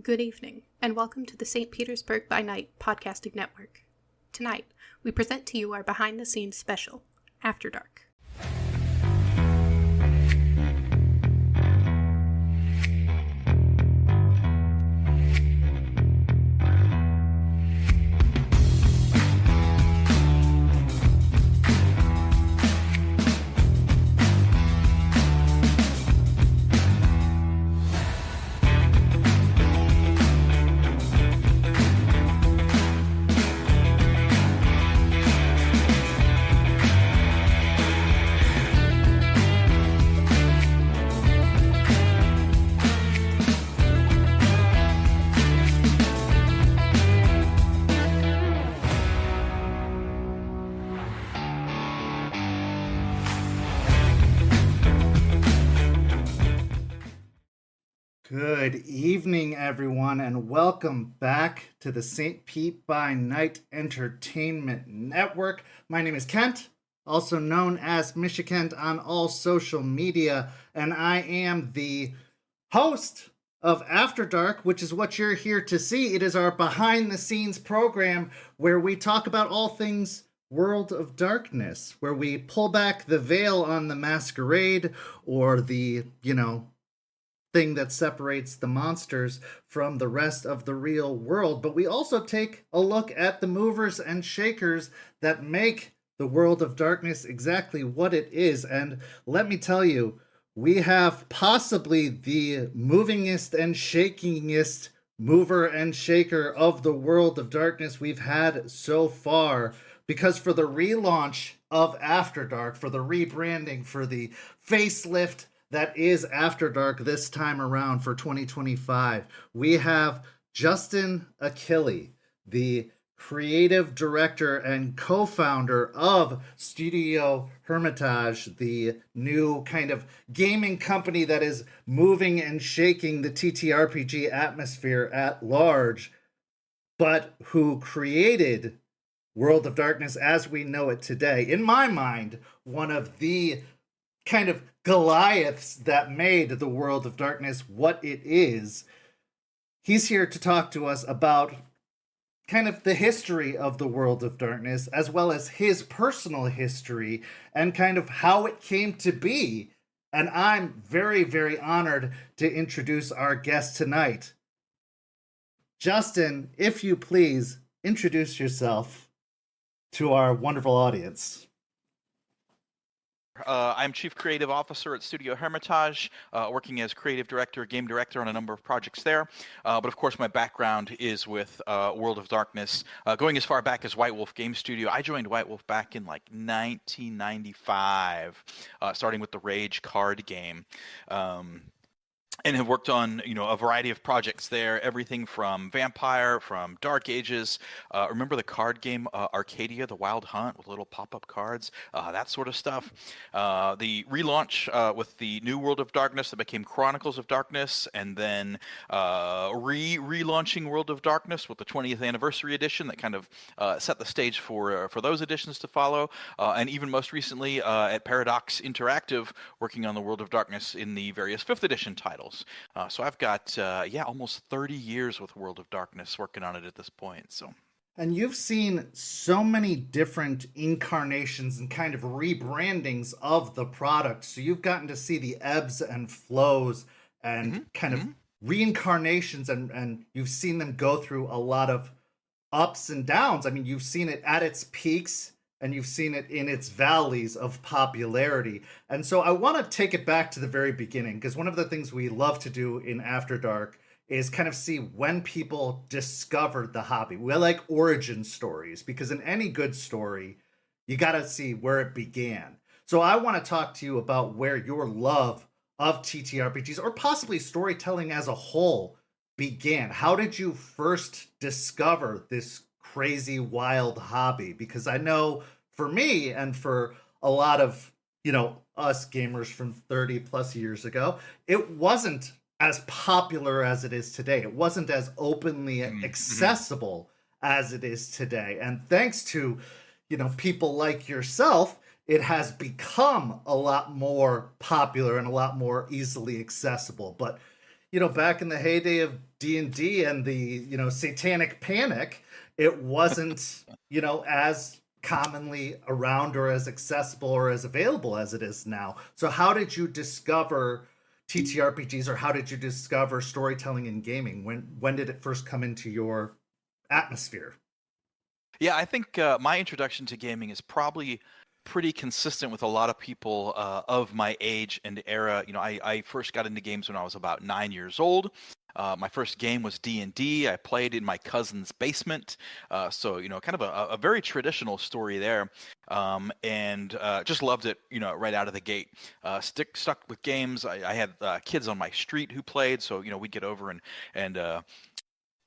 Good evening, and welcome to the St. Petersburg by Night podcasting network. Tonight, we present to you our behind-the-scenes special, After Dark. Good evening, everyone, and welcome back to the St. Pete by Night Entertainment Network. My name is Kent, also known as Michikent on all social media, and I am the host of After Dark, which is what you're here to see. It is our behind-the-scenes program where we talk about all things World of Darkness, where we pull back the veil on the Masquerade or the, thing that separates the monsters from the rest of the real world. But we also take a look at the movers and shakers that make the World of Darkness exactly what it is. And let me tell you, we have possibly the movingest and shakingest mover and shaker of the World of Darkness we've had so far. Because for the relaunch of After Dark, for the rebranding, for the facelift that is After Dark this time around for 2025, we have Justin Achilli, the creative director and co-founder of Studio Hermitage, the new kind of gaming company that is moving and shaking the TTRPG atmosphere at large, but who created World of Darkness as we know it today. In my mind, one of the kind of Goliaths that made the World of Darkness what it is. He's here to talk to us about kind of the history of the World of Darkness, as well as his personal history and kind of how it came to be. And I'm very, very honored to introduce our guest tonight. Justin, if you please, introduce yourself to our wonderful audience. I'm Chief Creative Officer at Studio Hermitage, working as Creative Director, Game Director on a number of projects there. But of course, my background is with World of Darkness, going as far back as White Wolf Game Studio. I joined White Wolf back in 1995, starting with the Rage card game. And have worked on, a variety of projects there, everything from Vampire, from Dark Ages. Remember the card game Arcadia, the Wild Hunt, with little pop-up cards, that sort of stuff. The relaunch with the new World of Darkness that became Chronicles of Darkness, and then relaunching World of Darkness with the 20th Anniversary Edition that kind of set the stage for those editions to follow. And even most recently at Paradox Interactive, working on the World of Darkness in the various 5th edition titles. So I've got, almost 30 years with World of Darkness working on it at this point. So, and you've seen so many different incarnations and kind of rebrandings of the product. So you've gotten to see the ebbs and flows and kind of reincarnations, and you've seen them go through a lot of ups and downs. I mean, you've seen it at its peaks, and you've seen it in its valleys of popularity. And so I want to take it back to the very beginning, because one of the things we love to do in After Dark is kind of see when people discovered the hobby. We like origin stories, because in any good story, you got to see where it began. So I want to talk to you about where your love of TTRPGs, or possibly storytelling as a whole, began. How did you first discover this crazy, wild hobby? Because I know for me and for a lot of, us gamers from 30 plus years ago, it wasn't as popular as it is today. It wasn't as openly accessible as it is today. And thanks to, people like yourself, it has become a lot more popular and a lot more easily accessible. But, back in the heyday of D&D and the, satanic panic, it wasn't, as commonly around or as accessible or as available as it is now. So how did you discover TTRPGs, or how did you discover storytelling in gaming? When did it first come into your atmosphere? Yeah, I think my introduction to gaming is probably pretty consistent with a lot of people of my age and era. I first got into games when I was about 9 years old. My first game was D&D. I played in my cousin's basement. So, kind of a very traditional story there. And just loved it, right out of the gate. Stuck with games. I had kids on my street who played. So, we'd get over and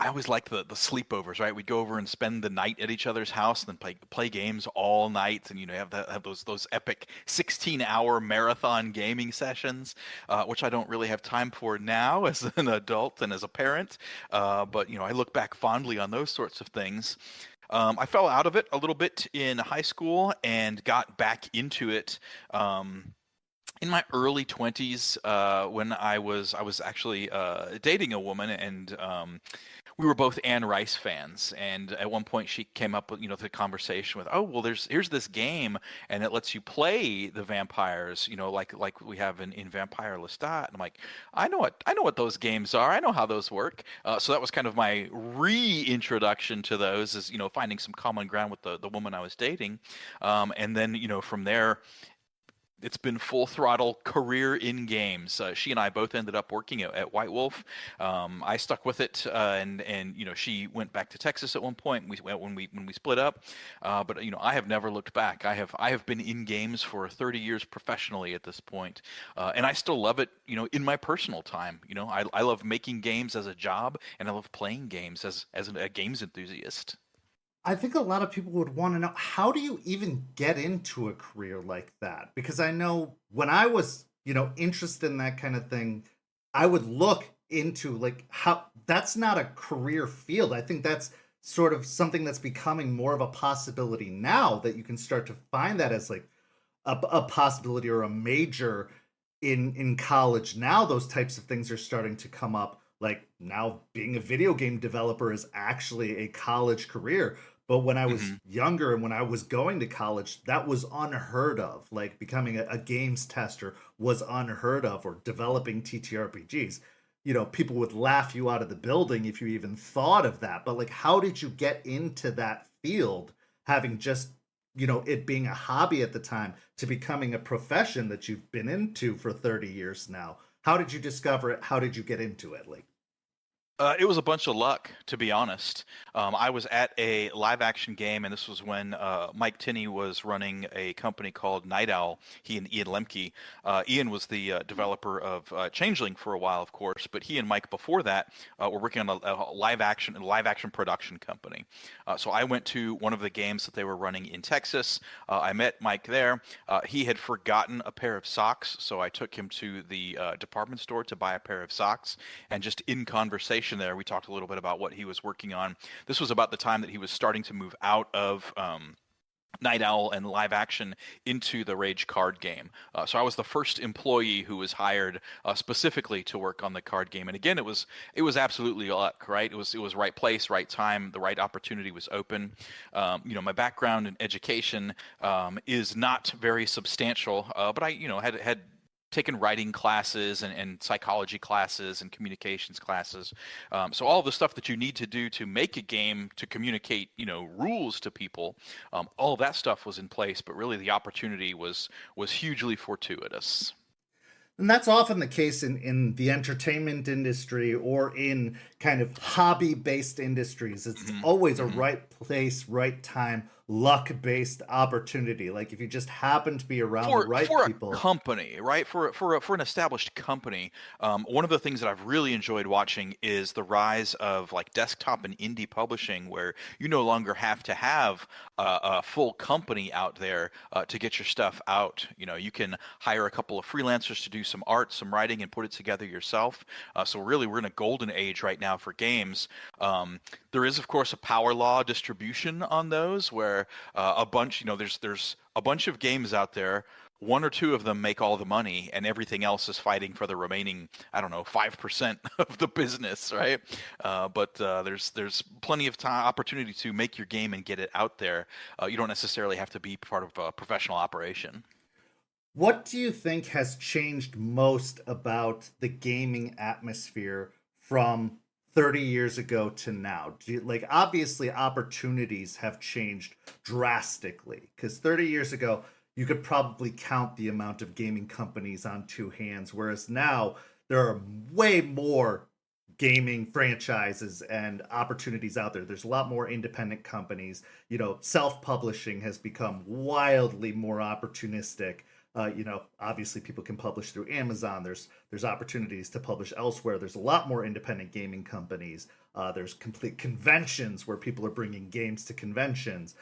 I always liked the sleepovers, right? We'd go over and spend the night at each other's house, and then play games all night, and have those epic 16-hour marathon gaming sessions, which I don't really have time for now as an adult and as a parent. But I look back fondly on those sorts of things. I fell out of it a little bit in high school and got back into it. In my early 20s, when I was actually dating a woman, and we were both Anne Rice fans. And at one point, she came up with the conversation with, "Oh, well, here's this game, and it lets you play the vampires, like we have in Vampire Lestat." And I'm like, I know what those games are. I know how those work. So that was kind of my reintroduction to those, is finding some common ground with the woman I was dating, and then from there, it's been full throttle career in games. She and I both ended up working at White Wolf. I stuck with it, and she went back to Texas at one point. When we split up, but I have never looked back. I have been in games for 30 years professionally at this point, and I still love it. In my personal time, I love making games as a job, and I love playing games as a games enthusiast. I think a lot of people would want to know, how do you even get into a career like that? Because I know when I was, interested in that kind of thing, I would look into like how that's not a career field. I think that's sort of something that's becoming more of a possibility now, that you can start to find that as like a possibility or a major in college. Now those types of things are starting to come up. Like now being a video game developer is actually a college career. But when I was younger and when I was going to college, that was unheard of. Like becoming a games tester was unheard of, or developing TTRPGs. People would laugh you out of the building if you even thought of that. But like, how did you get into that field, having just, it being a hobby at the time, to becoming a profession that you've been into for 30 years now? How did you discover it? How did you get into it? Like, it was a bunch of luck, to be honest. I was at a live action game, and this was when Mike Tinney was running a company called Night Owl. He and Ian Lemke. Ian was the developer of Changeling for a while, of course, but he and Mike before that were working on a live action production company. So I went to one of the games that they were running in Texas. I met Mike there. He had forgotten a pair of socks, so I took him to the department store to buy a pair of socks, and just in conversation there, we talked a little bit about what he was working on. This was about the time that he was starting to move out of Night Owl and live action into the Rage card game. So I was the first employee who was hired specifically to work on the card game. And again, it was absolutely luck, right? It was right place, right time, the right opportunity was open. My background in education is not very substantial, but I had taken writing classes and psychology classes and communications classes. So all the stuff that you need to do to make a game, to communicate, rules to people, all of that stuff was in place, but really the opportunity was hugely fortuitous. And that's often the case in the entertainment industry or in kind of hobby-based industries. It's always a right place, right time, luck-based opportunity. Like if you just happen to be around the right people. For a company, right? For an established company, one of the things that I've really enjoyed watching is the rise of like desktop and indie publishing, where you no longer have to have a full company out there to get your stuff out. You can hire a couple of freelancers to do some art, some writing, and put it together yourself. So really, we're in a golden age right now for games. There is, of course, a power law distribution on those, where a bunch, there's a bunch of games out there one or two of them make all the money, and everything else is fighting for the remaining, I don't know, 5% of the business, right? But there's plenty of time, opportunity to make your game and get it out there. You don't necessarily have to be part of a professional operation. What do you think has changed most about the gaming atmosphere from 30 years ago to now? Like, obviously, opportunities have changed drastically, because 30 years ago, you could probably count the amount of gaming companies on two hands, whereas now there are way more gaming franchises and opportunities out there. There's a lot more independent companies. Self-publishing has become wildly more opportunistic. Obviously people can publish through Amazon. There's opportunities to publish elsewhere. There's a lot more independent gaming companies. There's complete conventions where people are bringing games to conventions.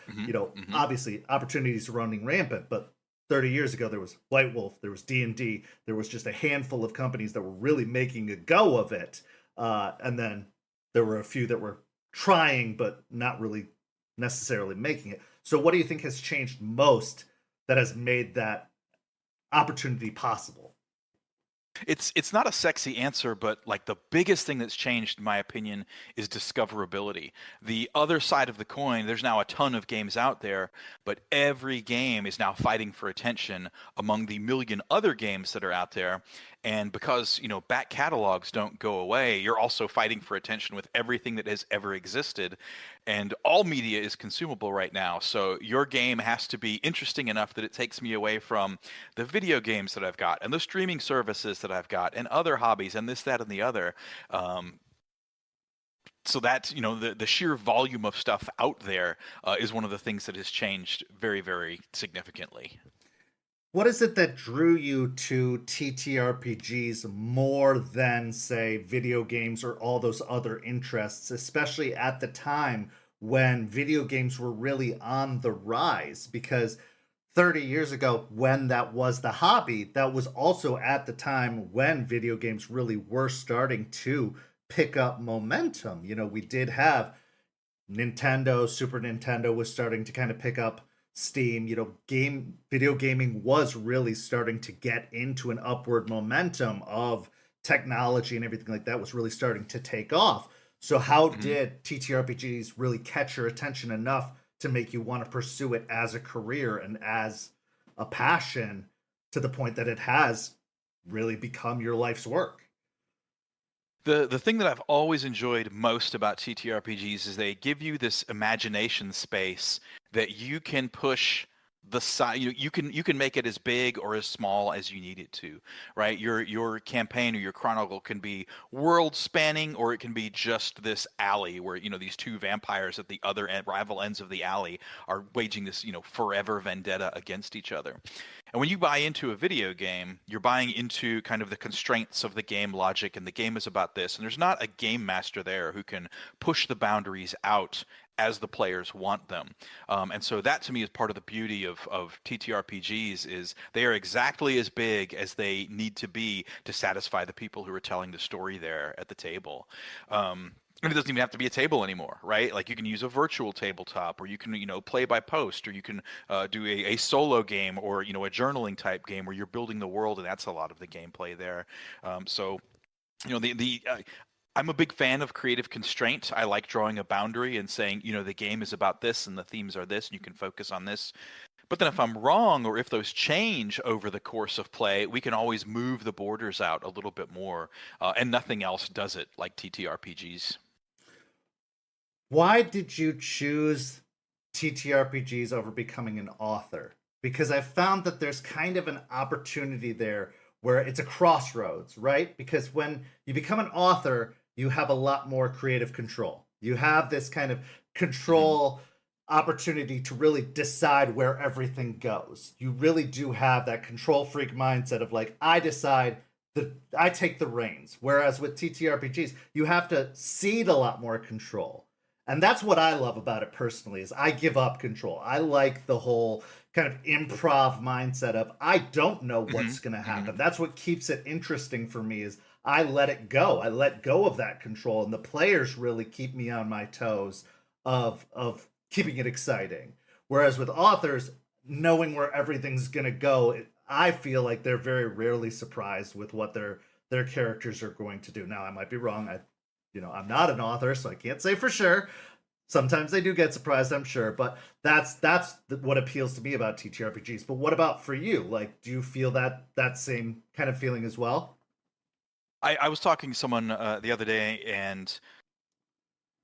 Obviously opportunities are running rampant, but 30 years ago there was White Wolf, there was D&D, there was just a handful of companies that were really making a go of it. And then there were a few that were trying but not really necessarily making it. So what do you think has changed most that has made that opportunity possible? It's not a sexy answer, but like the biggest thing that's changed, in my opinion, is discoverability. The other side of the coin, there's now a ton of games out there, but every game is now fighting for attention among the million other games that are out there. And because, back catalogs don't go away, you're also fighting for attention with everything that has ever existed. And all media is consumable right now. So your game has to be interesting enough that it takes me away from the video games that I've got and the streaming services that I've got and other hobbies and this, that, and the other. So that's, the sheer volume of stuff out there is one of the things that has changed very, very significantly. What is it that drew you to TTRPGs more than, say, video games or all those other interests, especially at the time when video games were really on the rise? Because 30 years ago, when that was the hobby, that was also at the time when video games really were starting to pick up momentum. We did have Nintendo, Super Nintendo was starting to kind of pick up steam. Video gaming was really starting to get into an upward momentum of technology, and everything like that was really starting to take off. So how did TTRPGs really catch your attention enough to make you want to pursue it as a career and as a passion, to the point that it has really become your life's work? The thing that I've always enjoyed most about TTRPGs is they give you this imagination space that you can push the size. You can make it as big or as small as you need it to, right? Your campaign or your chronicle can be world spanning, or it can be just this alley where these two vampires at the other end, rival ends of the alley, are waging this forever vendetta against each other. And when you buy into a video game, you're buying into kind of the constraints of the game logic, and the game is about this. And there's not a game master there who can push the boundaries out as the players want them. And so that, to me, is part of the beauty of TTRPGs, is they are exactly as big as they need to be to satisfy the people who are telling the story there at the table. And it doesn't even have to be a table anymore, right? Like, you can use a virtual tabletop, or you can, play by post, or you can do a solo game, or, a journaling type game where you're building the world, and that's a lot of the gameplay there. I'm a big fan of creative constraint. I like drawing a boundary and saying, the game is about this and the themes are this, and you can focus on this. But then if I'm wrong, or if those change over the course of play, we can always move the borders out a little bit more. And nothing else does it like TTRPGs. Why did you choose TTRPGs over becoming an author? Because I found that there's kind of an opportunity there where it's a crossroads, right? Because when you become an author, you have a lot more creative control. You have this kind of control opportunity to really decide where everything goes. You really do have that control freak mindset of like, I decide, I take the reins. Whereas with TTRPGs, you have to cede a lot more control. And that's what I love about it personally, is I give up control. I like the whole kind of improv mindset of, I don't know what's going to happen. That's what keeps it interesting for me, is I let it go. I let go of that control, and the players really keep me on my toes of keeping it exciting. Whereas with authors, knowing where everything's going to go, I feel like they're very rarely surprised with what their characters are going to do. Now, I might be wrong. I'm not an author, so I can't say for sure. Sometimes they do get surprised, I'm sure, but that's what appeals to me about TTRPGs. But what about for you? Like, do you feel that same kind of feeling as well? I was talking to someone the other day, and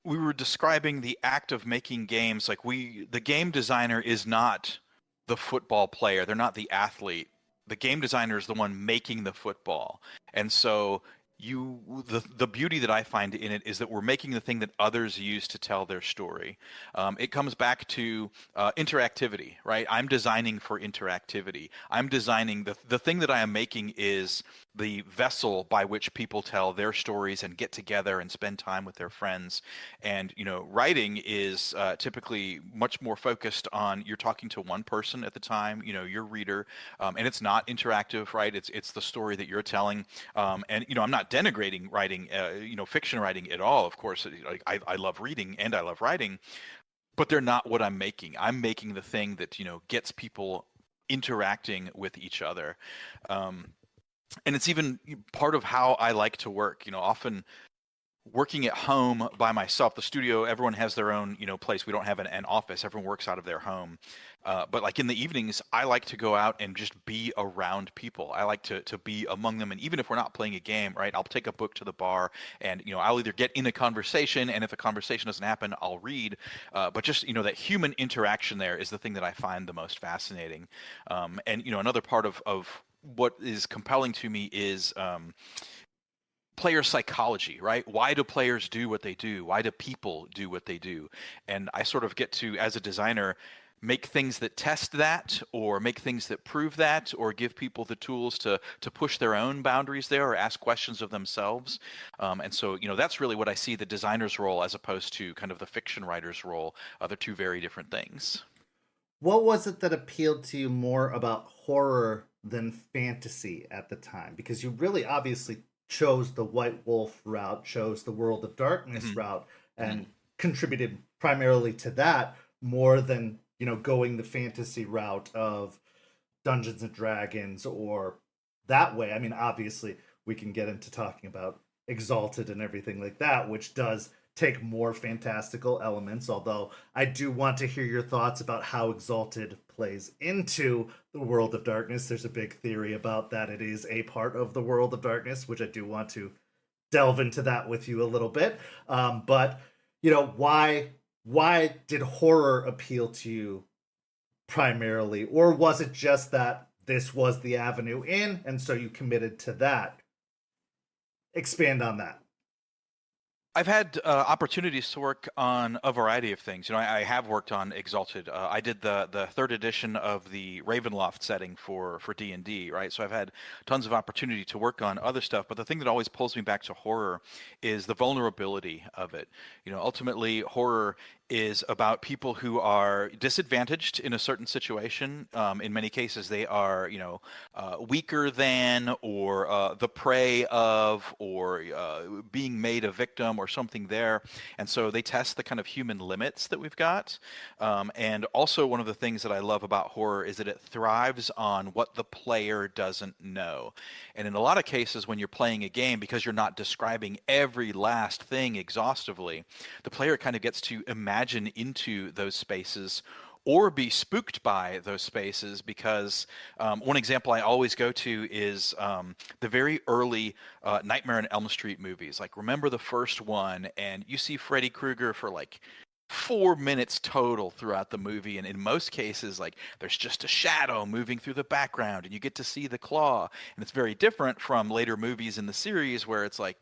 we were describing the act of making games. Like, the game designer is not the football player. They're not the athlete. The game designer is the one making the football. And so the beauty that I find in it is that we're making the thing that others use to tell their story. It comes back to interactivity, right? I'm designing for interactivity. I'm designing the thing that I am making is the vessel by which people tell their stories and get together and spend time with their friends. And writing is typically much more focused on, you're talking to one person at the time, your reader, and it's not interactive, right? It's the story that you're telling. And I'm not denigrating writing, fiction writing at all. Of course, like I love reading and I love writing, but they're not what I'm making. I'm making the thing that gets people interacting with each other. And it's even part of how I like to work. Often working at home by myself, the studio, everyone has their own place. We don't have an office. Everyone works out of their home. But like in the evenings, I like to go out and just be around people. I like to be among them. And even if we're not playing a game, right, I'll take a book to the bar, and I'll either get in a conversation, and if a conversation doesn't happen, I'll read. But just that human interaction there is the thing that I find the most fascinating. And another part of what is compelling to me is player psychology, right? Why do players do what they do? Why do people do what they do? And I sort of get to, as a designer, make things that test that, or make things that prove that, or give people the tools to push their own boundaries there, or ask questions of themselves. And so that's really what I see the designer's role as opposed to kind of the fiction writer's role. They're two very different things. What was it that appealed to you more about horror than fantasy at the time? Because you really obviously chose the White Wolf route, chose the World of Darkness Mm-hmm. route, and Mm-hmm. contributed primarily to that more than going the fantasy route of Dungeons and Dragons or that way. I mean, obviously, we can get into talking about Exalted and everything like that, which does take more fantastical elements. Although I do want to hear your thoughts about how Exalted plays into the World of Darkness. There's a big theory about that it is a part of the World of Darkness, which I do want to delve into that with you a little bit. But why did horror appeal to you primarily, or was it just that this was the avenue in, and so you committed to that? Expand on that. I've had opportunities to work on a variety of things. I have worked on Exalted. I did the third edition of the Ravenloft setting for D&D, right? So I've had tons of opportunity to work on other stuff. But the thing that always pulls me back to horror is the vulnerability of it. Ultimately, horror is about people who are disadvantaged in a certain situation. In many cases, they are, weaker than, or the prey of, or being made a victim, or something there. And so they test the kind of human limits that we've got. And also, one of the things that I love about horror is that it thrives on what the player doesn't know. And in a lot of cases, when you're playing a game, because you're not describing every last thing exhaustively, the player kind of gets to imagine into those spaces or be spooked by those spaces. Because one example I always go to is the very early Nightmare on Elm Street movies. Like, remember the first one, and you see Freddy Krueger for like 4 minutes total throughout the movie, and in most cases, like, there's just a shadow moving through the background and you get to see the claw. And it's very different from later movies in the series where it's like,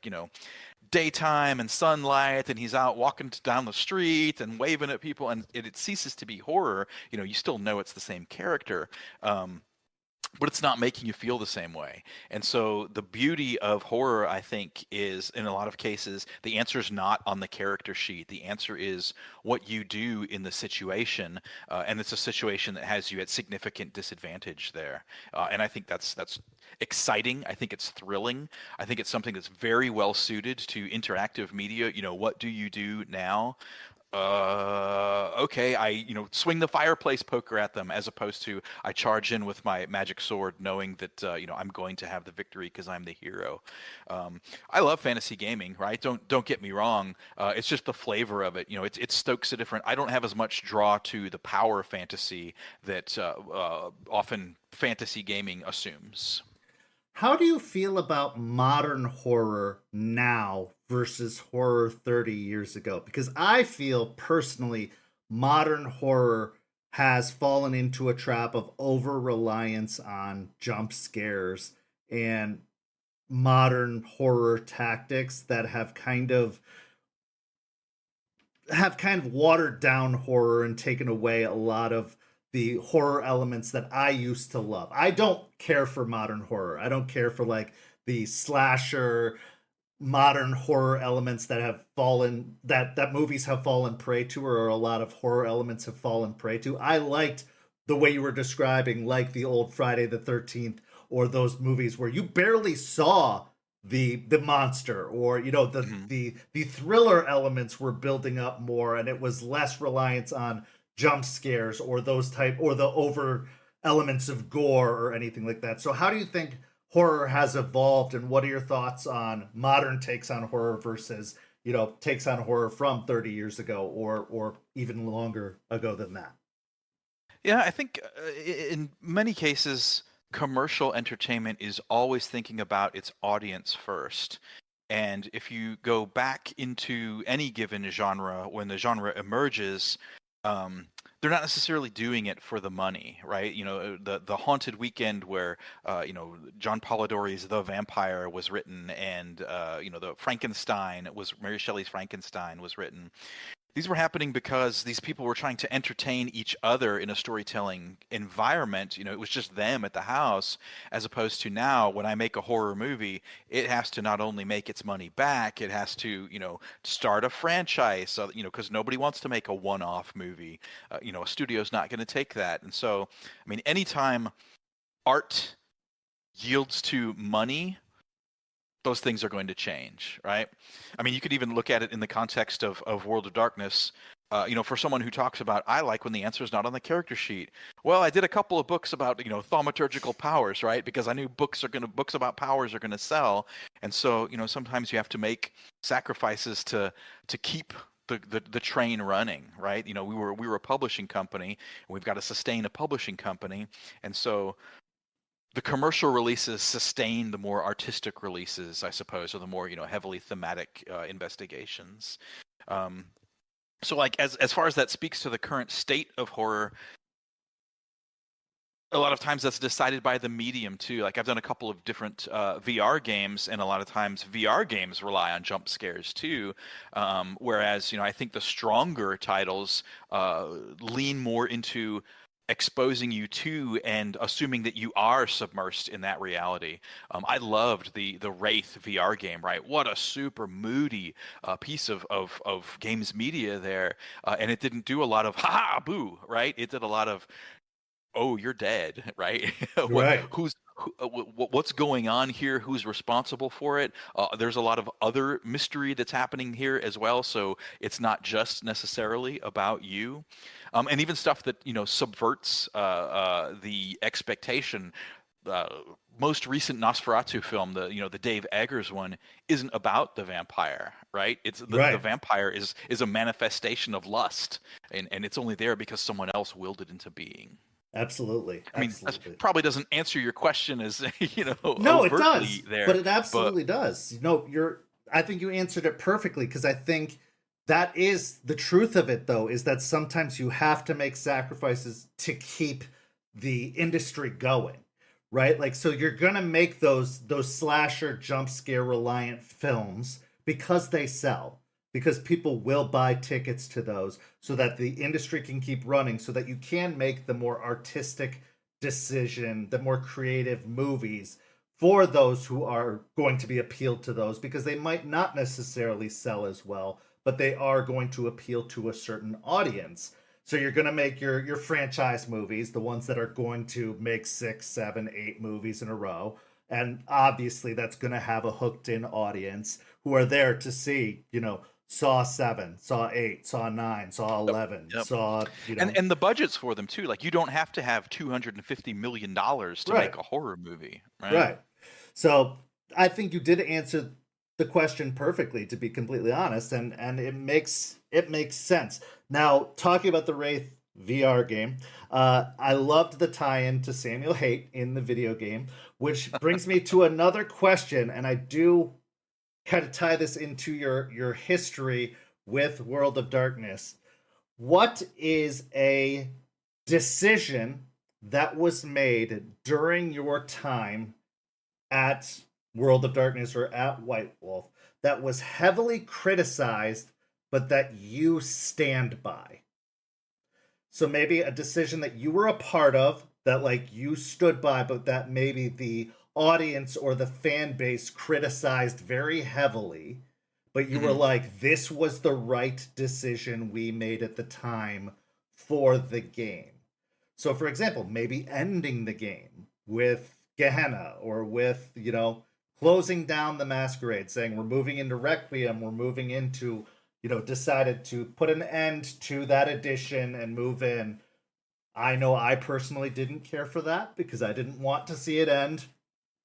daytime and sunlight, and he's out walking down the street and waving at people, and it ceases to be horror. You still know it's the same character, but it's not making you feel the same way. And so the beauty of horror, I think, is in a lot of cases, the answer is not on the character sheet. The answer is what you do in the situation, and it's a situation that has you at significant disadvantage there. And I think that's exciting. I think it's thrilling. I think it's something that's very well suited to interactive media. What do you do now? okay, I swing the fireplace poker at them, as opposed to I charge in with my magic sword, knowing that I'm going to have the victory because I'm the hero. I love fantasy gaming, right? Don't get me wrong. It's just the flavor of it. It stokes a different. I don't have as much draw to the power fantasy that often fantasy gaming assumes. How do you feel about modern horror now versus horror 30 years ago? Because I feel personally modern horror has fallen into a trap of over reliance on jump scares and modern horror tactics that have kind of watered down horror and taken away a lot of the horror elements that I used to love. I don't care for modern horror. I don't care for like the slasher modern horror elements that have fallen that movies have fallen prey to, or a lot of horror elements have fallen prey to. I liked the way you were describing, like the old Friday the 13th, or those movies where you barely saw the monster, or the Mhm. the thriller elements were building up more, and it was less reliance on jump scares or those type, or the over elements of gore or anything like that. So how do you think horror has evolved, and what are your thoughts on modern takes on horror versus takes on horror from 30 years ago, or even longer ago than that? Yeah, I think in many cases, commercial entertainment is always thinking about its audience first. And if you go back into any given genre, when the genre emerges, um, they're not necessarily doing it for the money, right? The Haunted Weekend, where John Polidori's The Vampire was written, and the Frankenstein was Mary Shelley's Frankenstein was written. These were happening because these people were trying to entertain each other in a storytelling environment. It was just them at the house, as opposed to now, when I make a horror movie, it has to not only make its money back, it has to, start a franchise. So, because nobody wants to make a one-off movie. A studio's not going to take that. And so, I mean, anytime art yields to money, those things are going to change, right? I mean, you could even look at it in the context of World of Darkness. For someone who talks about, I like when the answer is not on the character sheet. Well, I did a couple of books about, thaumaturgical powers, right? Because I knew books about powers are gonna sell, and so sometimes you have to make sacrifices to keep the train running, right? We were a publishing company, and we've got to sustain a publishing company, and so the commercial releases sustain the more artistic releases, I suppose, or the more heavily thematic investigations. So, like, as far as that speaks to the current state of horror, a lot of times that's decided by the medium too. Like, I've done a couple of different VR games, and a lot of times VR games rely on jump scares too. Whereas I think the stronger titles lean more into exposing you to and assuming that you are submersed in that reality. I loved the Wraith VR game, right? What a super moody piece of games media there, and it didn't do a lot of ha ha boo, right? It did a lot of, oh, you're dead, right? Right. What's going on here? Who's responsible for it? There's a lot of other mystery that's happening here as well, so it's not just necessarily about you. And even stuff that subverts the expectation. Most recent Nosferatu film, the Dave Eggers one, isn't about the vampire, right? It's the Right. vampire is a manifestation of lust, and it's only there because someone else willed it into being. Absolutely. I mean, that Absolutely. probably doesn't answer your question as No, it overtly does, but there, it but absolutely does. I think you answered it perfectly, because I think that is the truth of it, though, is that sometimes you have to make sacrifices to keep the industry going, right? Like, so you're gonna make those slasher jump scare reliant films because they sell, because people will buy tickets to those, so that the industry can keep running, so that you can make the more artistic decision, the more creative movies for those who are going to be appealed to those, because they might not necessarily sell as well, but they are going to appeal to a certain audience. So you're going to make your franchise movies, the ones that are going to make 6, 7, 8 movies in a row. And obviously that's going to have a hooked in audience who are there to see, Saw 7, Saw 8, Saw 9, Saw Yep. 11, Yep. Saw, And the budgets for them too. Like you don't have to have $250 million to right, make a horror movie, right? right. So I think you did answer the question perfectly, to be completely honest, and it makes sense. Now, talking about the Wraith VR game, I loved the tie-in to Samuel Haight in the video game, which brings me to another question, and I do kind of tie this into your history with World of Darkness. What is a decision that was made during your time at World of Darkness or at White Wolf that was heavily criticized, but that you stand by? So maybe a decision that you were a part of that like you stood by, but that maybe the audience or the fan base criticized very heavily, but you were Hmm. like, this was the right decision we made at the time for the game. So, for example, maybe ending the game with Gehenna or with, closing down the Masquerade, saying we're moving into Requiem, we're moving into, decided to put an end to that edition and move in. I know I personally didn't care for that because I didn't want to see it end,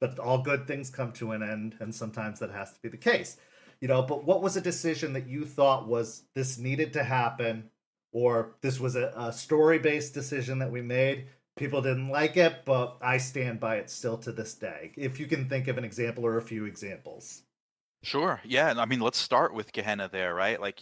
but all good things come to an end, and sometimes that has to be the case. But what was a decision that you thought was this needed to happen, or this was a story-based decision that we made? People didn't like it, but I stand by it still to this day. If you can think of an example or a few examples. Sure. Yeah. And I mean, let's start with Gehenna there, right? Like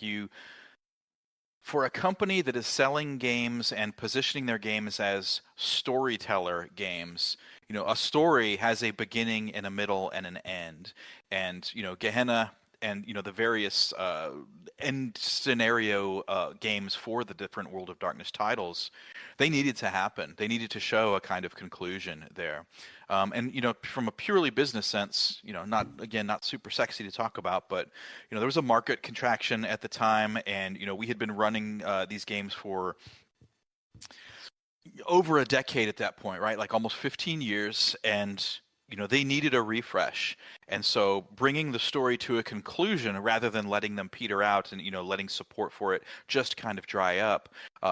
for a company that is selling games and positioning their games as storyteller games, a story has a beginning and a middle and an end. And, Gehenna and, the various end scenario games for the different World of Darkness titles, they needed to happen. They needed to show a kind of conclusion there. And from a purely business sense, not super sexy to talk about, but there was a market contraction at the time, and we had been running these games for over a decade at that point, right? Like almost 15 years, and they needed a refresh. And so bringing the story to a conclusion rather than letting them peter out and letting support for it just kind of dry up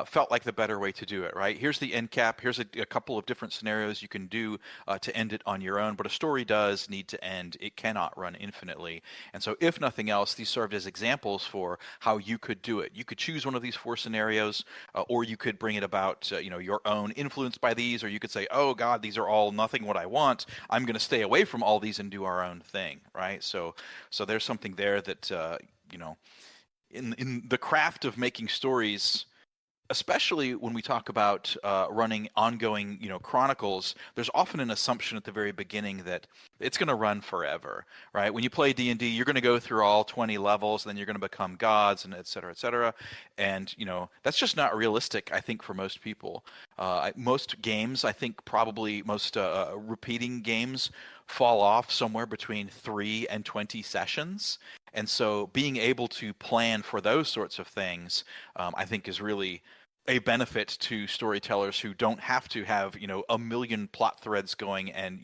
felt like the better way to do it, right? Here's the end cap. Here's a couple of different scenarios you can do to end it on your own, but a story does need to end. It cannot run infinitely. And so if nothing else, these served as examples for how you could do it. You could choose one of these 4 scenarios, or you could bring it about your own, influenced by these, or you could say, oh God, these are all nothing what I want. I'm going to stay away from all these and do our own thing, right? So there's something there that in the craft of making stories, especially when we talk about running ongoing, chronicles, there's often an assumption at the very beginning that it's going to run forever, right? When you play D&D, you're going to go through all 20 levels, and then you're going to become gods, and et cetera, et cetera. And, that's just not realistic, I think, for most people. Most games, I think probably most repeating games fall off somewhere between 3 and 20 sessions. And so being able to plan for those sorts of things, I think is really a benefit to storytellers who don't have to have, a million plot threads going and,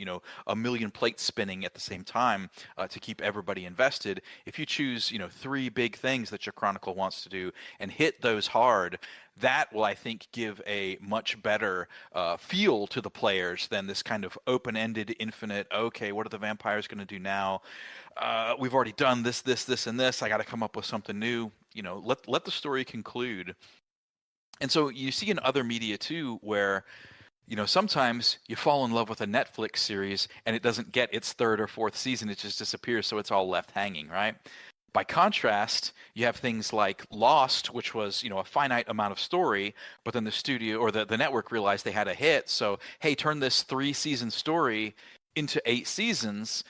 a million plates spinning at the same time to keep everybody invested. If you choose, 3 big things that your chronicle wants to do and hit those hard, that will, I think, give a much better feel to the players than this kind of open-ended, infinite, okay, what are the vampires going to do now? We've already done this, and this. I got to come up with something new. Let the story conclude. And so you see in other media too, where sometimes you fall in love with a Netflix series and it doesn't get its 3rd or 4th season; it just disappears, so it's all left hanging, right? By contrast, you have things like Lost, which was a finite amount of story, but then the studio or the network realized they had a hit, so hey, turn this 3-season story into 8 seasons.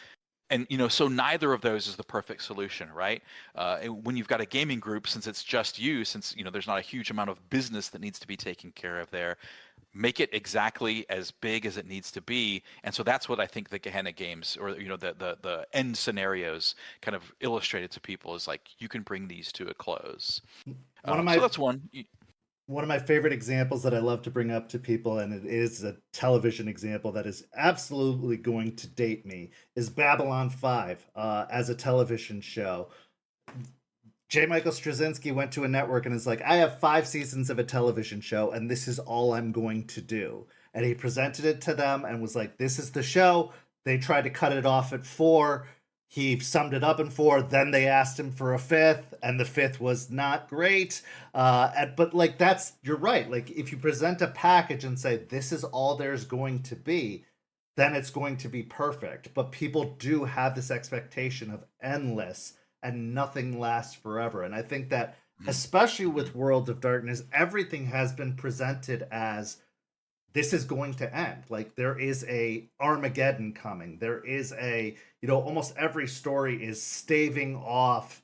And so neither of those is the perfect solution, right? When you've got a gaming group, since it's just you, since there's not a huge amount of business that needs to be taken care of there, make it exactly as big as it needs to be. And so that's what I think the Gehenna games, or the end scenarios, kind of illustrated to people, is like you can bring these to a close. One of So my that's one. one of my favorite examples that I love to bring up to people, and it is a television example that is absolutely going to date me, is Babylon 5 as a television show. J. Michael Straczynski went to a network and is like, I have 5 seasons of a television show, and this is all I'm going to do. And he presented it to them and was like, this is the show. They tried to cut it off at 4. He summed it up in 4. Then they asked him for a 5th, and the 5th was not great. But like, you're right. Like, if you present a package and say, this is all there's going to be, then it's going to be perfect. But people do have this expectation of endless, and nothing lasts forever. And I think that, especially with World of Darkness, everything has been presented as this is going to end. Like, there is a Armageddon coming. There is almost every story is staving off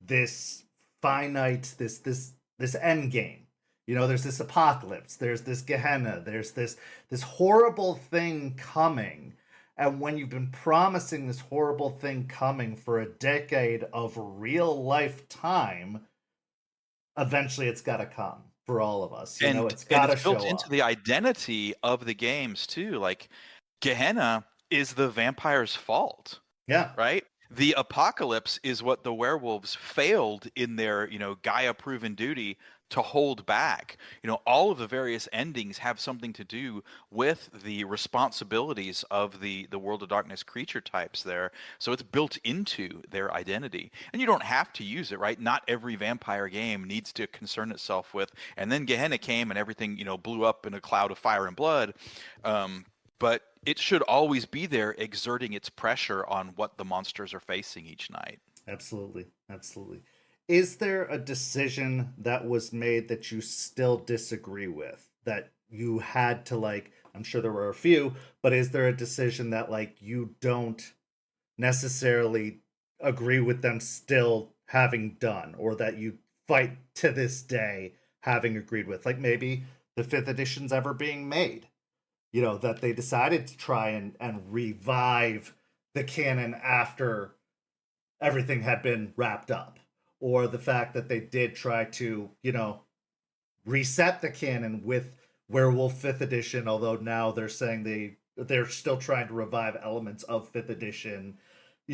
this finite, this end game. There's this apocalypse. There's this Gehenna. There's this horrible thing coming. And when you've been promising this horrible thing coming for a decade of real life time, eventually it's got to come for all of us. It's got to show up. Built into the identity of the games too. Like, Gehenna is the vampire's fault. Yeah. Right? The apocalypse is what the werewolves failed in their, Gaia-proven duty to hold back. All of the various endings have something to do with the responsibilities of the World of Darkness creature types there. So it's built into their identity. And you don't have to use it, right? Not every vampire game needs to concern itself with, and then Gehenna came and everything, blew up in a cloud of fire and blood. But it should always be there, exerting its pressure on what the monsters are facing each night. Absolutely. Absolutely. Is there a decision that was made that you still disagree with, that you had to, like, I'm sure there were a few, but is there a decision that, like, you don't necessarily agree with them still having done, or that you fight to this day having agreed with? Like, maybe the 5th edition's ever being made, that they decided to try and revive the canon after everything had been wrapped up. Or the fact that they did try to, reset the canon with Werewolf 5th edition, although now they're saying they're still trying to revive elements of 5th edition,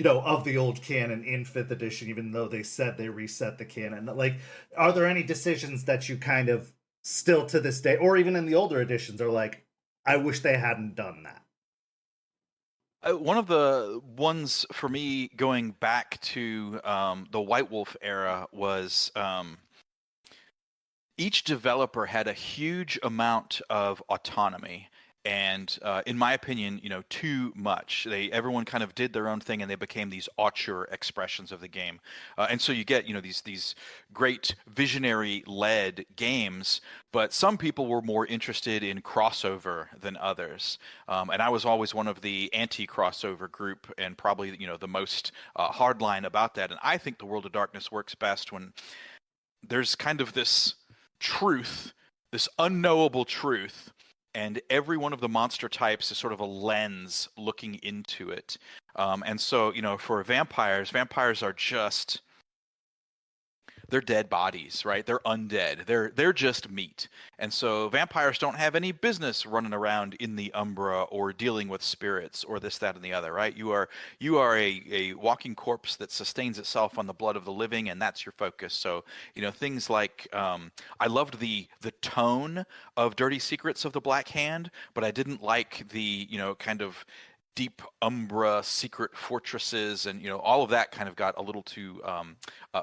of the old canon in 5th edition, even though they said they reset the canon. Like, are there any decisions that you kind of still to this day, or even in the older editions, are like, I wish they hadn't done that? One of the ones for me going back to the White Wolf era was each developer had a huge amount of autonomy. And in my opinion, too much. Everyone kind of did their own thing, and they became these auteur expressions of the game. And so you get, these great visionary-led games, but some people were more interested in crossover than others. And I was always one of the anti-crossover group, and probably, the most hardline about that. And I think the World of Darkness works best when there's kind of this truth, this unknowable truth, and every one of the monster types is sort of a lens looking into it. And so, for vampires are just, they're dead bodies, right? They're undead. They're just meat. And so vampires don't have any business running around in the Umbra or dealing with spirits or this, that, and the other, right? You are a walking corpse that sustains itself on the blood of the living, and that's your focus. So, things like, I loved the tone of Dirty Secrets of the Black Hand, but I didn't like the, kind of deep Umbra secret fortresses, and all of that kind of got a little too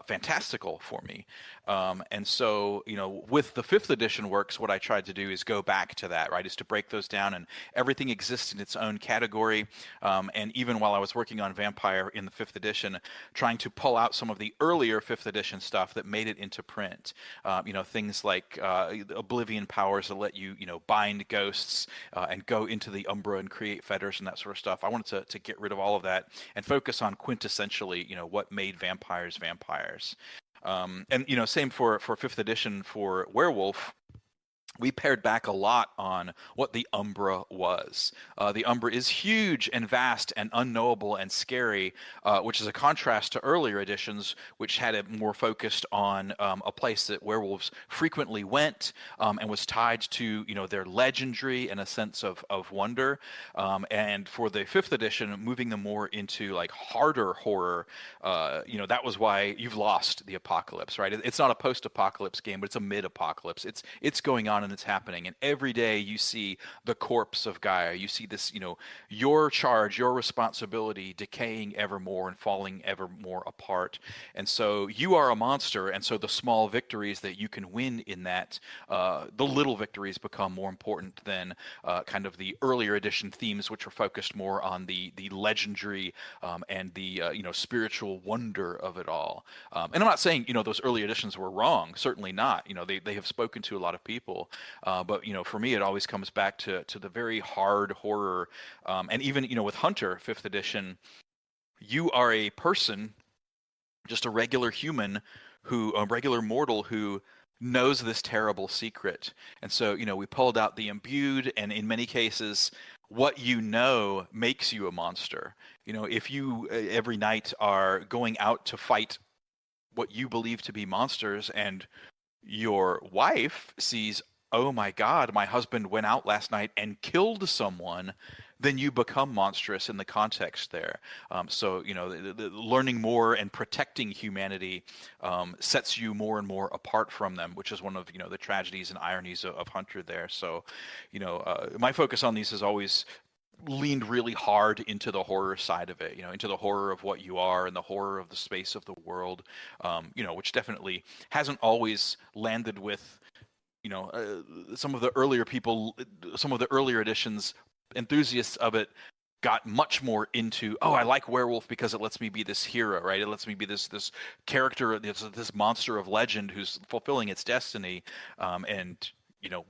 fantastical for me. And so with the 5th edition works, what I tried to do is go back to that, right? Is to break those down, and everything exists in its own category. And even while I was working on Vampire in the 5th edition, trying to pull out some of the earlier 5th edition stuff that made it into print. Things like Oblivion powers that let you bind ghosts and go into the Umbra and create fetters and that sort of stuff. I wanted to get rid of all of that and focus on quintessentially, what made vampires vampires. And same for 5th edition for Werewolf. we pared back a lot on what the Umbra was. The Umbra is huge and vast and unknowable and scary, which is a contrast to earlier editions, which had it more focused on a place that werewolves frequently went, and was tied to their legendary and a sense of wonder. And for the fifth edition, moving them more into like harder horror, that was why you've lost the apocalypse, right? It's not a post-apocalypse game, but it's a mid-apocalypse. It's going on and it's happening, and every day you see the corpse of Gaia. You see this, your charge, your responsibility decaying ever more and falling ever more apart. And so you are a monster, and so the small victories that you can win in that, the little victories become more important than kind of the earlier edition themes, which were focused more on the legendary and the spiritual wonder of it all. And I'm not saying those early editions were wrong. Certainly not. They have spoken to a lot of people. But for me, it always comes back to the very hard horror. And even with Hunter 5th edition, you are a person, just a regular human, a regular mortal who knows this terrible secret. And so we pulled out the imbued, and in many cases, what makes you a monster. If you every night are going out to fight what you believe to be monsters, and your wife sees, oh my God, my husband went out last night and killed someone, then you become monstrous in the context there. So the learning more and protecting humanity sets you more and more apart from them, which is one of the tragedies and ironies of Hunter there. So my focus on these has always leaned really hard into the horror side of it, into the horror of what you are and the horror of the space of the world, which definitely hasn't always landed with some of the earlier editions, enthusiasts of it got much more into, I like Werewolf because it lets me be this hero, right? It lets me be this character, this monster of legend who's fulfilling its destiny. And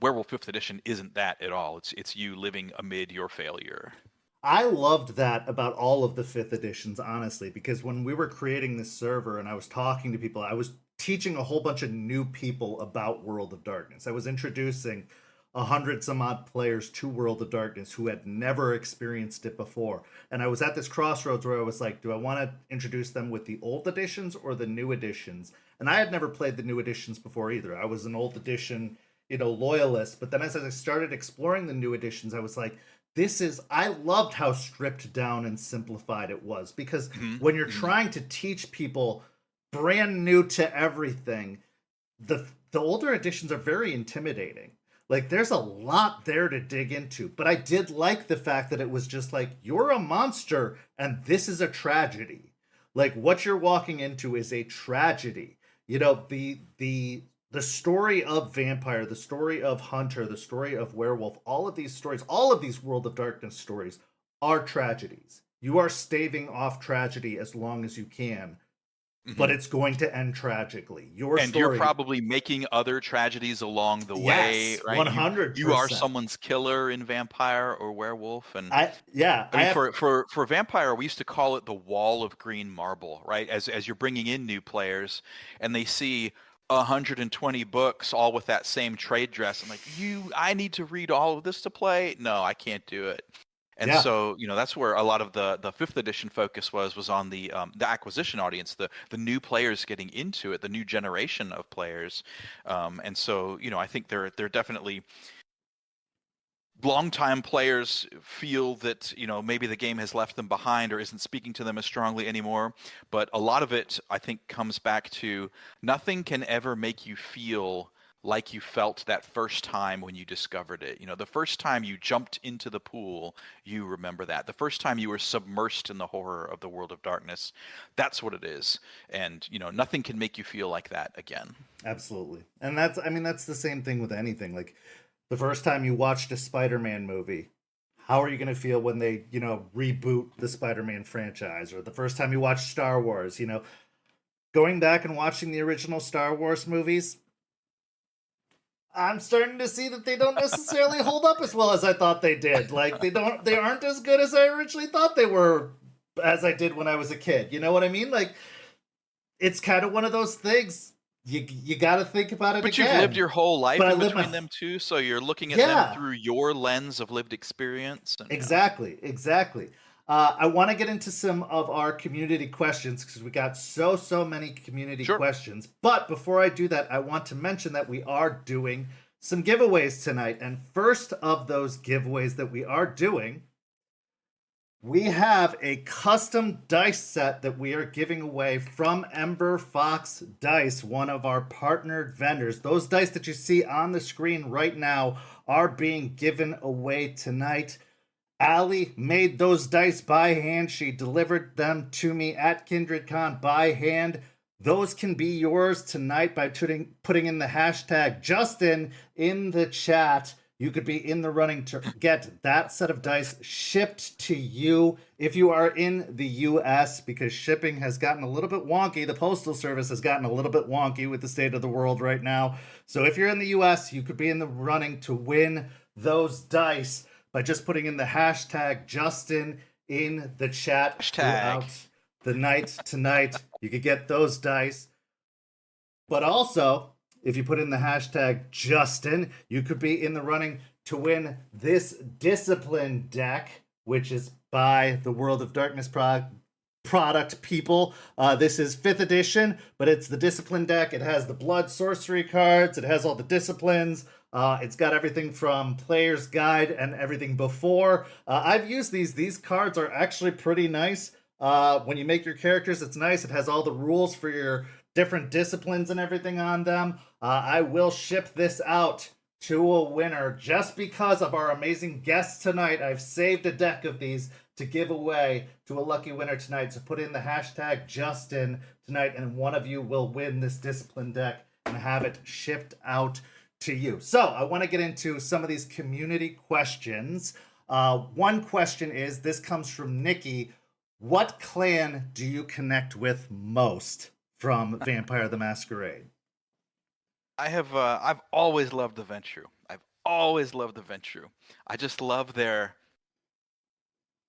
Werewolf 5th edition isn't that at all. It's you living amid your failure. I loved that about all of the 5th editions, honestly, because when we were creating this server and I was talking to people, I was teaching a whole bunch of new people about World of Darkness. I was introducing 100 some odd players to World of Darkness who had never experienced it before. And I was at this crossroads where I was like, do I want to introduce them with the old editions or the new editions? And I had never played the new editions before either. I was an old edition, loyalist. But then as I started exploring the new editions, I was like, I loved how stripped down and simplified it was. Because when you're trying to teach people brand new to everything, the older editions are very intimidating. Like, there's a lot there to dig into. But I did like the fact that it was just like, you're a monster and this is a tragedy. Like, what you're walking into is a tragedy. The story of Vampire, the story of Hunter, the story of Werewolf, all of these stories, all of these World of Darkness stories are tragedies. You are staving off tragedy as long as you can, but it's going to end tragically. You're probably making other tragedies along the way, right? 100%. You are someone's killer in Vampire or Werewolf, and for Vampire, we used to call it the wall of green marble, right? As you're bringing in new players, and they see 120 books all with that same trade dress. I'm like, I need to read all of this to play. No, I can't do it. And so, that's where a lot of the 5th edition focus was on the acquisition audience, the new players getting into it, the new generation of players. And so, I think they're definitely longtime players feel that maybe the game has left them behind or isn't speaking to them as strongly anymore. But a lot of it, I think, comes back to nothing can ever make you feel like you felt that first time when you discovered it. The first time you jumped into the pool, you remember that. The first time you were submersed in the horror of the World of Darkness, that's what it is. And nothing can make you feel like that again. Absolutely. And that's the same thing with anything. Like, the first time you watched a Spider-Man movie, how are you going to feel when they, reboot the Spider-Man franchise? Or the first time you watch Star Wars, going back and watching the original Star Wars movies, I'm starting to see that they don't necessarily hold up as well as I thought they did. Like, they aren't as good as I originally thought they were, as I did when I was a kid. You know what I mean? Like, it's kind of one of those things. you got to think about it But again. you've lived your whole life But I in live between my them too, so you're looking at them yeah. through your lens of lived experience. And, Exactly. I want to get into some of our community questions because we got so many community Sure. questions. But before I do that, I want to mention that we are doing some giveaways tonight. And first of those giveaways that we are doing, we have a custom dice set that we are giving away from Ember Fox Dice, one of our partnered vendors. Those dice that you see on the screen right now are being given away tonight. Allie made those dice by hand. She delivered them to me at KindredCon by hand. Those can be yours tonight by putting in the hashtag Justin in the chat. You could be in the running to get that set of dice shipped to you if you are in the US, because shipping has gotten a little bit wonky. The Postal Service has gotten a little bit wonky with the state of the world right now. So if you're in the US, you could be in the running to win those dice by just putting in the hashtag Justin in the chat throughout the night tonight. You could get those dice. But also, if you put in the hashtag Justin, you could be in the running to win this Discipline deck, which is by the World of Darkness product people. This is 5th edition, but it's the Discipline deck. It has the Blood Sorcery cards. It has all the disciplines. It's got everything from Player's Guide and everything before. I've used these. These cards are actually pretty nice. When you make your characters, it's nice. It has all the rules for your different disciplines and everything on them. I will ship this out to a winner just because of our amazing guests tonight. I've saved a deck of these to give away to a lucky winner tonight. So put in the hashtag Justin tonight, and one of you will win this Discipline deck and have it shipped out to you. So I want to get into some of these community questions. One question is, this comes from Nikki. What clan do you connect with most from Vampire the Masquerade? I've always loved the Ventrue. I just love their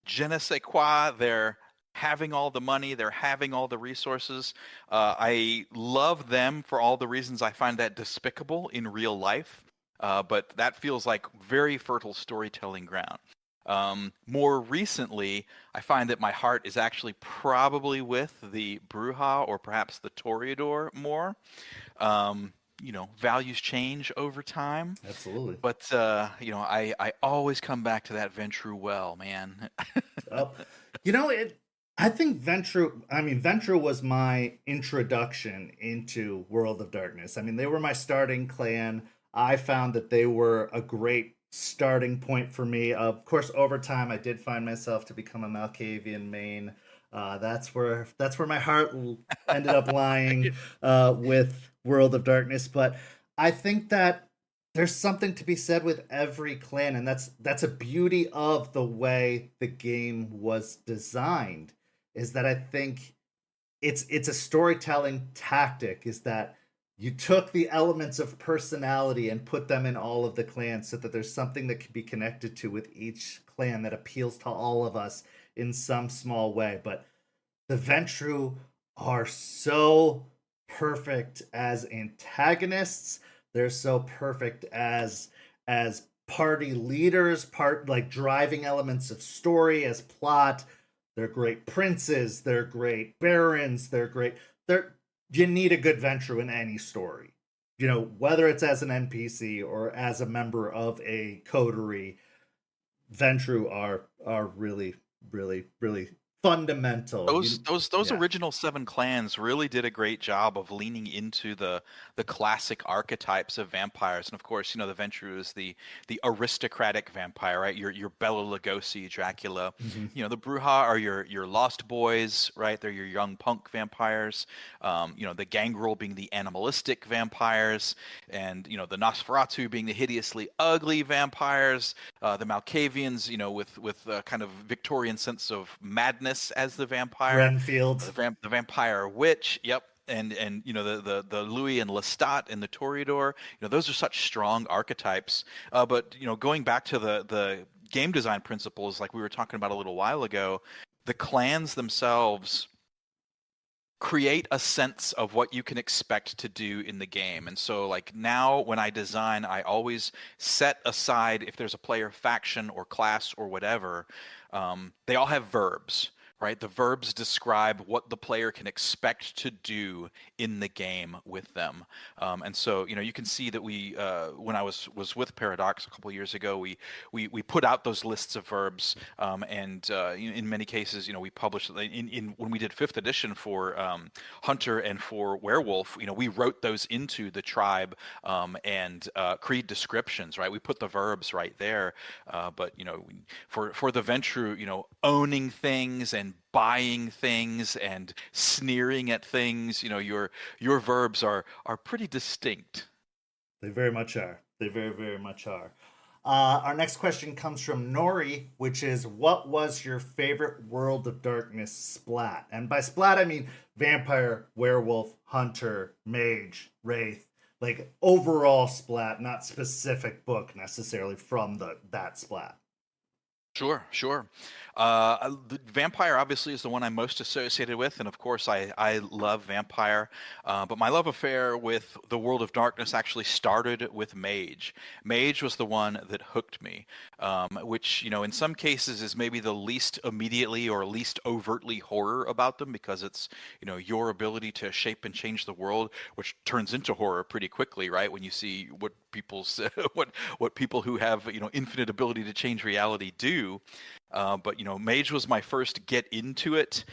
je ne sais quoi, their having all the money, they're having all the resources. I love them for all the reasons I find that despicable in real life, but that feels like very fertile storytelling ground. More recently, I find that my heart is actually probably with the Bruja or perhaps the Toreador more. Values change over time. Absolutely. But, I always come back to that Ventrue well, man. I think Ventrue was my introduction into World of Darkness. I mean, they were my starting clan. I found that they were a great starting point for me. Of course, over time, I did find myself to become a Malkavian main. That's where my heart ended up lying with World of Darkness. But I think that there's something to be said with every clan, and that's a beauty of the way the game was designed. Is that I think it's a storytelling tactic. Is that you took the elements of personality and put them in all of the clans so that there's something that can be connected to with each clan that appeals to all of us in some small way. But the Ventrue are so perfect as antagonists. They're so perfect as party leaders, driving elements of story as plot. They're great princes, they're great barons, you need a good Ventrue in any story. Whether it's as an NPC or as a member of a coterie, Ventrue are really, really, really fundamental. Those original 7 clans really did a great job of leaning into the classic archetypes of vampires. And of course, the Ventrue is the aristocratic vampire, right? Your Bela Lugosi Dracula. Mm-hmm. The Bruja are your Lost Boys, right? They're your young punk vampires. The Gangrel being the animalistic vampires, and the Nosferatu being the hideously ugly vampires. The Malkavians, with a kind of Victorian sense of madness as the vampire. Renfield, the vampire witch. Yep. And the Louis and Lestat and the Toreador. Those are such strong archetypes. But going back to the game design principles, like we were talking about a little while ago, the clans themselves create a sense of what you can expect to do in the game. And so like now when I design, I always set aside, if there's a player faction or class or whatever, they all have verbs. Right, the verbs describe what the player can expect to do in the game with them, and so you can see that we, when I was with Paradox a couple of years ago, we put out those lists of verbs, and in many cases, we published in when we did 5th edition for Hunter and for Werewolf, we wrote those into the tribe and creed descriptions. Right, we put the verbs right there, but for the Ventrue, owning things and buying things and sneering at things, your verbs are pretty distinct. They very much are. They very, very much are. Our next question comes from Nori, which is, what was your favorite World of Darkness splat? And by splat, I mean vampire, werewolf, hunter, mage, wraith, like overall splat, not specific book necessarily from that splat. Sure. The Vampire obviously is the one I'm most associated with, and of course I love Vampire. But my love affair with the World of Darkness actually started with Mage. Mage was the one that hooked me, which in some cases is maybe the least immediately or least overtly horror about them, because it's your ability to shape and change the world, which turns into horror pretty quickly, right? When you see what people's what people who have infinite ability to change reality do. But Mage was my first get into it,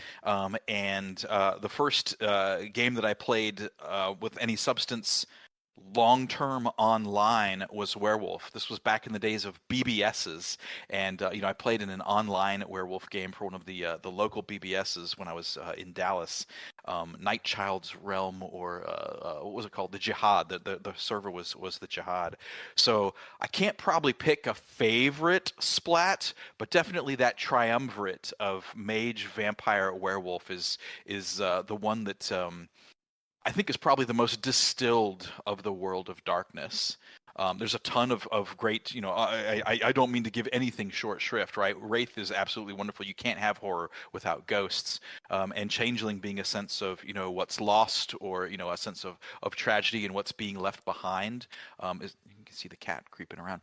and the first game that I played with any substance long-term online was Werewolf. This was back in the days of BBSs, and I played in an online Werewolf game for one of the local BBSs when I was in Dallas. Night Child's Realm, or what was it called? The Jihad. The server was the Jihad. So I can't probably pick a favorite splat, but definitely that triumvirate of Mage, Vampire, Werewolf is the one that I think is probably the most distilled of the World of Darkness. There's a ton of great, I don't mean to give anything short shrift, right? Wraith is absolutely wonderful. You can't have horror without ghosts. And Changeling being a sense of, what's lost, or, a sense of tragedy and what's being left behind. You can see the cat creeping around.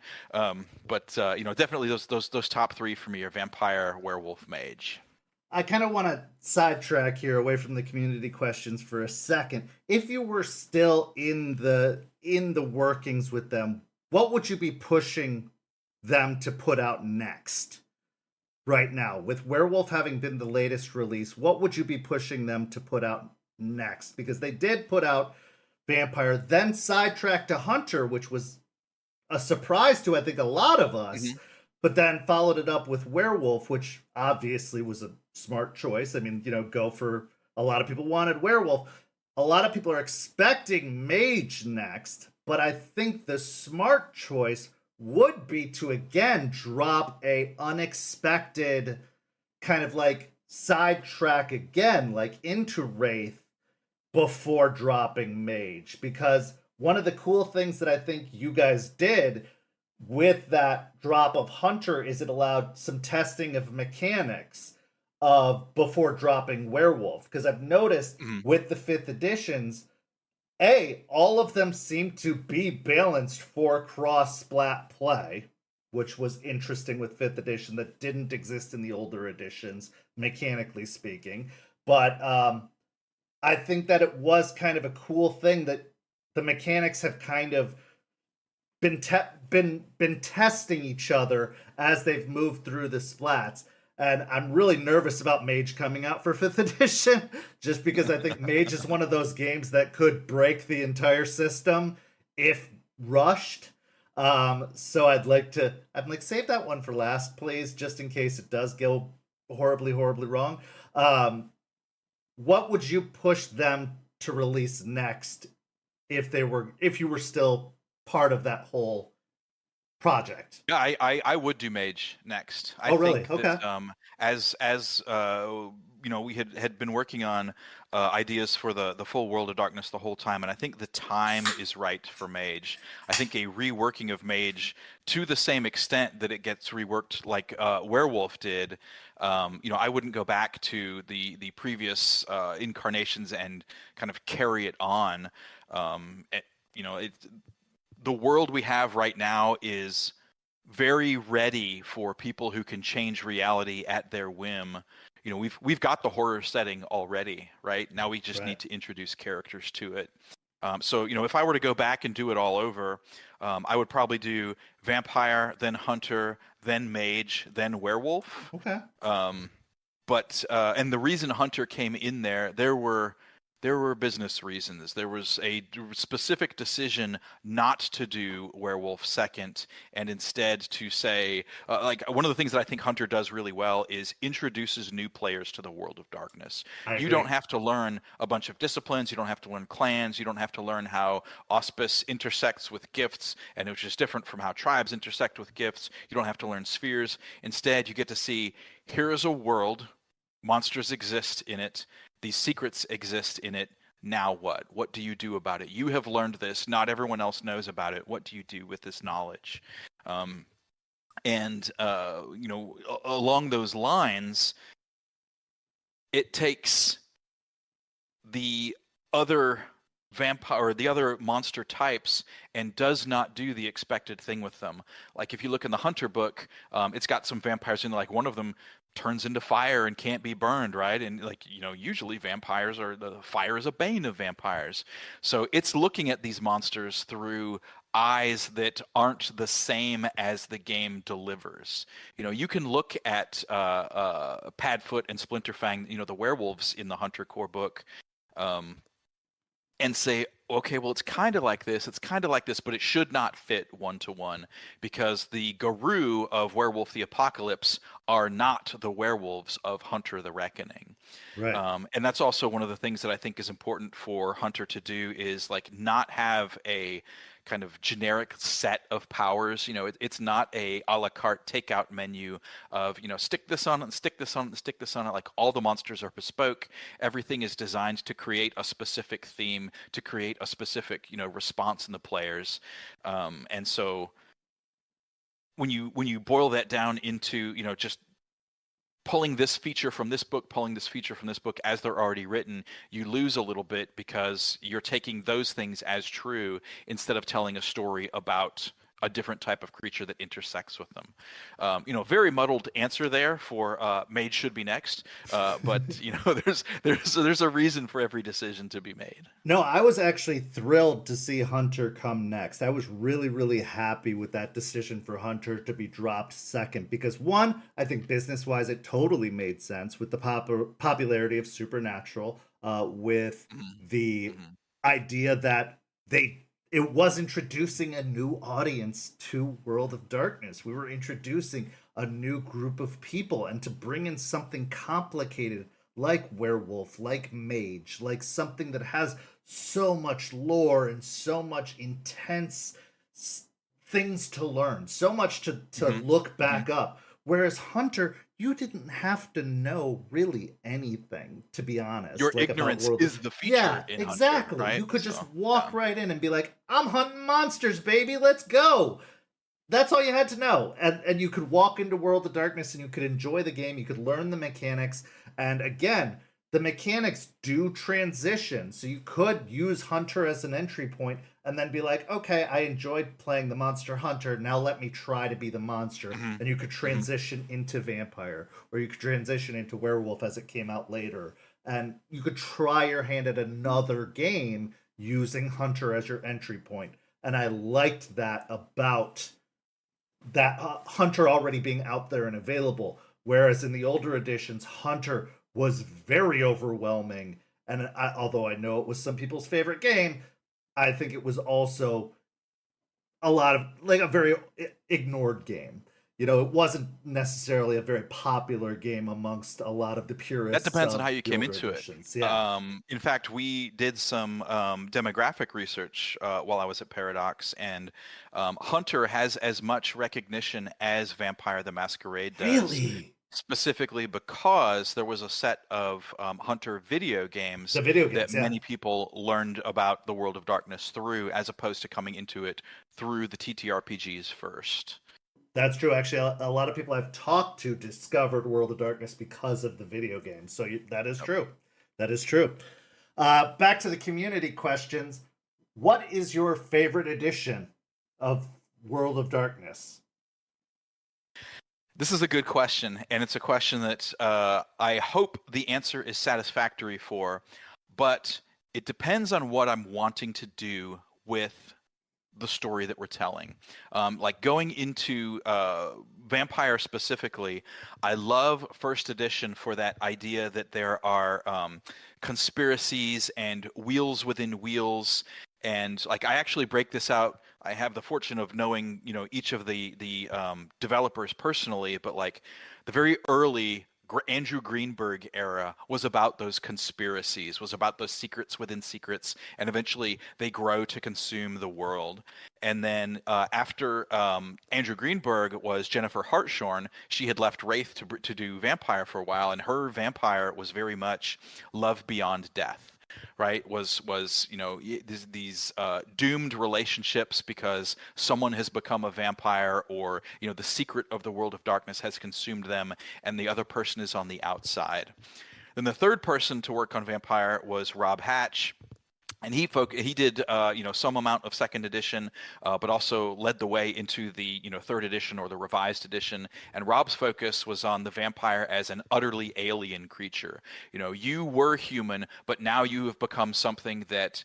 But definitely those top three for me are Vampire, Werewolf, Mage. I kind of want to sidetrack here away from the community questions for a second. If you were still in the workings with them, what would you be pushing them to put out next? Right now, with Werewolf having been the latest release, what would you be pushing them to put out next? Because they did put out Vampire, then sidetracked to Hunter, which was a surprise to, I think, a lot of us. Mm-hmm. But then followed it up with Werewolf, which obviously was a smart choice. I mean, go for, a lot of people wanted Werewolf. A lot of people are expecting Mage next, but I think the smart choice would be to again drop a unexpected kind of like sidetrack again, like into Wraith before dropping Mage. Because one of the cool things that I think you guys did with that drop of Hunter is it allowed some testing of mechanics of before dropping Werewolf. Because I've noticed with the 5th editions, all of them seem to be balanced for cross-splat play, which was interesting with 5th edition that didn't exist in the older editions, mechanically speaking. But I think that it was kind of a cool thing that the mechanics have kind of been testing each other as they've moved through the splats. And I'm really nervous about Mage coming out for 5th edition, just because I think Mage is one of those games that could break the entire system if rushed. So I'd like save that one for last, please, just in case it does go horribly, horribly wrong. What would you push them to release next if you were still part of that whole project? Yeah, I would do Mage next. I really? think that, okay. as we had been working on ideas for the full World of Darkness the whole time, and I think the time is right for Mage. I think a reworking of Mage to the same extent that it gets reworked like Werewolf did. I wouldn't go back to the previous incarnations and kind of carry it on. The world we have right now is very ready for people who can change reality at their whim. We've got the horror setting already, right? Now we just need to introduce characters to it. So if I were to go back and do it all over, I would probably do vampire, then hunter, then mage, then werewolf. Okay. But the reason hunter came in there were business reasons. There was a specific decision not to do werewolf second, and instead to say, one of the things that I think Hunter does really well is introduces new players to the World of Darkness. You don't have to learn a bunch of disciplines. You don't have to learn clans. You don't have to learn how auspice intersects with gifts, and which is different from how tribes intersect with gifts. You don't have to learn spheres. Instead, you get to see, here is a world. Monsters exist in it. These secrets exist in it. Now what? What do you do about it? You have learned this. Not everyone else knows about it. What do you do with this knowledge? Along those lines, it takes the other vampire or the other monster types and does not do the expected thing with them. Like if you look in the Hunter book, it's got some vampires in there, like one of them turns into fire and can't be burned, right? And usually vampires fire is a bane of vampires. So it's looking at these monsters through eyes that aren't the same as the game delivers. You can look at Padfoot and Splinterfang, the werewolves in the Hunter core book, and say, okay, well, it's kind of like this, but it should not fit one-to-one because the Garou of Werewolf the Apocalypse are not the werewolves of Hunter the Reckoning. Right. And that's also one of the things that I think is important for Hunter to do is not have a kind of generic set of powers. It's not a la carte takeout menu of, stick this on it and stick this on it and stick this on it. Like all the monsters are bespoke. Everything is designed to create a specific theme, to create a specific, response in the players. And so when you boil that down into, just pulling this feature from this book, pulling this feature from this book as they're already written, you lose a little bit because you're taking those things as true instead of telling a story about a different type of creature that intersects with them. Very muddled answer there for Mage should be next, but there's a reason for every decision to be made. No, I was actually thrilled to see Hunter come next. I was really, really happy with that decision for Hunter to be dropped second because one, I think business-wise it totally made sense with the popularity of Supernatural, with the idea that it was introducing a new audience to World of Darkness. We were introducing a new group of people, and to bring in something complicated like Werewolf, like Mage, like something that has so much lore and so much intense things to learn, so much to look back up. Whereas Hunter, you didn't have to know really anything, to be honest. Your ignorance is the feature in exactly. Hunter, right? You could just walk right in and be like, I'm hunting monsters, baby, let's go. That's all you had to know. And you could walk into World of Darkness and you could enjoy the game, you could learn the mechanics, and again, the mechanics do transition, so you could use Hunter as an entry point and then be like, okay, I enjoyed playing the Monster Hunter, now let me try to be the monster. And you could transition into Vampire, or you could transition into Werewolf as it came out later. And you could try your hand at another game using Hunter as your entry point. And I liked that about that Hunter already being out there and available. Whereas in the older editions, Hunter was very overwhelming, and although I know it was some people's favorite game, I think it was also a lot of a very ignored game. It wasn't necessarily a very popular game amongst a lot of the purists. That depends on how you came into editions. it. Yeah. In fact, we did some demographic research while I was at Paradox, and Hunter has as much recognition as Vampire the Masquerade does. Really? specifically because there was a set of Hunter video games The video that games, yeah. many people learned about the World of Darkness through, as opposed to coming into it through the TTRPGs first. That's true. Actually, a lot of people I've talked to discovered World of Darkness because of the video games. So that is true. That is true. Back to the community questions. What is your favorite edition of World of Darkness? This is a good question, and it's a question that I hope the answer is satisfactory for, but it depends on what I'm wanting to do with the story that we're telling. Like going into Vampire specifically, I love first edition for that idea that there are conspiracies and wheels within wheels. And like I actually break this out. I have the fortune of knowing, each of the developers personally, but like the very early Andrew Greenberg era was about those conspiracies, was about those secrets within secrets, and eventually they grow to consume the world. And then after Andrew Greenberg was Jennifer Hartshorn. She had left Wraith to do Vampire for a while, and her Vampire was very much love beyond death. Right, was these doomed relationships because someone has become a vampire, or the secret of the World of Darkness has consumed them, and the other person is on the outside. Then the third person to work on Vampire was Rob Hatch. And he did some amount of second edition, but also led the way into the third edition or the revised edition. And Rob's focus was on the vampire as an utterly alien creature. You were human, but now you have become something that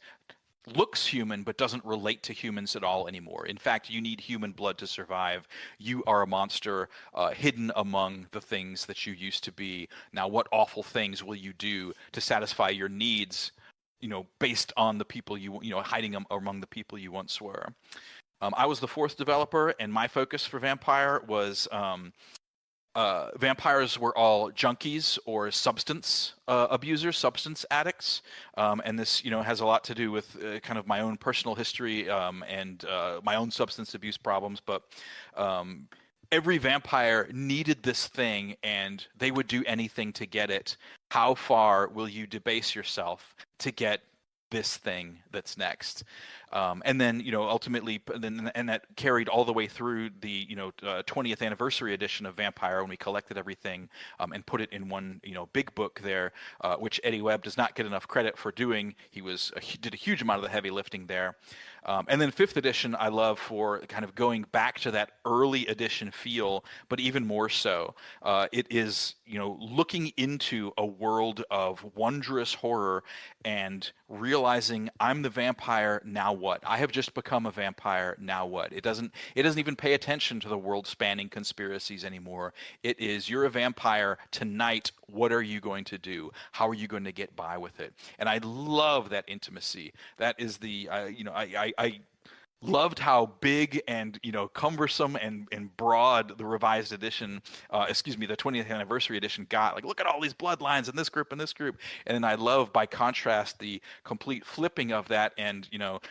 looks human but doesn't relate to humans at all anymore. In fact, you need human blood to survive. You are a monster hidden among the things that you used to be. Now, what awful things will you do to satisfy your needs? Based on the people hiding them among the people you once were. I was the fourth developer, and my focus for Vampire was vampires were all junkies or substance abusers, substance addicts, and this has a lot to do with kind of my own personal history and my own substance abuse problems, but every vampire needed this thing, and they would do anything to get it. How far will you debase yourself to get this thing that's next? And then, ultimately, and that carried all the way through the, 20th anniversary edition of Vampire, when we collected everything and put it in one, big book there, which Eddie Webb does not get enough credit for doing. He did a huge amount of the heavy lifting there. And then 5th edition, I love for kind of going back to that early edition feel, but even more so. It is, looking into a world of wondrous horror and realizing I'm the vampire, now what? I have just become a vampire, now what? It doesn't even pay attention to the world-spanning conspiracies anymore. It is, you're a vampire tonight, what are you going to do? How are you going to get by with it? And I love that intimacy. That is the, I loved how big and cumbersome and broad the revised edition, the 20th anniversary edition got. Like, look at all these bloodlines in this group and this group. And then I love, by contrast, the complete flipping of that. And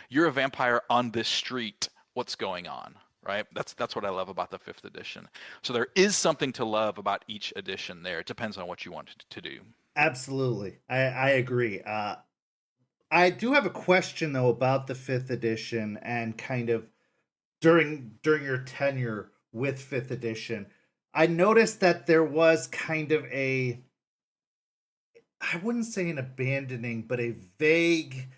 you're a vampire on this street. What's going on? Right? That's what I love about the 5th edition. So there is something to love about each edition there. It depends on what you want to do. Absolutely. I agree. I do have a question though about the 5th edition and kind of during your tenure with 5th edition. I noticed that there was kind of I wouldn't say an abandoning, but a vague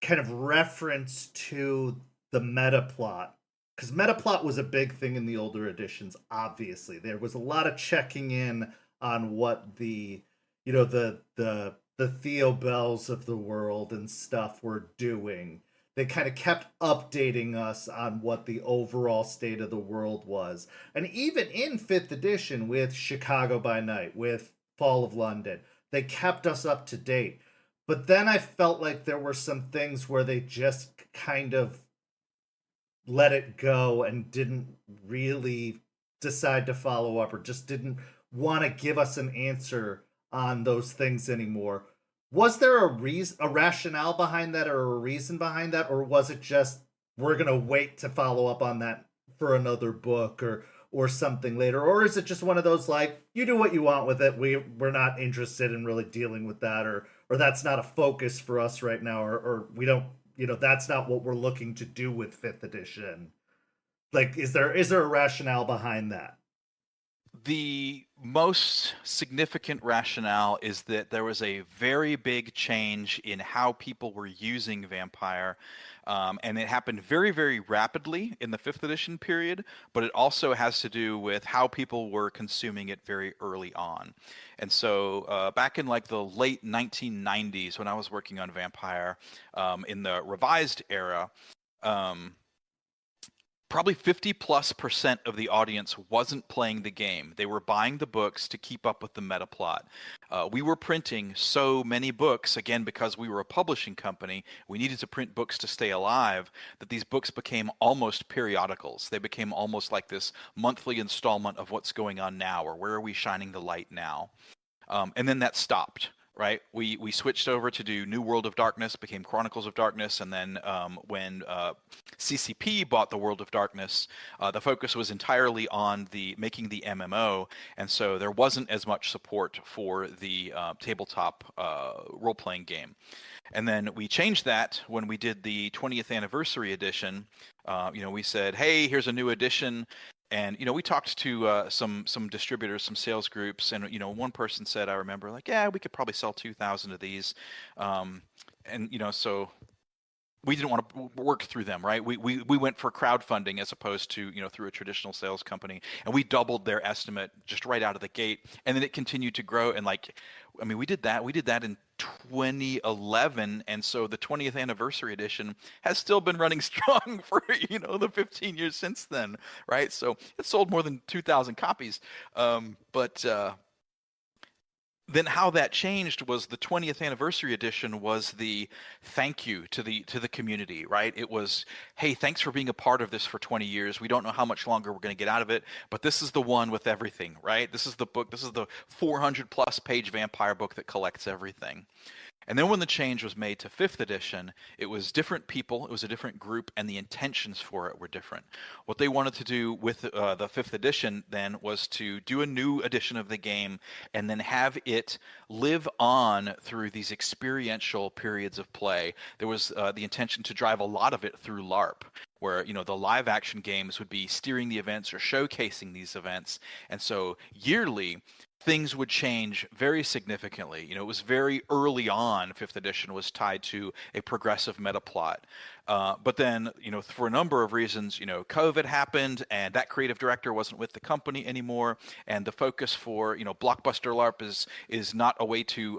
kind of reference to the meta plot. Because meta plot was a big thing in the older editions, obviously. There was a lot of checking in on what the Theo Bells of the world and stuff were doing. They kind of kept updating us on what the overall state of the world was. And even in 5th edition with Chicago by Night, with Fall of London, they kept us up to date. But then I felt like there were some things where they just kind of let it go and didn't really decide to follow up, or just didn't want to give us an answer on those things anymore. Was there a rationale behind that, or a reason behind that, or was it just we're gonna wait to follow up on that for another book, or or something later? Or is it just one of those, like, you do what you want with it, we're not interested in really dealing with that, or that's not a focus for us right now, or we don't, that's not what we're looking to do with 5th edition? Like, is there a rationale behind that? The most significant rationale is that there was a very big change in how people were using Vampire, and it happened very, very rapidly in the 5th edition period, but it also has to do with how people were consuming it very early on. And so back in like the late 1990s, when I was working on Vampire in the revised era, probably 50+% of the audience wasn't playing the game. They were buying the books to keep up with the meta plot. We were printing so many books, again, because we were a publishing company, we needed to print books to stay alive, that these books became almost periodicals. They became almost like this monthly installment of what's going on now, or where are we shining the light now? And then that stopped. Right, we switched over to do New World of Darkness, became Chronicles of Darkness, and then when CCP bought the World of Darkness, the focus was entirely on making the MMO, and so there wasn't as much support for the tabletop role-playing game. And then we changed that when we did the 20th anniversary edition. We said, hey, here's a new edition. And we talked to some distributors, some sales groups, and one person said, I remember, like, yeah, we could probably sell 2,000 of these, so we didn't want to work through them, right? We went for crowdfunding as opposed to through a traditional sales company, and we doubled their estimate just right out of the gate, and then it continued to grow. And we did that in 2011, and so the 20th anniversary edition has still been running strong for the 15 years since then, right? So it sold more than 2,000 copies, but then how that changed was the 20th anniversary edition was the thank you to the community, right? It was, hey, thanks for being a part of this for 20 years. We don't know how much longer we're going to get out of it, but this is the one with everything, right? This is the book. This is the 400+ page vampire book that collects everything. And then when the change was made to 5th edition, it was different people, it was a different group, and the intentions for it were different. What they wanted to do with the 5th edition then was to do a new edition of the game and then have it live on through these experiential periods of play. There was the intention to drive a lot of it through LARP, where the live action games would be steering the events or showcasing these events. And so yearly, things would change very significantly. It was very early on, 5th edition was tied to a progressive meta plot. But then, for a number of reasons, COVID happened, and that creative director wasn't with the company anymore, and the focus for, blockbuster LARP is not a way to,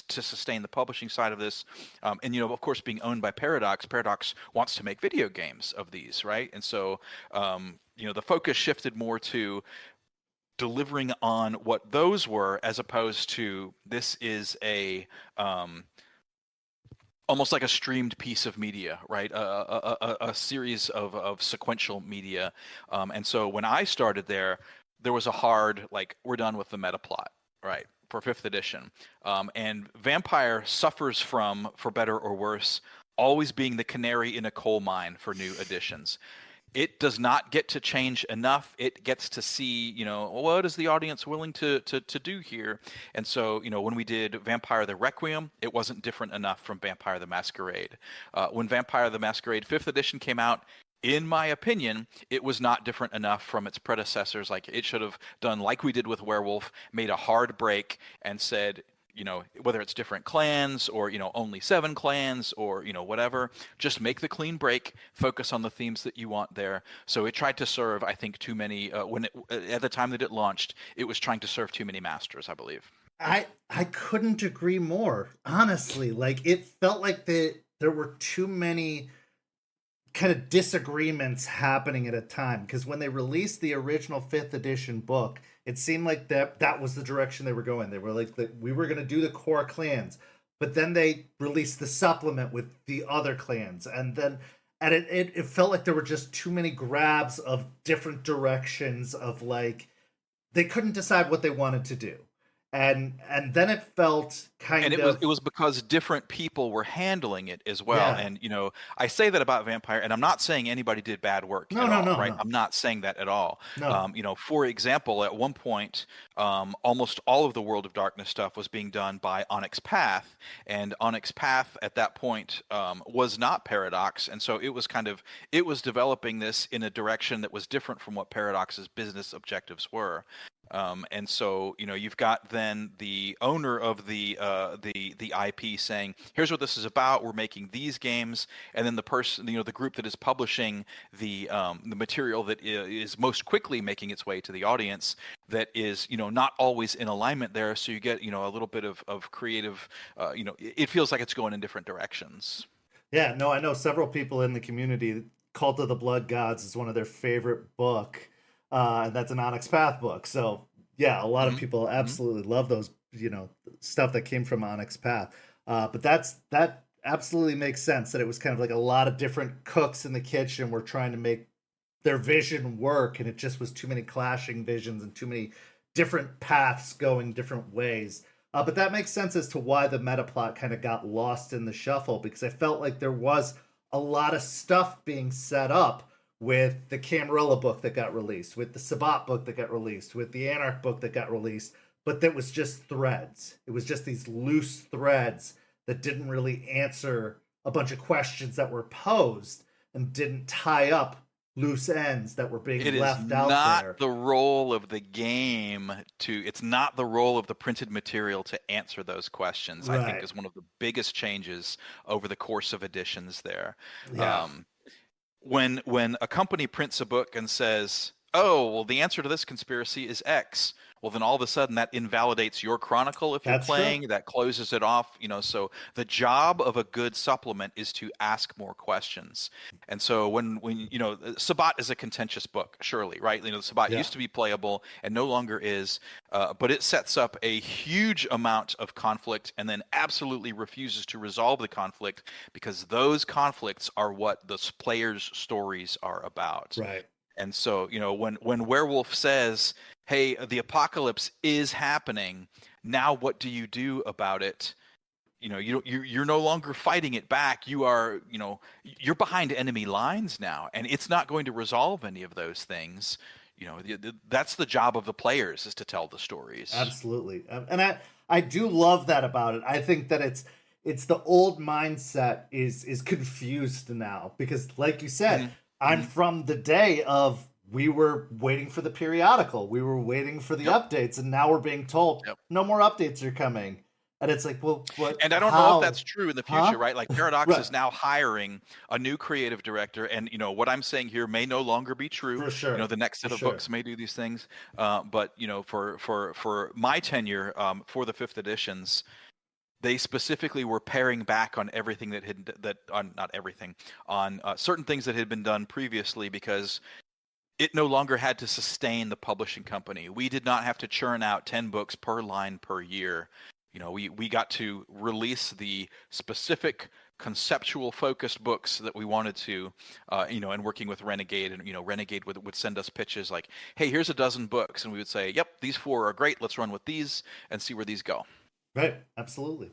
to sustain the publishing side of this. And, of course, being owned by Paradox wants to make video games of these, right? And so, the focus shifted more to delivering on what those were, as opposed to this is a almost like a streamed piece of media, right? A series of sequential media. And so when I started there was a hard, like, we're done with the meta plot, right, for 5th edition. And Vampire suffers from, for better or worse, always being the canary in a coal mine for new editions. It does not get to change enough. It gets to see, what is the audience willing to do here? And so, when we did Vampire the Requiem, it wasn't different enough from Vampire the Masquerade. When Vampire the Masquerade 5th edition came out, in my opinion, it was not different enough from its predecessors. Like, it should have done like we did with Werewolf, made a hard break and said, whether it's different clans or, only 7 clans or, whatever, just make the clean break, focus on the themes that you want there. So it tried to serve, I think, too many, at the time that it launched, it was trying to serve too many masters, I believe. I couldn't agree more, honestly. Like, it felt like there were too many kind of disagreements happening at a time, because when they released the original 5th edition book, it seemed like that was the direction they were going. They were like, we were going to do the core clans, but then they released the supplement with the other clans, and it felt like there were just too many grabs of different directions of, like, they couldn't decide what they wanted to do. and then it felt kind And of it was because different people were handling it as well. yeah. And I say that about Vampire, and I'm not saying anybody did bad work No, at no, all, no, right? no, I'm not saying that at all. no. For example, at one point, almost all of the World of Darkness stuff was being done by Onyx Path, and Onyx Path at that point was not Paradox, and so it was developing this in a direction that was different from what Paradox's business objectives were. And so, you've got then the owner of the IP saying, "Here's what this is about. We're making these games," and then the person, the group that is publishing the material that is most quickly making its way to the audience, that is, not always in alignment there. So you get, a little bit of creative. It feels like it's going in different directions. Yeah, no, I know several people in the community. Cult of the Blood Gods is one of their favorite book, and that's an Onyx Path book. So yeah, a lot of people absolutely love those, stuff that came from Onyx Path. But that absolutely makes sense, that it was kind of like a lot of different cooks in the kitchen were trying to make their vision work, and it just was too many clashing visions and too many different paths going different ways. But that makes sense as to why the meta plot kind of got lost in the shuffle, because I felt like there was a lot of stuff being set up with the Camarilla book that got released, with the Sabbat book that got released, with the Anarch book that got released, but that was just threads. It was just these loose threads that didn't really answer a bunch of questions that were posed and didn't tie up loose ends that were being left out there. It's not the role of the game it's not the role of the printed material to answer those questions. Right. I think is one of the biggest changes over the course of editions there. Yeah. When a company prints a book and says, "Oh, well, the answer to this conspiracy is X," well, then all of a sudden that invalidates your chronicle if you're playing. True. That closes it off. So the job of a good supplement is to ask more questions. And so when Sabbat is a contentious book, surely, right? Sabbat used to be playable and no longer is, but it sets up a huge amount of conflict and then absolutely refuses to resolve the conflict, because those conflicts are what the players' stories are about. Right. And so, when Werewolf says, "Hey, the apocalypse is happening. Now, what do you do about it?" You're no longer fighting it back. You are, you're behind enemy lines now, and it's not going to resolve any of those things. That's the job of the players, is to tell the stories. Absolutely, and I do love that about it. I think that it's the old mindset is confused now, because, like you said. I'm from the day of, we were waiting for the periodical. We were waiting for the updates, and now we're being told no more updates are coming. And it's like, well, what? And I don't know if that's true in the future, right? Like Paradox Right. is now hiring a new creative director, and what I'm saying here may no longer be true. For sure. The next set of books may do these things, but for my tenure, for the 5th editions, they specifically were paring back on everything not everything, on certain things that had been done previously, because it no longer had to sustain the publishing company. We did not have to churn out 10 books per line per year. We got to release the specific conceptual focused books that we wanted to, and working with Renegade, and Renegade would send us pitches like, "Hey, here's a dozen books," and we would say, "Yep, these 4 are great. Let's run with these and see where these go." Right, absolutely.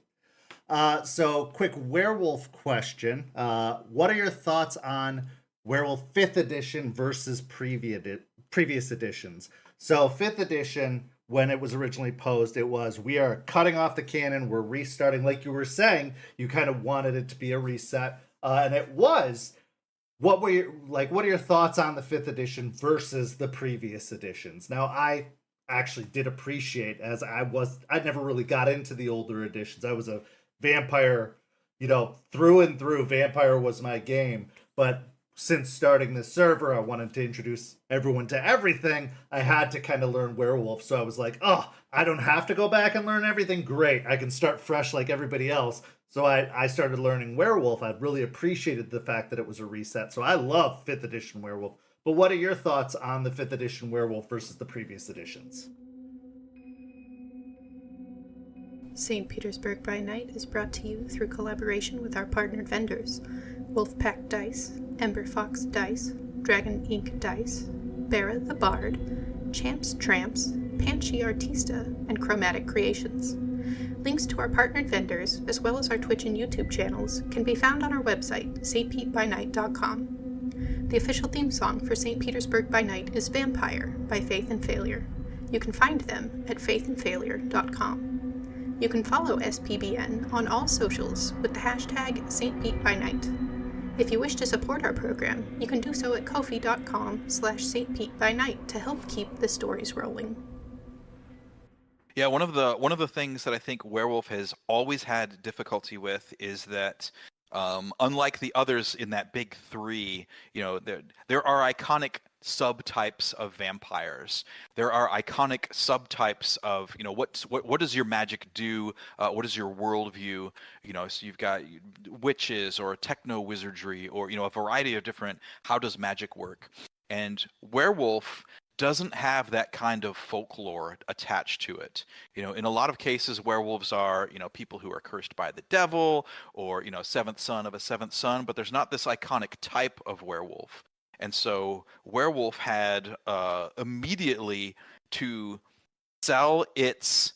So, quick Werewolf question. What are your thoughts on Werewolf 5th edition versus previous editions? So, 5th edition, when it was originally posed, it was, we are cutting off the canon, we're restarting. Like you were saying, you kind of wanted it to be a reset, and it was. What are your thoughts on the 5th edition versus the previous editions? Now, I actually did appreciate, as I never really got into the older editions. I was a Vampire, through and through. Vampire was my game. But since starting this server, I wanted to introduce everyone to everything. I had to kind of learn Werewolf. So I was like, oh, I don't have to go back and learn everything. Great. I can start fresh like everybody else. So I started learning Werewolf. I really appreciated the fact that it was a reset. So I love 5th edition Werewolf. But what are your thoughts on the 5th edition Werewolf versus the previous editions? St. Petersburg by Night is brought to you through collaboration with our partnered vendors, Wolfpack Dice, Ember Fox Dice, Dragon Ink Dice, Barra the Bard, Champs Tramps, Panchi Artista, and Chromatic Creations. Links to our partnered vendors, as well as our Twitch and YouTube channels, can be found on our website, stpetebynight.com. The official theme song for St. Petersburg by Night is Vampire by Faith and Failure. You can find them at faithandfailure.com. You can follow SPBN on all socials with the hashtag StPeteByNight. If you wish to support our program, you can do so at ko-fi.com/StPeteByNight to help keep the stories rolling. Yeah, one of the things that I think Werewolf has always had difficulty with is that, unlike the others in that big three, there are iconic subtypes of vampires. There are iconic subtypes of, what does your magic do? What is your worldview? So you've got witches or techno wizardry or, a variety of different, how does magic work? And Werewolf doesn't have that kind of folklore attached to it. In a lot of cases, werewolves are, people who are cursed by the devil or, seventh son of a seventh son, but there's not this iconic type of werewolf. And so Werewolf had immediately to sell its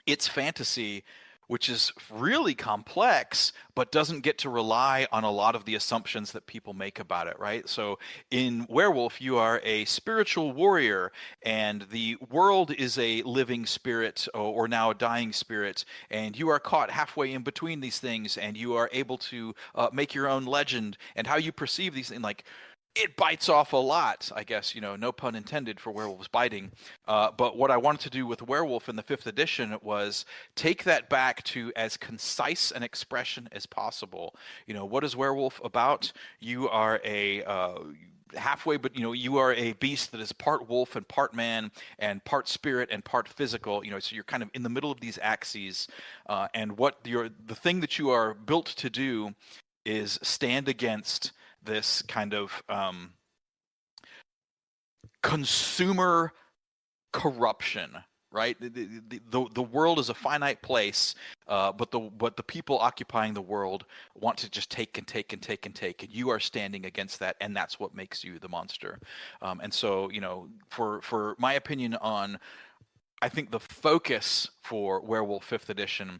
fantasy, which is really complex, but doesn't get to rely on a lot of the assumptions that people make about it, right? So in Werewolf, you are a spiritual warrior, and the world is a living spirit, or now a dying spirit, and you are caught halfway in between these things, and you are able to make your own legend, and how you perceive these things, it bites off a lot, I guess, no pun intended for werewolves biting. But what I wanted to do with Werewolf in the 5th edition was take that back to as concise an expression as possible. What is Werewolf about? You are a halfway, but you are a beast that is part wolf and part man and part spirit and part physical. So you're kind of in the middle of these axes, and the thing that you are built to do is stand against this kind of consumer corruption, right? The world is a finite place, but the people occupying the world want to just take and take and take and take, and you are standing against that, and that's what makes you the monster. And so, for my opinion on, I think the focus for Werewolf 5th edition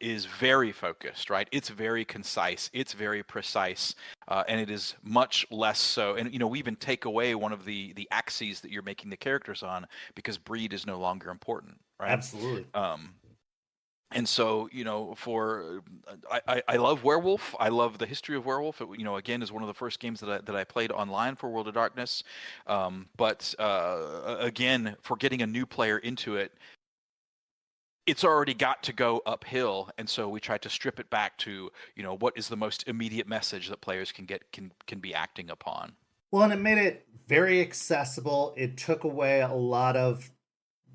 is very focused, right? It's very concise, it's very precise, and it is much less so. And, we even take away one of the axes that you're making the characters on because breed is no longer important, right? Absolutely. And so, I love Werewolf. I love the history of Werewolf. It, again, is one of the first games that I played online for World of Darkness. But again, for getting a new player into it, it's already got to go uphill. And so we tried to strip it back to, what is the most immediate message that players can be acting upon. Well, and it made it very accessible. It took away a lot of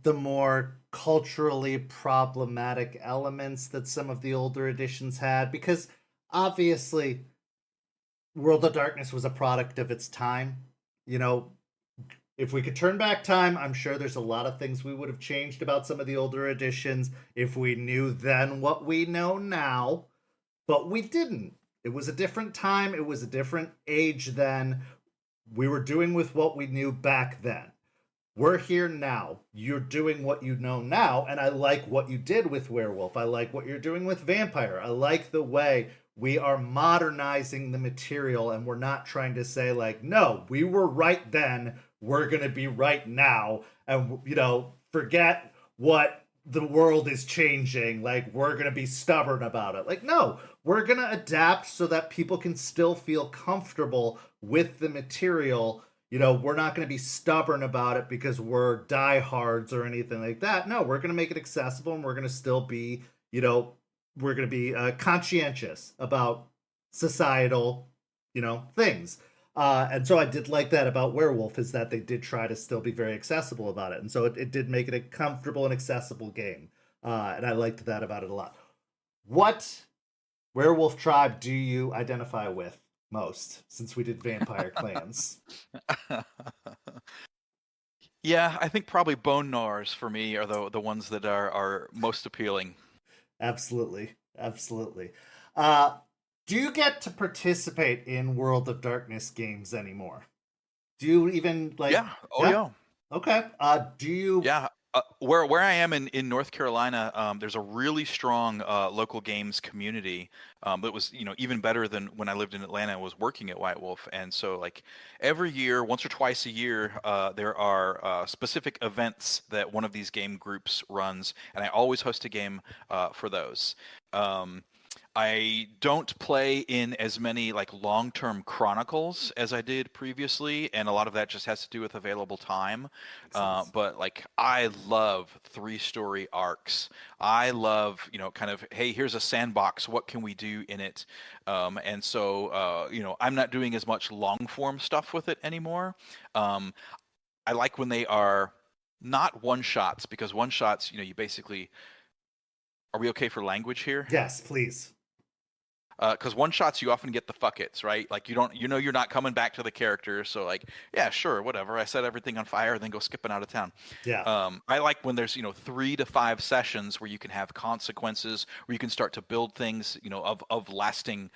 the more culturally problematic elements that some of the older editions had, because obviously World of Darkness was a product of its time. If we could turn back time, I'm sure there's a lot of things we would have changed about some of the older editions if we knew then what we know now, but we didn't. It was a different time. It was a different age then. We were doing with what we knew back then. We're here now. You're doing what you know now, and I like what you did with Werewolf. I like what you're doing with Vampire. I like the way we are modernizing the material, and we're not trying to say, no, we were right then, we're going to be right now, and, forget what the world is changing. We're going to be stubborn about it. No, we're going to adapt so that people can still feel comfortable with the material. We're not going to be stubborn about it because we're diehards or anything like that. No, we're going to make it accessible, and we're going to still be, we're going to be conscientious about societal, things. And so I did like that about Werewolf, is that they did try to still be very accessible about it. And so it did make it a comfortable and accessible game. And I liked that about it a lot. What werewolf tribe do you identify with most, since we did vampire clans? Yeah, I think probably Bone Gnawers for me are the ones that are most appealing. Absolutely. Do you get to participate in World of Darkness games anymore? Do you even Yeah. Oh yeah. Okay. Do you? Yeah, where I am in North Carolina, there's a really strong local games community that was even better than when I lived in Atlanta and was working at White Wolf. And so like every year, once or twice a year, there are specific events that one of these game groups runs, and I always host a game for those. Um, I don't play in as many like long-term chronicles as I did previously, and a lot of that just has to do with available time. Makes sense. But like I love three-story arcs. I love, kind of, hey, here's a sandbox. What can we do in it? And so, I'm not doing as much long-form stuff with it anymore. I like when they are not one-shots because one-shots, you basically. Are we okay for language here? Yes, please. Because one shots you often get the fuck it's, right? Like you don't, you're not coming back to the character, so like, yeah, sure, whatever. I set everything on fire, then go skipping out of town. Yeah. I like when there's 3 to 5 sessions where you can have consequences, where you can start to build things, of lasting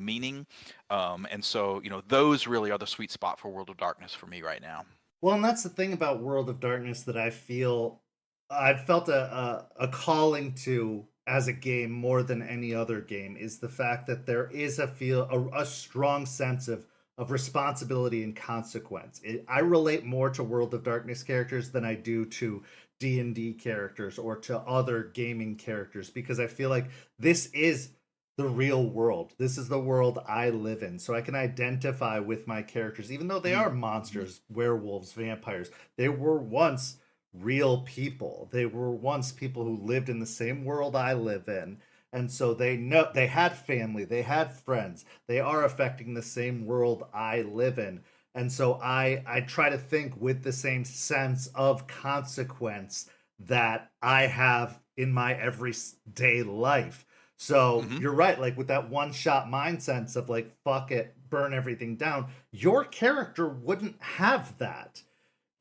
meaning. And so those really are the sweet spot for World of Darkness for me right now. Well, and that's the thing about World of Darkness that I've felt a calling to as a game more than any other game is the fact that there is a strong sense of responsibility and consequence. I relate more to World of Darkness characters than I do to D&D characters or to other gaming characters because I feel like this is the real world. This is the world I live in. So I can identify with my characters even though they are monsters, werewolves, vampires. They were once real people. They were once people who lived in the same world I live in. And so they know they had family, they had friends. They are affecting the same world I live in. And so I try to think with the same sense of consequence that I have in my everyday life. So Mm-hmm. you're right, like with that one shot mindset of like, fuck it, burn everything down. Your character wouldn't have that.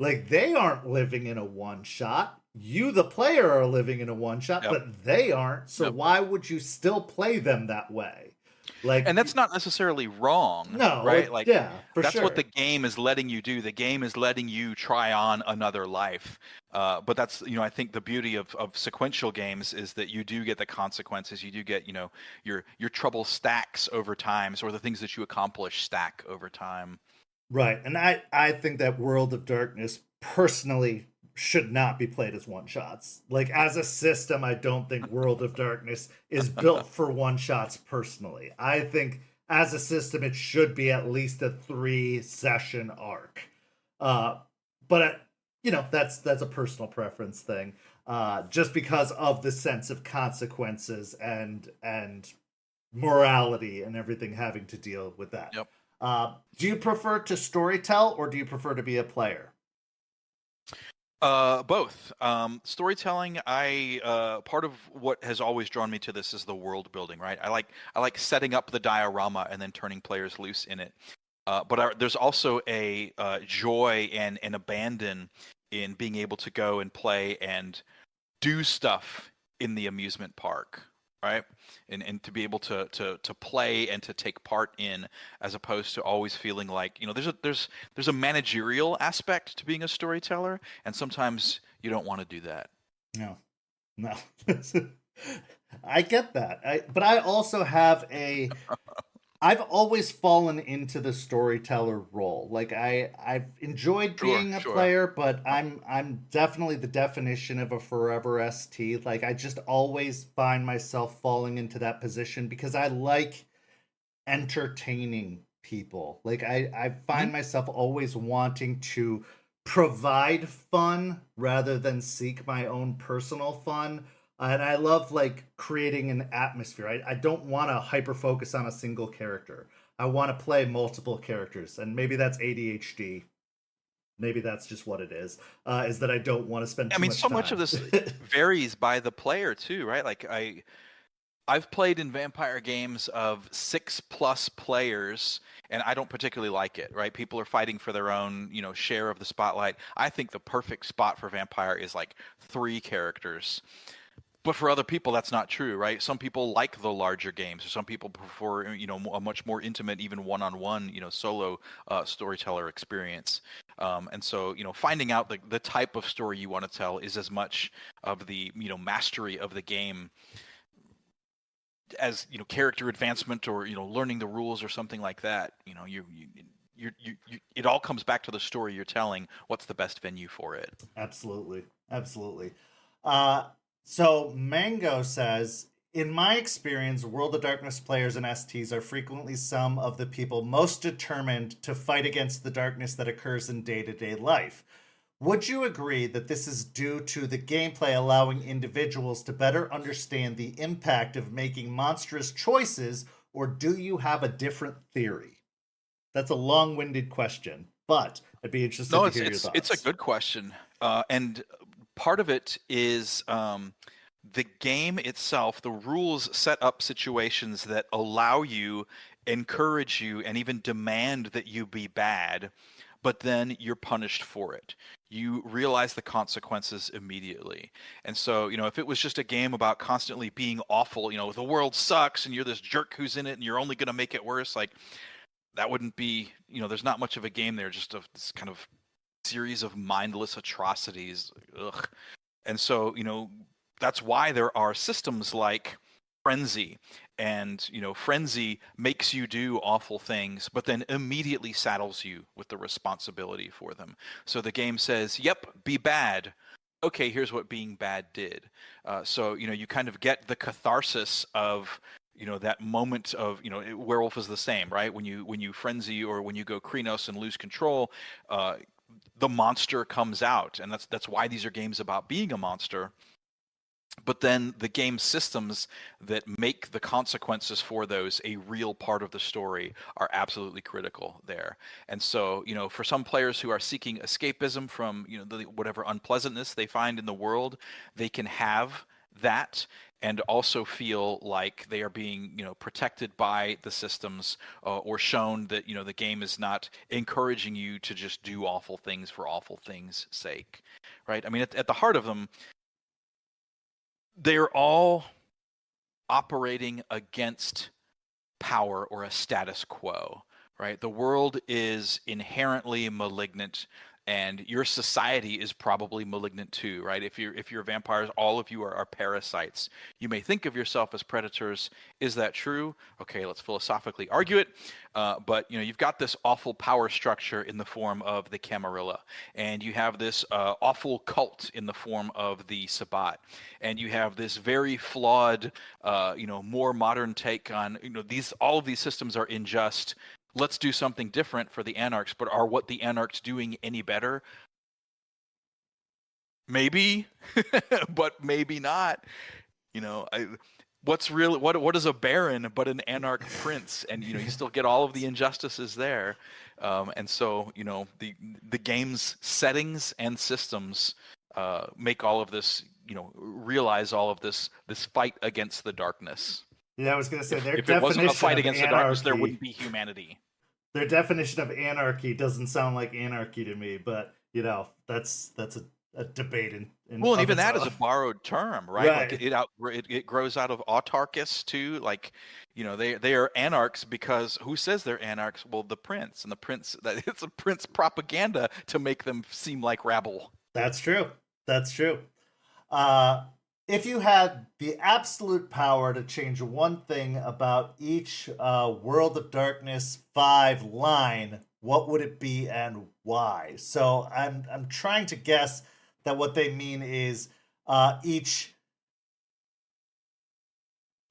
Like they aren't living in a one shot. You, the player, are living in a one shot, Yep. but they aren't. So Yep. why would you still play them that way? Like, And that's not necessarily wrong, no, right? Like yeah, for that's what the sure. game is letting you do. The game is letting you try on another life. But that's, I think the beauty of sequential games is that you do get the consequences. You do get, your trouble stacks over time, or the things that you accomplish stack over time. Right. And I think that World of Darkness personally should not be played as one shots. Like as a system, I don't think World of Darkness is built for one shots personally. I think as a system it should be at least a 3-session arc. But that's a personal preference thing. Just because of the sense of consequences and morality and everything having to deal with that. Yep. Do you prefer to storytell or do you prefer to be a player? Both. Storytelling, part of what has always drawn me to this is the world building, right? I like setting up the diorama and then turning players loose in it. But there's also a joy and an abandon in being able to go and play and do stuff in the amusement park, right? And to be able to play and to take part in, as opposed to always feeling like there's a managerial aspect to being a storyteller, and sometimes you don't want to do that. No. I get that. But I also have I've always fallen into the storyteller role. Like I've enjoyed being a player, but I'm definitely the definition of a forever ST. Like I just always find myself falling into that position because I like entertaining people. Like I find myself always wanting to provide fun rather than seek my own personal fun. And I love like creating an atmosphere. I don't want to hyper focus on a single character. I want to play multiple characters, and maybe that's ADHD. Maybe that's just what it is. Is that I don't want to spend too much so time. much of this varies by the player too, right? Like I've played in vampire games of 6+ players, and I don't particularly like it, right? People are fighting for their own, share of the spotlight. I think the perfect spot for vampire is like 3 characters. But for other people, that's not true, right? Some people like the larger games, or some people prefer, a much more intimate, even one-on-one, solo storyteller experience. And so, finding out the type of story you want to tell is as much of the, mastery of the game as, character advancement or, learning the rules or something like that. It all comes back to the story you're telling. What's the best venue for it? Absolutely. Absolutely. So Mango says, in my experience, World of Darkness players and STs are frequently some of the people most determined to fight against the darkness that occurs in day-to-day life. Would you agree that this is due to the gameplay allowing individuals to better understand the impact of making monstrous choices, or do you have a different theory? That's a long-winded question, but I'd be interested to hear your thoughts. It's a good question. And part of it is the game itself, the rules set up situations that allow you, encourage you, and even demand that you be bad, but then you're punished for it. You realize the consequences immediately. And so, if it was just a game about constantly being awful, the world sucks and you're this jerk who's in it and you're only going to make it worse, like, that wouldn't be, there's not much of a game there, just this kind of series of mindless atrocities. Ugh. And so, that's why there are systems like Frenzy. And, Frenzy makes you do awful things, but then immediately saddles you with the responsibility for them. So the game says, yep, be bad. Okay, here's what being bad did. So, you kind of get the catharsis of, that moment of, Werewolf is the same, right? When you frenzy or when you go Krenos and lose control, the monster comes out. And that's why these are games about being a monster. But then the game systems that make the consequences for those a real part of the story are absolutely critical there. And so, for some players who are seeking escapism from, whatever unpleasantness they find in the world, they can have that and also feel like they are being, protected by the systems or shown that, the game is not encouraging you to just do awful things for awful things' sake, right? I mean, at the heart of them, they're all operating against power or a status quo, right? The world is inherently malignant, and your society is probably malignant too, right? If you're vampires, all of you are parasites. You may think of yourself as predators. Is that true? Okay, let's philosophically argue it. But you've got this awful power structure in the form of the Camarilla, and you have this awful cult in the form of the Sabbat, and you have this very flawed, more modern take on all of these systems are unjust. Let's do something different for the Anarchs, but are what the Anarchs doing any better? Maybe, but maybe not. What's really what is a baron but an Anarch prince? And you still get all of the injustices there. And so the game's settings and systems make all of this, realize all of this fight against the darkness. Yeah, I was going to say if it wasn't a fight against the darkness, there wouldn't be humanity. Their definition of anarchy doesn't sound like anarchy to me, but that's a debate. And even that is a borrowed term, right? Right. It grows out of autarchus too. Like, they are anarchs because who says they're anarchs? Well, the prince, and the prince, that it's a prince propaganda to make them seem like rabble. That's true. That's true. If you had the absolute power to change one thing about each World of Darkness 5 line, what would it be and why? So I'm trying to guess that what they mean is each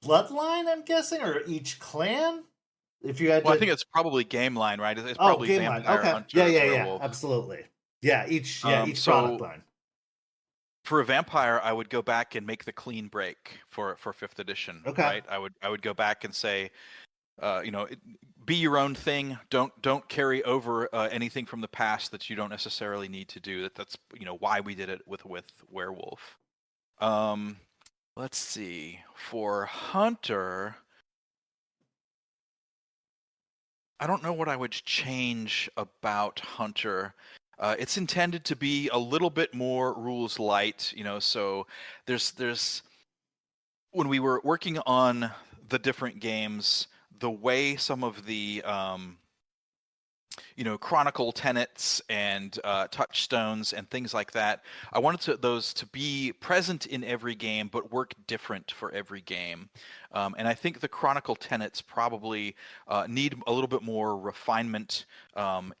bloodline, I'm guessing, or each clan? If you had I think it's probably game line, right? It's probably game vampire, line. Okay. Hunter, Yeah, werewolf. absolutely. Yeah, each product line. For a vampire, I would go back and make the clean break for 5th edition. Okay. Right? I would go back and say, be your own thing. Don't carry over anything from the past that you don't necessarily need to do. That's why we did it with werewolf. Let's see. For Hunter, I don't know what I would change about Hunter. It's intended to be a little bit more rules light, so there's when we were working on the different games, the way some of the chronicle tenets and touchstones and things like that. I wanted those to be present in every game, but work different for every game. And I think the chronicle tenets probably need a little bit more refinement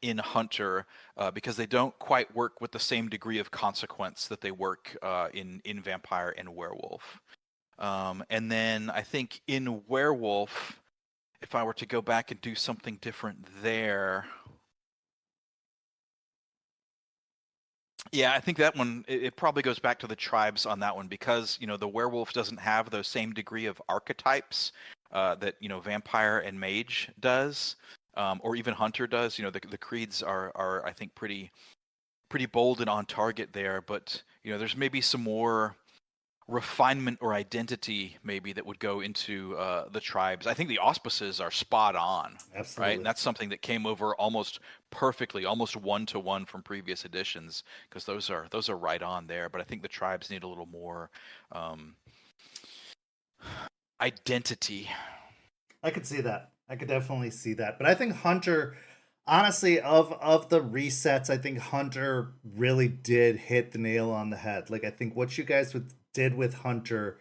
in Hunter because they don't quite work with the same degree of consequence that they work in Vampire and Werewolf. And then I think in Werewolf, if I were to go back and do something different there, yeah, I think that one, it probably goes back to the tribes on that one because, the werewolf doesn't have those same degree of archetypes that, vampire and mage does, or even hunter does. The creeds are I think, pretty bold and on target there, but, there's maybe some more refinement or identity maybe that would go into the tribes. I think the auspices are spot on. Absolutely. Right? And that's something that came over almost perfectly, almost one-to-one from previous editions, because those are right on there. But I think the tribes need a little more identity. I could see that. I could definitely see that. But I think Hunter, honestly, of the resets, I think Hunter really did hit the nail on the head. Like, I think what you guys did with Hunter,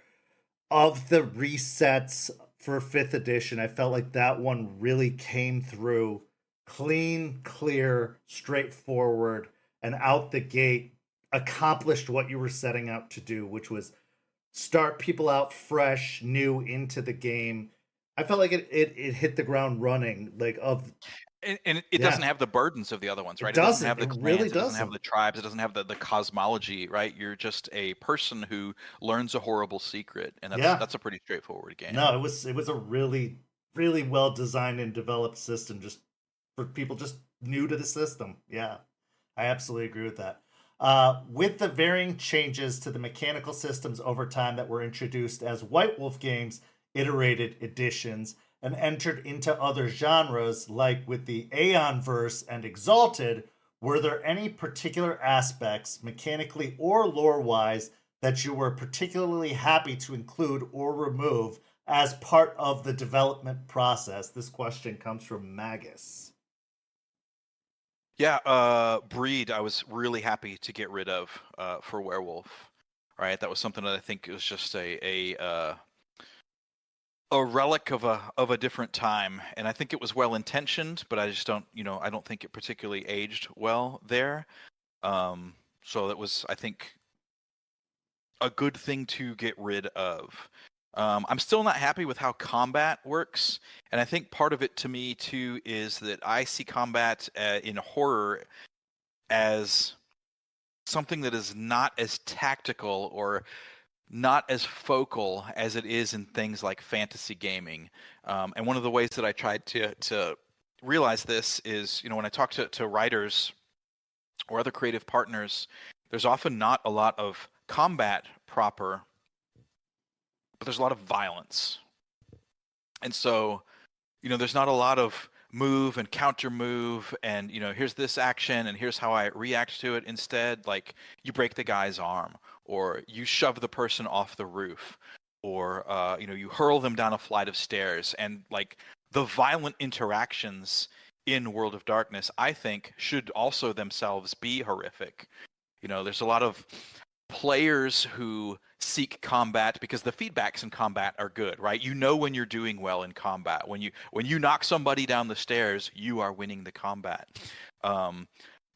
of the resets for 5th edition, I felt like that one really came through clean, clear, straightforward, and out the gate accomplished what you were setting out to do, which was start people out fresh, new into the game. I felt like it hit the ground running, like And it doesn't have the burdens of the other ones, right? It doesn't have the doesn't. It clans, really it doesn't have doesn't. the tribes, it doesn't have the cosmology, right? You're just a person who learns a horrible secret, and that's a pretty straightforward game. No, it was a really, really well designed and developed system, just for people just new to the system. Yeah, I absolutely agree with that. With the varying changes to the mechanical systems over time that were introduced as White Wolf games iterated editions and entered into other genres, like with the Aeonverse and Exalted, were there any particular aspects, mechanically or lore-wise, that you were particularly happy to include or remove as part of the development process? This question comes from Magus. Yeah, Breed, I was really happy to get rid of for Werewolf. Right, that was something that I think was just a relic of a different time, and I think it was well intentioned, but I just don't, I don't think it particularly aged well there. So that was, I think, a good thing to get rid of. I'm still not happy with how combat works, and I think part of it to me too is that I see combat in horror as something that is not as tactical or not as focal as it is in things like fantasy gaming. And one of the ways that I tried to realize this is, when I talk to writers or other creative partners, there's often not a lot of combat proper, but there's a lot of violence. And so, there's not a lot of move and counter move and, here's this action and here's how I react to it. Instead, like, you break the guy's arm, or you shove the person off the roof, or, you hurl them down a flight of stairs. And, like, the violent interactions in World of Darkness, I think, should also themselves be horrific. There's a lot of players who seek combat because the feedbacks in combat are good, right? When you're doing well in combat. When you knock somebody down the stairs, you are winning the combat.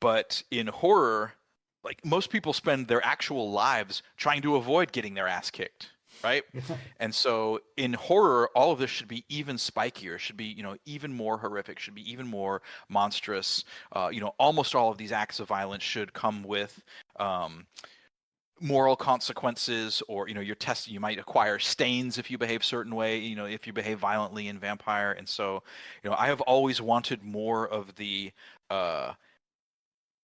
But in horror, like, most people spend their actual lives trying to avoid getting their ass kicked, right? And so in horror, all of this should be even spikier, should be, even more horrific, should be even more monstrous. Almost all of these acts of violence should come with moral consequences, or you might acquire stains if you behave certain way, if you behave violently in Vampire. And so I have always wanted more of the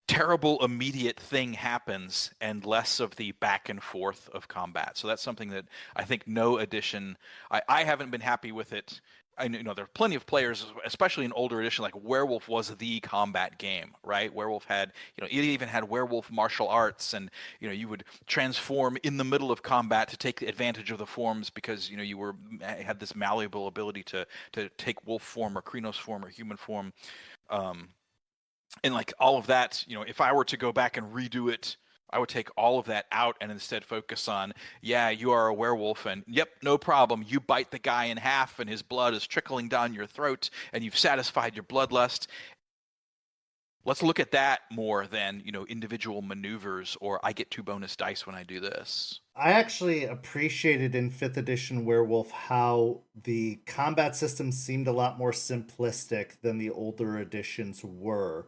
terrible immediate thing happens and less of the back and forth of combat. So that's something that I think no edition, I haven't been happy with it. I know there are plenty of players, especially in older edition, like Werewolf was the combat game, right? Werewolf had, it even had Werewolf martial arts, and you would transform in the middle of combat to take advantage of the forms because you had this malleable ability to take wolf form or Krynos form or human form. and like all of that, if I were to go back and redo it, I would take all of that out and instead focus on, yeah, you are a werewolf, and yep, no problem. You bite the guy in half, and his blood is trickling down your throat, and you've satisfied your bloodlust. Let's look at that more than, individual maneuvers, or I get 2 bonus dice when I do this. I actually appreciated in 5th edition Werewolf how the combat system seemed a lot more simplistic than the older editions were.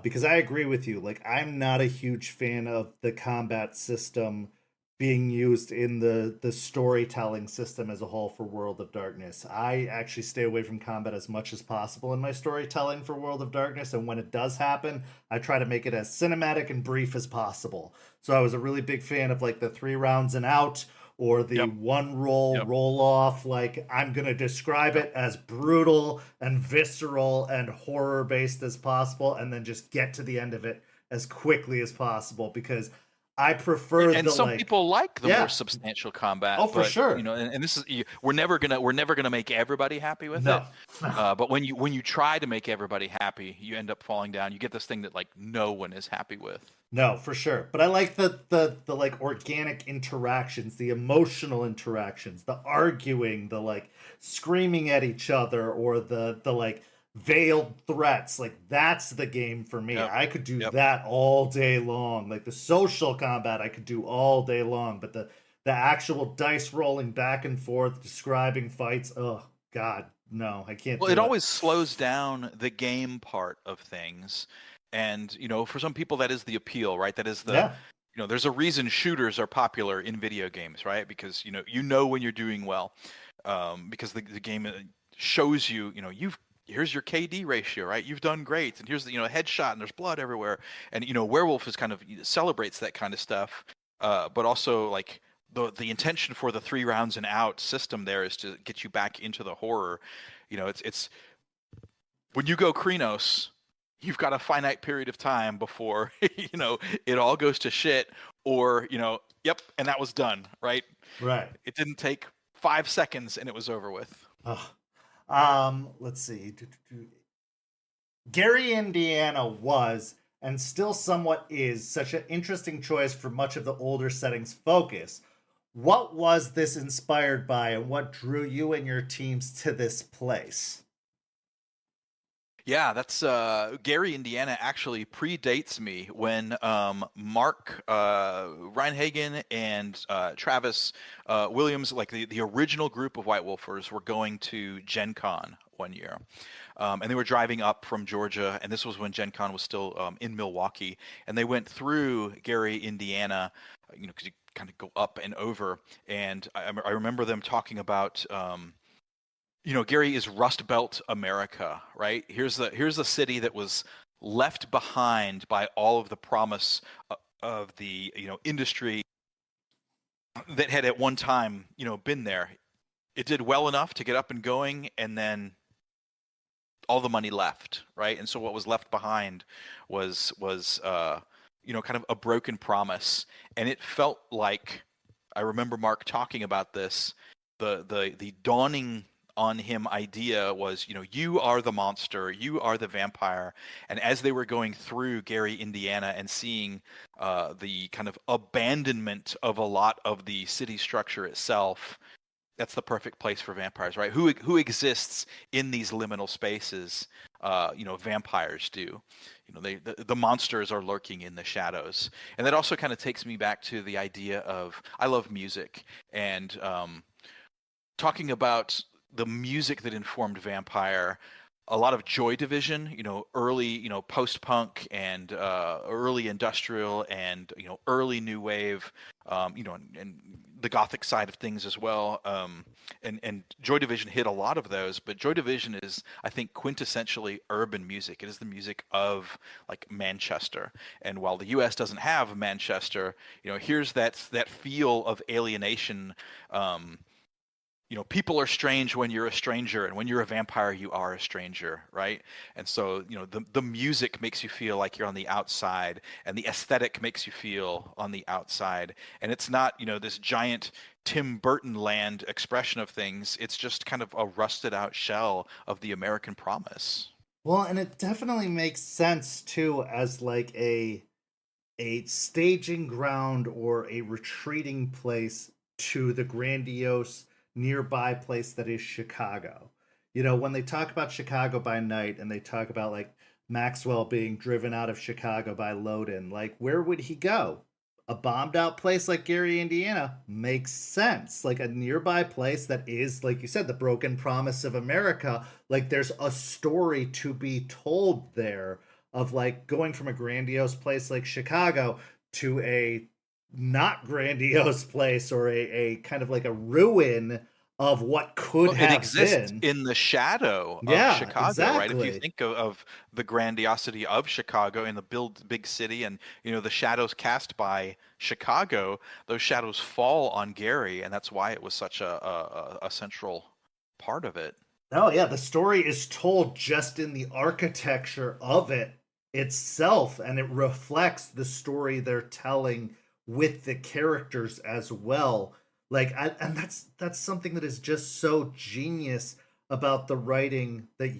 Because I agree with you. Like, I'm not a huge fan of the combat system being used in the storytelling system as a whole for World of Darkness. I actually stay away from combat as much as possible in my storytelling for World of Darkness, and when it does happen, I try to make it as cinematic and brief as possible. So I was a really big fan of like the 3 rounds and out, or the one roll off. Like, I'm gonna describe it as brutal and visceral and horror based as possible, and then just get to the end of it as quickly as possible, because I prefer and some people like the more substantial combat. Oh, for sure. And this is, we're never gonna make everybody happy with it. But when you try to make everybody happy, you end up falling down. You get this thing that like no one is happy with. No, for sure. But I like the like organic interactions, the emotional interactions, the arguing, the like screaming at each other, or the like veiled threats. Like, that's the game for me. I could do that all day long. Like, the social combat I could do all day long, but the actual dice rolling back and forth, describing fights, oh god, no, I can't. Well, it always slows down the game part of things. And, for some people, that is the appeal, right? That is the, there's a reason shooters are popular in video games, right? Because, when you're doing well, because the game shows you, here's your KD ratio, right? You've done great. And here's the, headshot, and there's blood everywhere. And, Werewolf is kind of celebrates that kind of stuff. But also, like, the intention for the 3 rounds and out system there is to get you back into the horror. It's when you go Krenos, you've got a finite period of time before, it all goes to shit, or, and that was done, right? Right. It didn't take 5 seconds and it was over with. Let's see. Gary, Indiana was, and still somewhat is, such an interesting choice for much of the older settings focus. What was this inspired by, and what drew you and your teams to this place? Yeah, that's Gary, Indiana actually predates me when Mark Reinhagen and Travis Williams, like the original group of White Wolfers, were going to Gen Con one year. And they were driving up from Georgia, and this was when Gen Con was still in Milwaukee. And they went through Gary, Indiana, because you kind of go up and over. And I remember them talking about... Gary is Rust Belt America, right? Here's the city that was left behind by all of the promise of the industry that had at one time been there. It did well enough to get up and going, and then all the money left, right? And so what was left behind was kind of a broken promise, and it felt like, I remember Mark talking about this, the dawning on him idea was, you are the monster, you are the vampire. And as they were going through Gary, Indiana, and seeing the kind of abandonment of a lot of the city structure itself, that's the perfect place for vampires, right? Who exists in these liminal spaces? Vampires do. The monsters are lurking in the shadows. And that also kind of takes me back to the idea of, I love music, and talking about the music that informed Vampire, a lot of Joy Division, early, post-punk and early industrial and, early new wave, and the Gothic side of things as well. And Joy Division hit a lot of those, but Joy Division is, I think, quintessentially urban music. It is the music of like Manchester. And while the US doesn't have Manchester, here's that feel of alienation. People are strange when you're a stranger, and when you're a vampire, you are a stranger, right? And so, the music makes you feel like you're on the outside, and the aesthetic makes you feel on the outside. And it's not, this giant Tim Burton land expression of things. It's just kind of a rusted out shell of the American promise. Well, and it definitely makes sense too as like a staging ground or a retreating place to the grandiose nearby place that is Chicago. You know, when they talk about Chicago by night and they talk about like Maxwell being driven out of Chicago by Loden, like where would he go? A bombed out place like Gary, Indiana makes sense. Like a nearby place that is, like you said, the broken promise of America. Like there's a story to be told there of like going from a grandiose place like Chicago to a not grandiose place or a kind of like a ruin of what could Well, it have exists been. in the shadow of Yeah, Chicago, right? If you exactly. think of the grandiosity of Chicago and the big city, and the shadows cast by Chicago, those shadows fall on Gary, and that's why it was such a central part of it. Oh yeah, the story is told just in the architecture of it itself, and it reflects the story they're telling with the characters as well. Like, and that's something that is just so genius about the writing that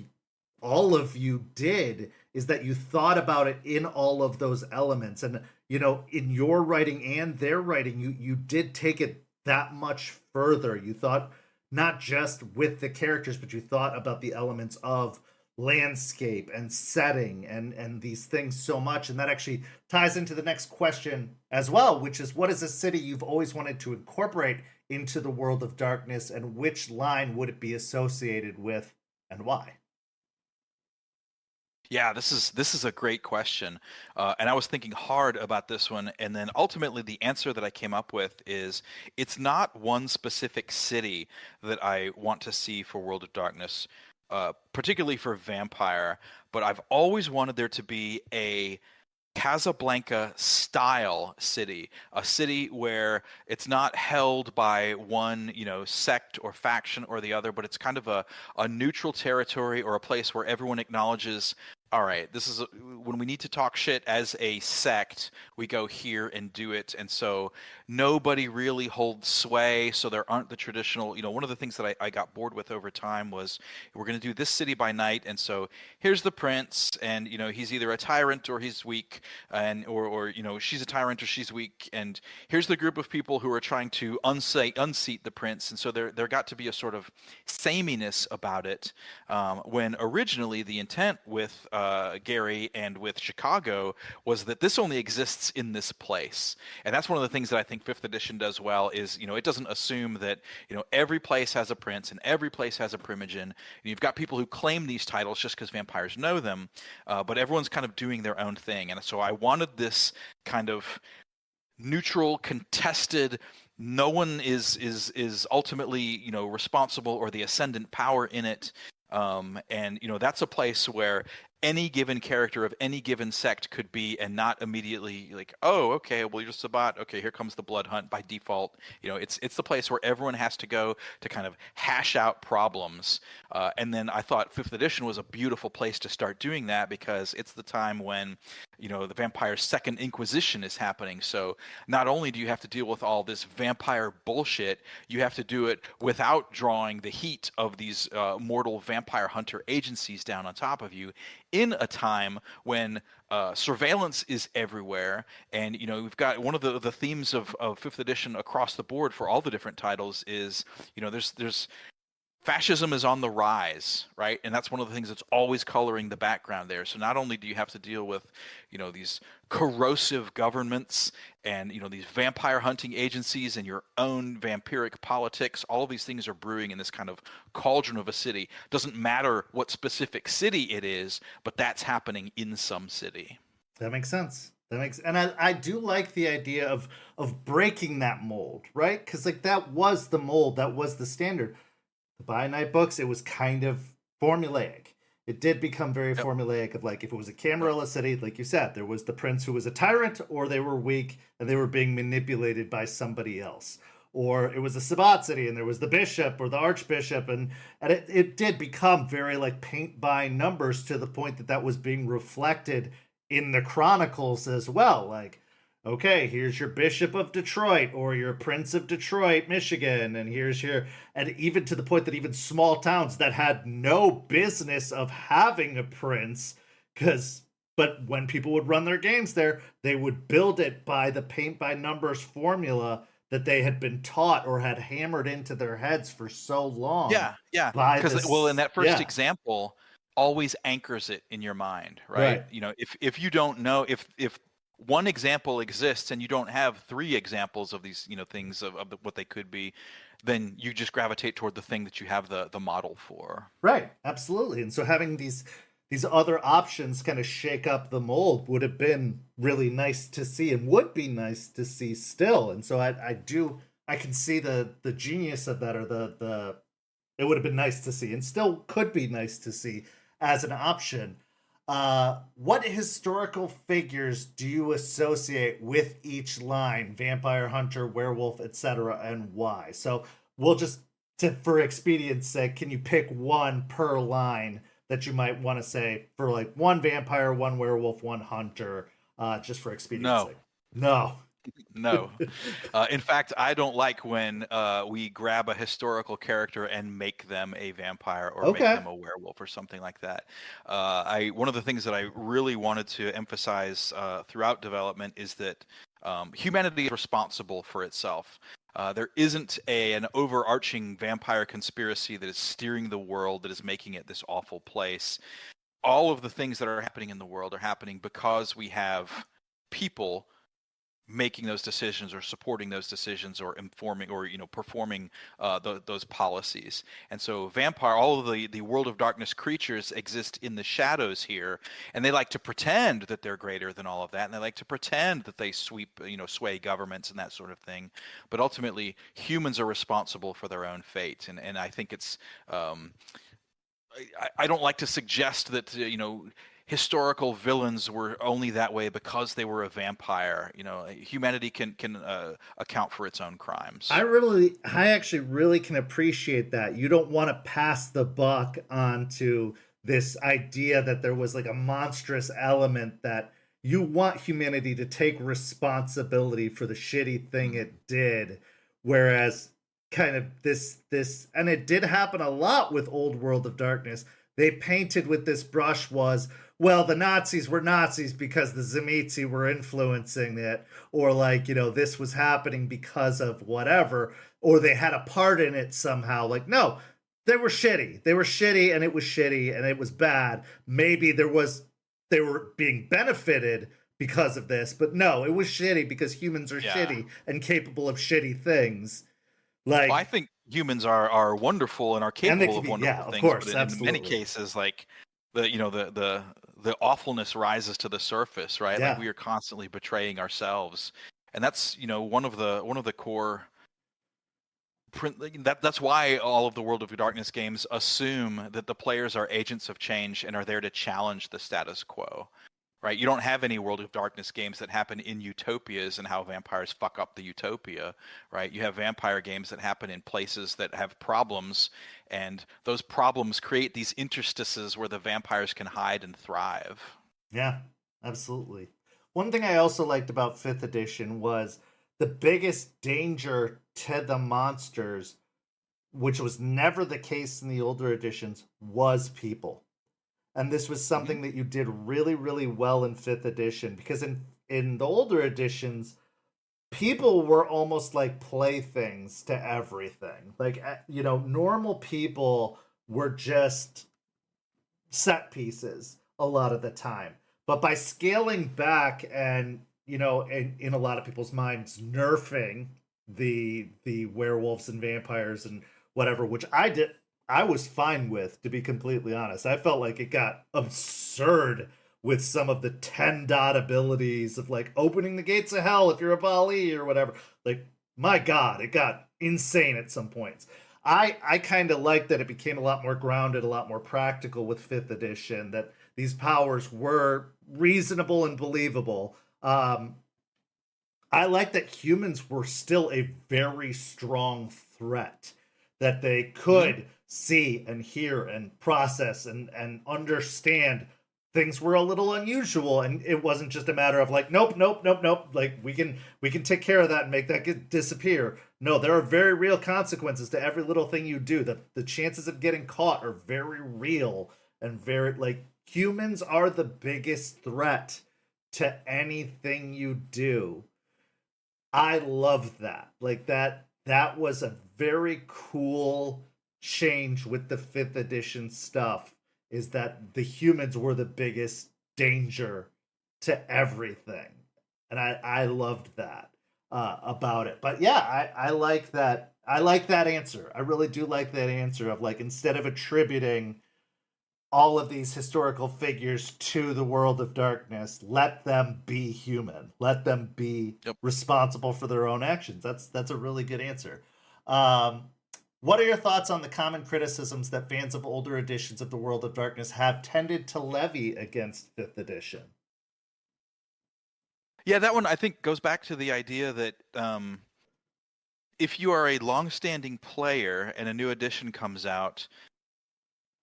all of you did, is that you thought about it in all of those elements. And in your writing and their writing, you did take it that much further. You thought not just with the characters, but you thought about the elements of landscape and setting and these things so much. And that actually ties into the next question as well, which is, what is a city you've always wanted to incorporate into the world of darkness, and which line would it be associated with, and why? Yeah, this is a great question, and I was thinking hard about this one, and then ultimately the answer that I came up with is it's not one specific city that I want to see for World of Darkness, particularly for Vampire, but I've always wanted there to be a Casablanca style city, a city where it's not held by one, sect or faction or the other, but it's kind of a neutral territory, or a place where everyone acknowledges, all right, this is when we need to talk shit as a sect, we go here and do it. And so nobody really holds sway. So there aren't the traditional, one of the things that I got bored with over time was, we're going to do this city by night. And so here's the prince, and, he's either a tyrant or he's weak, and, or she's a tyrant or she's weak. And here's the group of people who are trying to unseat the prince. And so there got to be a sort of sameness about it, when originally the intent with Gary and with Chicago was that this only exists in this place. And that's one of the things that I think 5th edition does well, is it doesn't assume that every place has a prince and every place has a primogen. You've got people who claim these titles just because vampires know them, but everyone's kind of doing their own thing. And so I wanted this kind of neutral, contested, no one is ultimately responsible or the ascendant power in it, and that's a place where any given character of any given sect could be, and not immediately like, oh, okay, well, you're Sabat, okay, here comes the blood hunt by default. It's the place where everyone has to go to kind of hash out problems, and then I thought 5th edition was a beautiful place to start doing that, because it's the time when the vampire's second inquisition is happening. So not only do you have to deal with all this vampire bullshit, you have to do it without drawing the heat of these mortal vampire hunter agencies down on top of you, in a time when surveillance is everywhere. And we've got one of the themes of 5th edition across the board for all the different titles is there's fascism is on the rise, right? And that's one of the things that's always coloring the background there. So not only do you have to deal with, these corrosive governments and, these vampire hunting agencies and your own vampiric politics, all of these things are brewing in this kind of cauldron of a city. Doesn't matter what specific city it is, but that's happening in some city. That makes sense. And I do like the idea of breaking that mold, right? Because like that was the mold, that was the standard. The By Night books, it was kind of formulaic. It did become very formulaic of like, if it was a Camarilla city, like you said, there was the prince who was a tyrant, or they were weak and they were being manipulated by somebody else. Or it was a Sabbat city and there was the bishop or the archbishop, and it did become very like paint by numbers, to the point that was being reflected in the chronicles as well. Like, okay, here's your Bishop of Detroit or your Prince of Detroit, Michigan, and here's your, and even to the point that even small towns that had no business of having a prince, but when people would run their games there, they would build it by the paint by numbers formula that they had been taught or had hammered into their heads for so long. Yeah. By Because this, in that first example always anchors it in your mind, right? If you don't know, if one example exists and you don't have three examples of these, things of what they could be, then you just gravitate toward the thing that you have the model for. Right, absolutely. And so having these other options kind of shake up the mold would have been really nice to see, and would be nice to see still. And so I can see the genius of that, or the it would have been nice to see, and still could be nice to see as an option. What historical figures do you associate with each line? Vampire, hunter, werewolf, etc., and why? So we'll just, for expedience sake, can you pick one per line that you might want to say for like one vampire, one werewolf, one hunter, just for expedience sake? No. No. In fact, I don't like when we grab a historical character and make them a vampire or make them a werewolf or something like that. One of the things that I really wanted to emphasize throughout development is that humanity is responsible for itself. There isn't an overarching vampire conspiracy that is steering the world, that is making it this awful place. All of the things that are happening in the world are happening because we have people making those decisions or supporting those decisions or informing or performing those policies. And so all of the World of Darkness creatures exist in the shadows here, and they like to pretend that they're greater than all of that, and they like to pretend that they sway governments and that sort of thing. But ultimately humans are responsible for their own fate, and I think it's I don't like to suggest that historical villains were only that way because they were a vampire. Humanity can account for its own crimes. I actually really can appreciate that. You don't want to pass the buck onto this idea that there was like a monstrous element, that you want humanity to take responsibility for the shitty thing it did. Whereas kind of this, and it did happen a lot with Old World of Darkness, they painted with this brush was, well, the Nazis were Nazis because the Tzimisce were influencing it, or like, this was happening because of whatever, or they had a part in it somehow. Like, no, they were shitty. They were shitty, and it was shitty, and it was bad. Maybe they were being benefited because of this, but no, it was shitty because humans are shitty and capable of shitty things. Like, I think humans are wonderful and are capable of wonderful things, course, but in many cases, like the awfulness rises to the surface, right? Like we are constantly betraying ourselves, and that's one of the core. That's why all of the World of Darkness games assume that the players are agents of change and are there to challenge the status quo. Right? You don't have any World of Darkness games that happen in utopias and how vampires fuck up the utopia, right? You have vampire games that happen in places that have problems, and those problems create these interstices where the vampires can hide and thrive. Yeah, absolutely. One thing I also liked about 5th edition was the biggest danger to the monsters, which was never the case in the older editions, was people. And this was something that you did really, really well in 5th edition, because in the older editions, people were almost like playthings to everything. Like, normal people were just set pieces a lot of the time. But by scaling back and, in a lot of people's minds, nerfing the werewolves and vampires and whatever, which I was fine with, to be completely honest. I felt like it got absurd with some of the 10 dot abilities of like opening the gates of hell if you're a Bali or whatever. Like, my God, it got insane at some points. I kind of like that it became a lot more grounded, a lot more practical with 5th edition, that these powers were reasonable and believable. I like that humans were still a very strong threat, that they could see and hear and process and understand things were a little unusual, and it wasn't just a matter of like, nope, nope, nope, nope, like we can take care of that and make that disappear. No, there are very real consequences to every little thing you do. The chances of getting caught are very real, and very, like, humans are the biggest threat to anything you do. I love that. Like, that was a very cool change with the 5th edition stuff, is that the humans were the biggest danger to everything. And I loved that about it. But yeah, I like that. I like that answer. I really do like that answer of, like, instead of attributing all of these historical figures to the world of darkness, let them be human. Let them be responsible for their own actions. That's a really good answer. What are your thoughts on the common criticisms that fans of older editions of the World of Darkness have tended to levy against 5th edition? Yeah, that one I think goes back to the idea that if you are a long-standing player and a new edition comes out,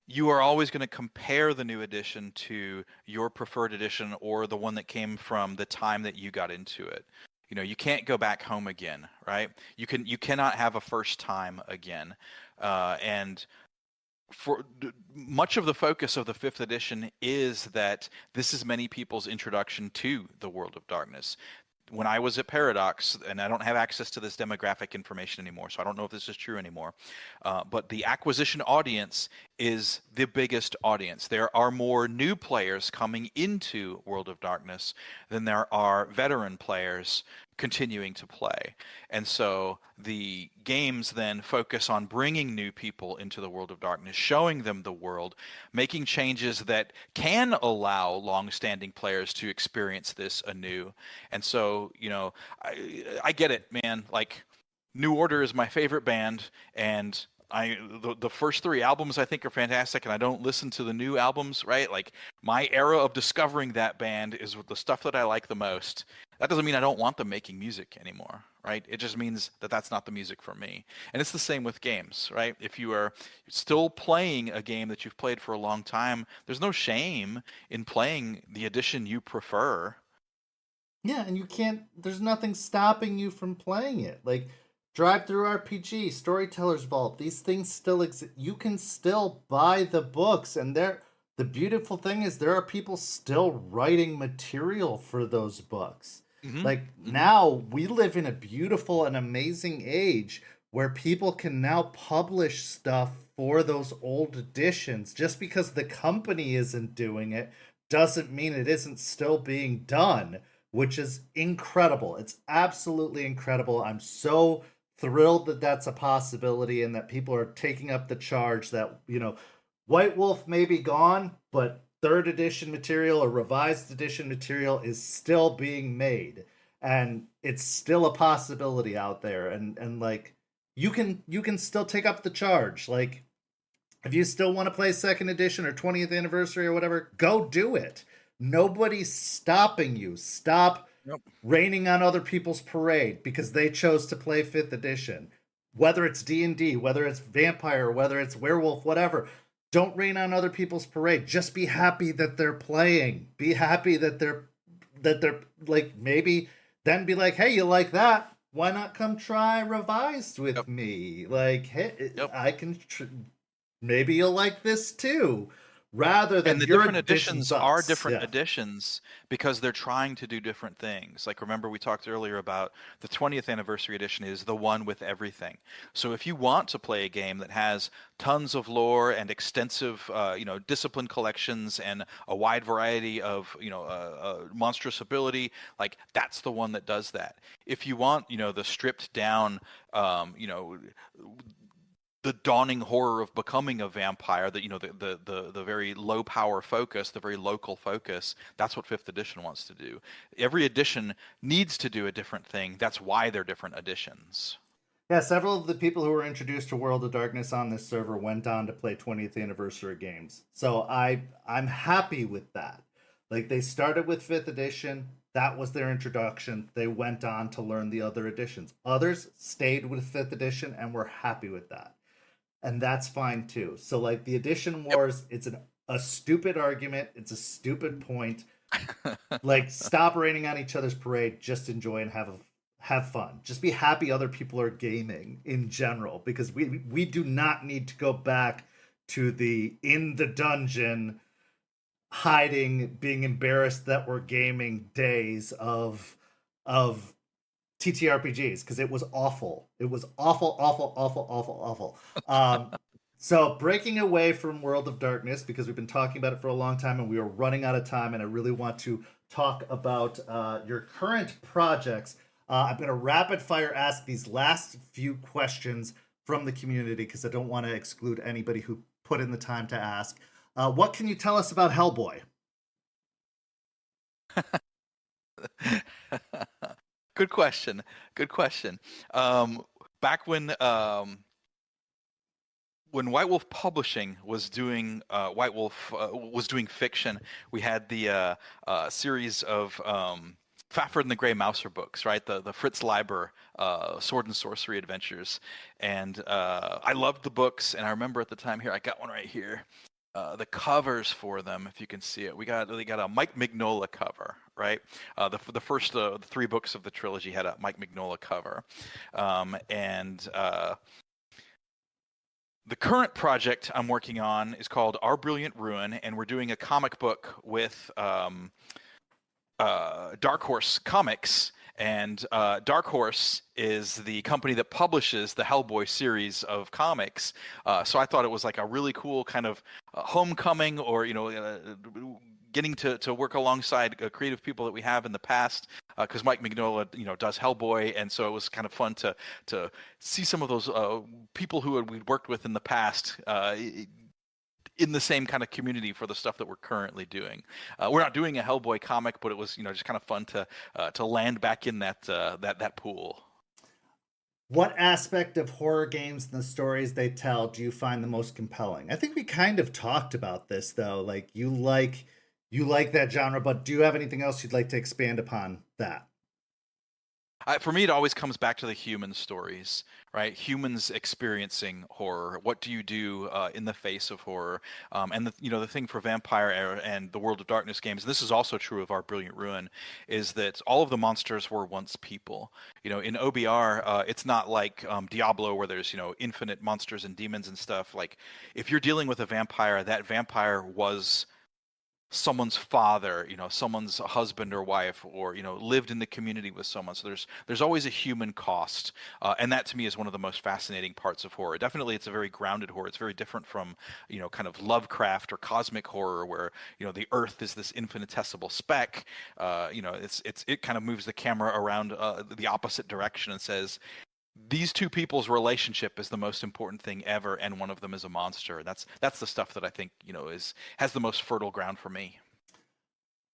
you are always going to compare the new edition to your preferred edition or the one that came from the time that you got into it. You know, you can't go back home again, right? You cannot have a first time again. And for much of the focus of the 5th edition is that this is many people's introduction to the World of Darkness. When I was at Paradox, and I don't have access to this demographic information anymore, so I don't know if this is true anymore, but the acquisition audience is the biggest audience. There are more new players coming into World of Darkness than there are veteran players continuing to play. And so the games then focus on bringing new people into the World of Darkness, showing them the world, making changes that can allow long-standing players to experience this anew. And so, you know, I get it, man. Like, New Order is my favorite band, and the first 3 albums I think are fantastic, and I don't listen to the new albums, right? Like, my era of discovering that band is with the stuff that I like the most. That doesn't mean I don't want them making music anymore, right? It just means that that's not the music for me. And it's the same with games, right? If you are still playing a game that you've played for a long time, there's no shame in playing the edition you prefer. Yeah, and there's nothing stopping you from playing it. Like, Drive Through RPG, Storyteller's Vault, these things still exist. You can still buy the books, and the beautiful thing is there are people still writing material for those books. Like, now we live in a beautiful and amazing age where people can now publish stuff for those old editions. Just because the company isn't doing it doesn't mean it isn't still being done, which is incredible. It's absolutely incredible. I'm so thrilled that that's a possibility and that people are taking up the charge that, you know, White Wolf may be gone, but 3rd edition material or revised edition material is still being made, and it's still a possibility out there. And like, you can still take up the charge. Like, if you still want to play 2nd edition or 20th anniversary or whatever, go do it. Nobody's stopping you. Stop raining on other people's parade because they chose to play 5th edition. Whether it's D&D, whether it's Vampire, whether it's Werewolf, whatever. Don't rain on other people's parade. Just be happy that they're playing. Be happy that they're like, maybe then be like, hey, you like that? Why not come try Revised with me? Like, hey, I can. Maybe you'll like this too. Rather than, and the your different editions are different Yeah. editions because they're trying to do different things. Like, remember we talked earlier about the 20th anniversary edition is the one with everything. So if you want to play a game that has tons of lore and extensive, discipline collections and a wide variety of, monstrous ability, like, that's the one that does that. If you want, the stripped down, the dawning horror of becoming a vampire, the very low power focus, the very local focus, that's what 5th edition wants to do. Every edition needs to do a different thing. That's why they're different editions. Yeah, several of the people who were introduced to World of Darkness on this server went on to play 20th anniversary games. So I'm happy with that. Like, they started with 5th edition, that was their introduction. They went on to learn the other editions. Others stayed with 5th edition and were happy with that. And that's fine too. So, like, the edition wars, it's an a stupid argument. It's a stupid point. Like, stop raining on each other's parade. Just enjoy and have fun. Just be happy other people are gaming in general, because we do not need to go back to the in the dungeon hiding, being embarrassed that we're gaming days of TTRPGs, because it was awful. It was awful, awful, awful, awful, awful. So breaking away from World of Darkness, because we've been talking about it for a long time and we are running out of time, and I really want to talk about your current projects. I'm going to rapid fire ask these last few questions from the community, because I don't want to exclude anybody who put in the time to ask. What can you tell us about Hellboy? Good question. Good question. Back when White Wolf Publishing was doing White Wolf was doing fiction, we had the series of Fafhrd and the Grey Mouser books, right? The Fritz Leiber sword and sorcery adventures, and I loved the books. And I remember at the time, here I got one right here. The covers for them, if you can see it, they got a Mike Mignola cover, right? The first 3 books of the trilogy had a Mike Mignola cover, and the current project I'm working on is called Our Brilliant Ruin, and we're doing a comic book with Dark Horse Comics. And Dark Horse is the company that publishes the Hellboy series of comics. So I thought it was like a really cool kind of homecoming, or getting to work alongside creative people that we have in the past, because Mike Mignola does Hellboy, and so it was kind of fun to see some of those people who we'd worked with in the past in the same kind of community for the stuff that we're currently doing. We're not doing a Hellboy comic, but it was just kind of fun to land back in that pool. What aspect of horror games and the stories they tell do you find the most compelling? I think we kind of talked about this, though. Like, you like that genre, but do you have anything else you'd like to expand upon that? For me, it always comes back to the human stories, right? Humans experiencing horror. What do you do in the face of horror? And the thing for Vampire and the World of Darkness games, and this is also true of Our Brilliant Ruin, is that all of the monsters were once people. In OBR, it's not like Diablo, where there's infinite monsters and demons and stuff. Like, if you're dealing with a vampire, that vampire was someone's father, someone's husband or wife, or lived in the community with someone. So there's always a human cost, and that to me is one of the most fascinating parts of horror. Definitely, it's a very grounded horror. It's very different from kind of Lovecraft or cosmic horror, where the Earth is this infinitesimal speck. It kind of moves the camera around the opposite direction and says, these two people's relationship is the most important thing ever, and one of them is a monster. That's the stuff that I think has the most fertile ground for me.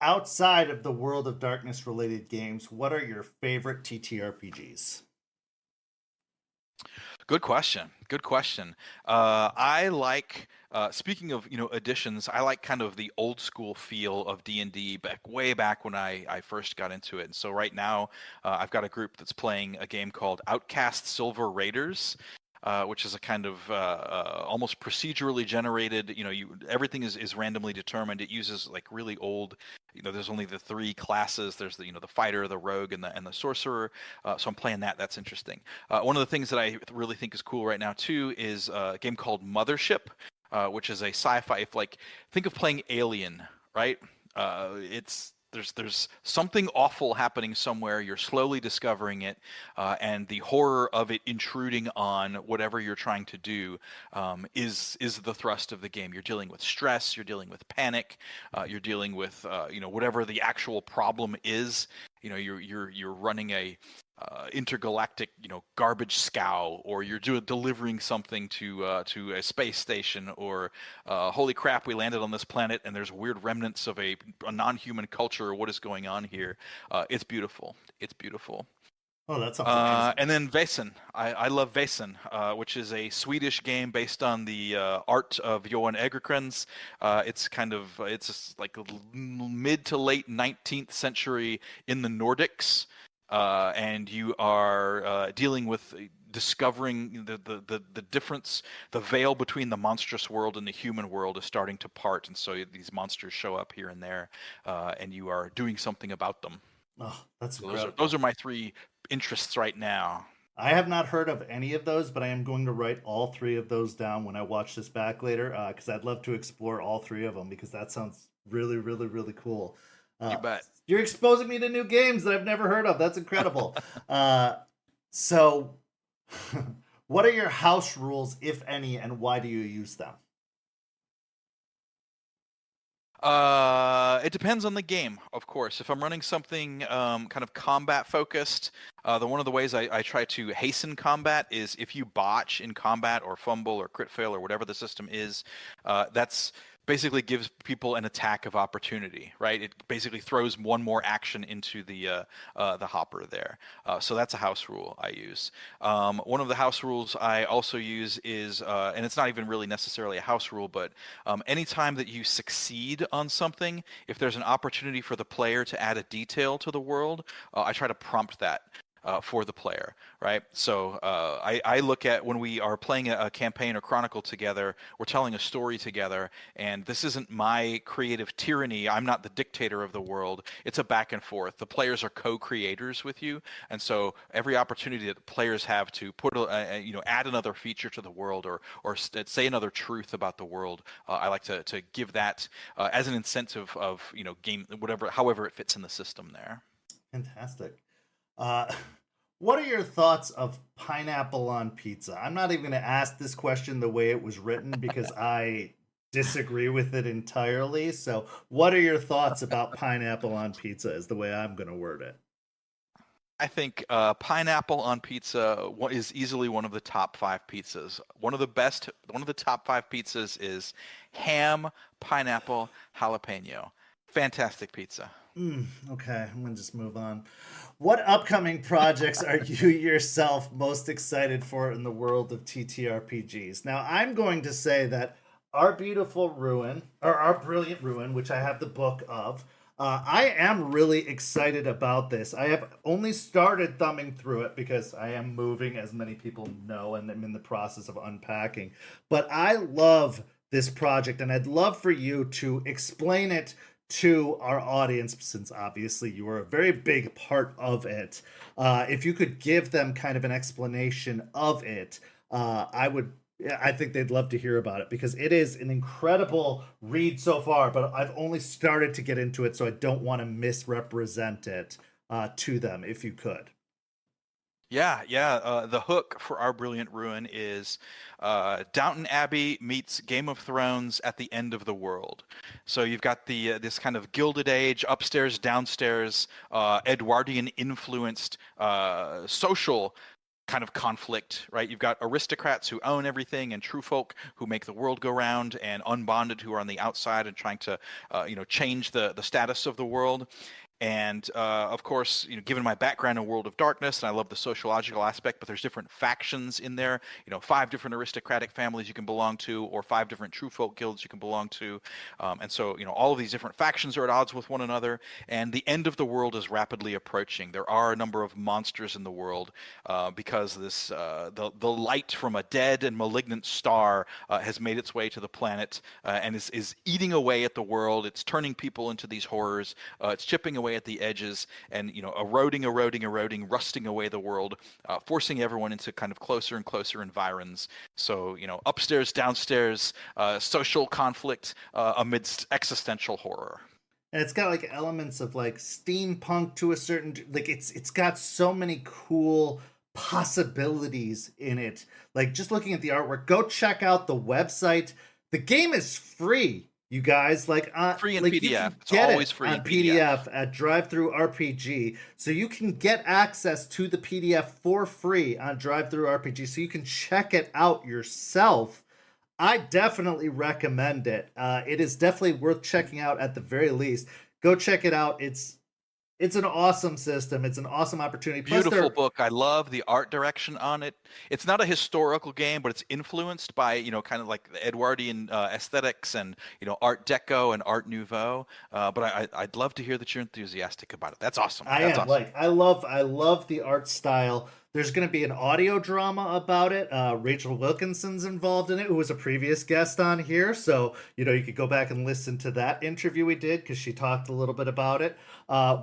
Outside of the World of Darkness related games, what are your favorite TTRPGs? Good question. I like, speaking of editions, I like kind of the old school feel of D&D way back when I first got into it. And so right now, I've got a group that's playing a game called Outcast Silver Raiders, which is a kind of almost procedurally generated. Everything is randomly determined. It uses like really old. There's only the 3 classes. There's the fighter, the rogue, and the sorcerer. So I'm playing that. That's interesting. One of the things that I really think is cool right now too is a game called Mothership, which is a sci-fi. Think of playing Alien, right? There's something awful happening somewhere. You're slowly discovering it, and the horror of it intruding on whatever you're trying to do is the thrust of the game. You're dealing with stress. You're dealing with panic. You're dealing with whatever the actual problem is. You're running a intergalactic garbage scow, or you're delivering something to a space station, or holy crap, we landed on this planet and there's weird remnants of a non-human culture. What is going on here? It's beautiful. Oh, that's amazing. And then Väsen. I love Väsen, which is a Swedish game based on the art of Johan Egerkrans. It's just like mid to late 19th century in the Nordics. And you are dealing with discovering the difference, the veil between the monstrous world and the human world is starting to part, and so these monsters show up here and there, and you are doing something about them. Oh, that's So incredible. those are my 3 interests right now. I have not heard of any of those, but I am going to write all 3 of those down when I watch this back later, because I'd love to explore all 3 of them, because that sounds really, really, really cool. You bet. You're exposing me to new games that I've never heard of. That's incredible. So, what are your house rules, if any, and why do you use them? It depends on the game, of course. If I'm running something kind of combat focused, one of the ways I try to hasten combat is if you botch in combat or fumble or crit fail or whatever the system is, that's basically gives people an attack of opportunity, right? It basically throws one more action into the hopper there. So that's a house rule I use. One of the house rules I also use is, and it's not even really necessarily a house rule, but anytime that you succeed on something, if there's an opportunity for the player to add a detail to the world, I try to prompt that. For the player, right? So I look at when we are playing a campaign or chronicle together, we're telling a story together, and this isn't my creative tyranny. I'm not the dictator of the world. It's a back and forth. The players are co-creators with you, and so every opportunity that the players have to put, add another feature to the world or say another truth about the world, I like to give that as an incentive of game however it fits in the system there. Fantastic. What are your thoughts of pineapple on pizza? I'm not even going to ask this question the way it was written because I disagree with it entirely. So, what are your thoughts about pineapple on pizza? Is the way I'm going to word it. I think pineapple on pizza is easily one of the top 5 pizzas. One of the top 5 pizzas is ham, pineapple, jalapeno. Fantastic pizza. Okay, I'm going to just move on. What upcoming projects are you yourself most excited for in the world of TTRPGs? Now, I'm going to say that Our Brilliant Ruin, which I have the book of, I am really excited about this. I have only started thumbing through it because I am moving, as many people know, and I'm in the process of unpacking. But I love this project, and I'd love for you to explain it to our audience, since obviously you are a very big part of it. If you could give them kind of an explanation of it, I think they'd love to hear about it, because it is an incredible read so far, but I've only started to get into it, so I don't want to misrepresent it to them, if you could. Yeah. The hook for Our Brilliant Ruin is Downton Abbey meets Game of Thrones at the end of the world. So you've got this kind of Gilded Age, upstairs, downstairs, Edwardian influenced social kind of conflict, right? You've got aristocrats who own everything, and true folk who make the world go round, and unbonded who are on the outside and trying to change the status of the world. And of course, given my background in World of Darkness, and I love the sociological aspect, but there's different factions in there. 5 different aristocratic families you can belong to, or 5 different true folk guilds you can belong to. And so, all of these different factions are at odds with one another. And the end of the world is rapidly approaching. There are a number of monsters in the world because the light from a dead and malignant star has made its way to the planet and is eating away at the world. It's turning people into these horrors. It's chipping away at the edges and eroding, rusting away the world, forcing everyone into kind of closer and closer environs. So upstairs, downstairs, social conflict amidst existential horror. And it's got like elements of like steampunk to a certain, like it's got so many cool possibilities in it. Like, just looking at the artwork, go check out the website. The game is free. You guys, free in like PDF. It's always free on in PDF at DriveThruRPG, so you can get access to the PDF for free on DriveThruRPG, so you can check it out yourself. I definitely recommend it. It is definitely worth checking out at the very least. Go check it out. It's an awesome system. It's an awesome opportunity. Plus, beautiful book. I love the art direction on it. It's not a historical game, but it's influenced by, kind of like the Edwardian aesthetics and, Art Deco and Art Nouveau. But I'd love to hear that you're enthusiastic about it. That's awesome. I love the art style. There's going to be an audio drama about it. Rachel Wilkinson's involved in it, who was a previous guest on here. So, you could go back and listen to that interview we did because she talked a little bit about it.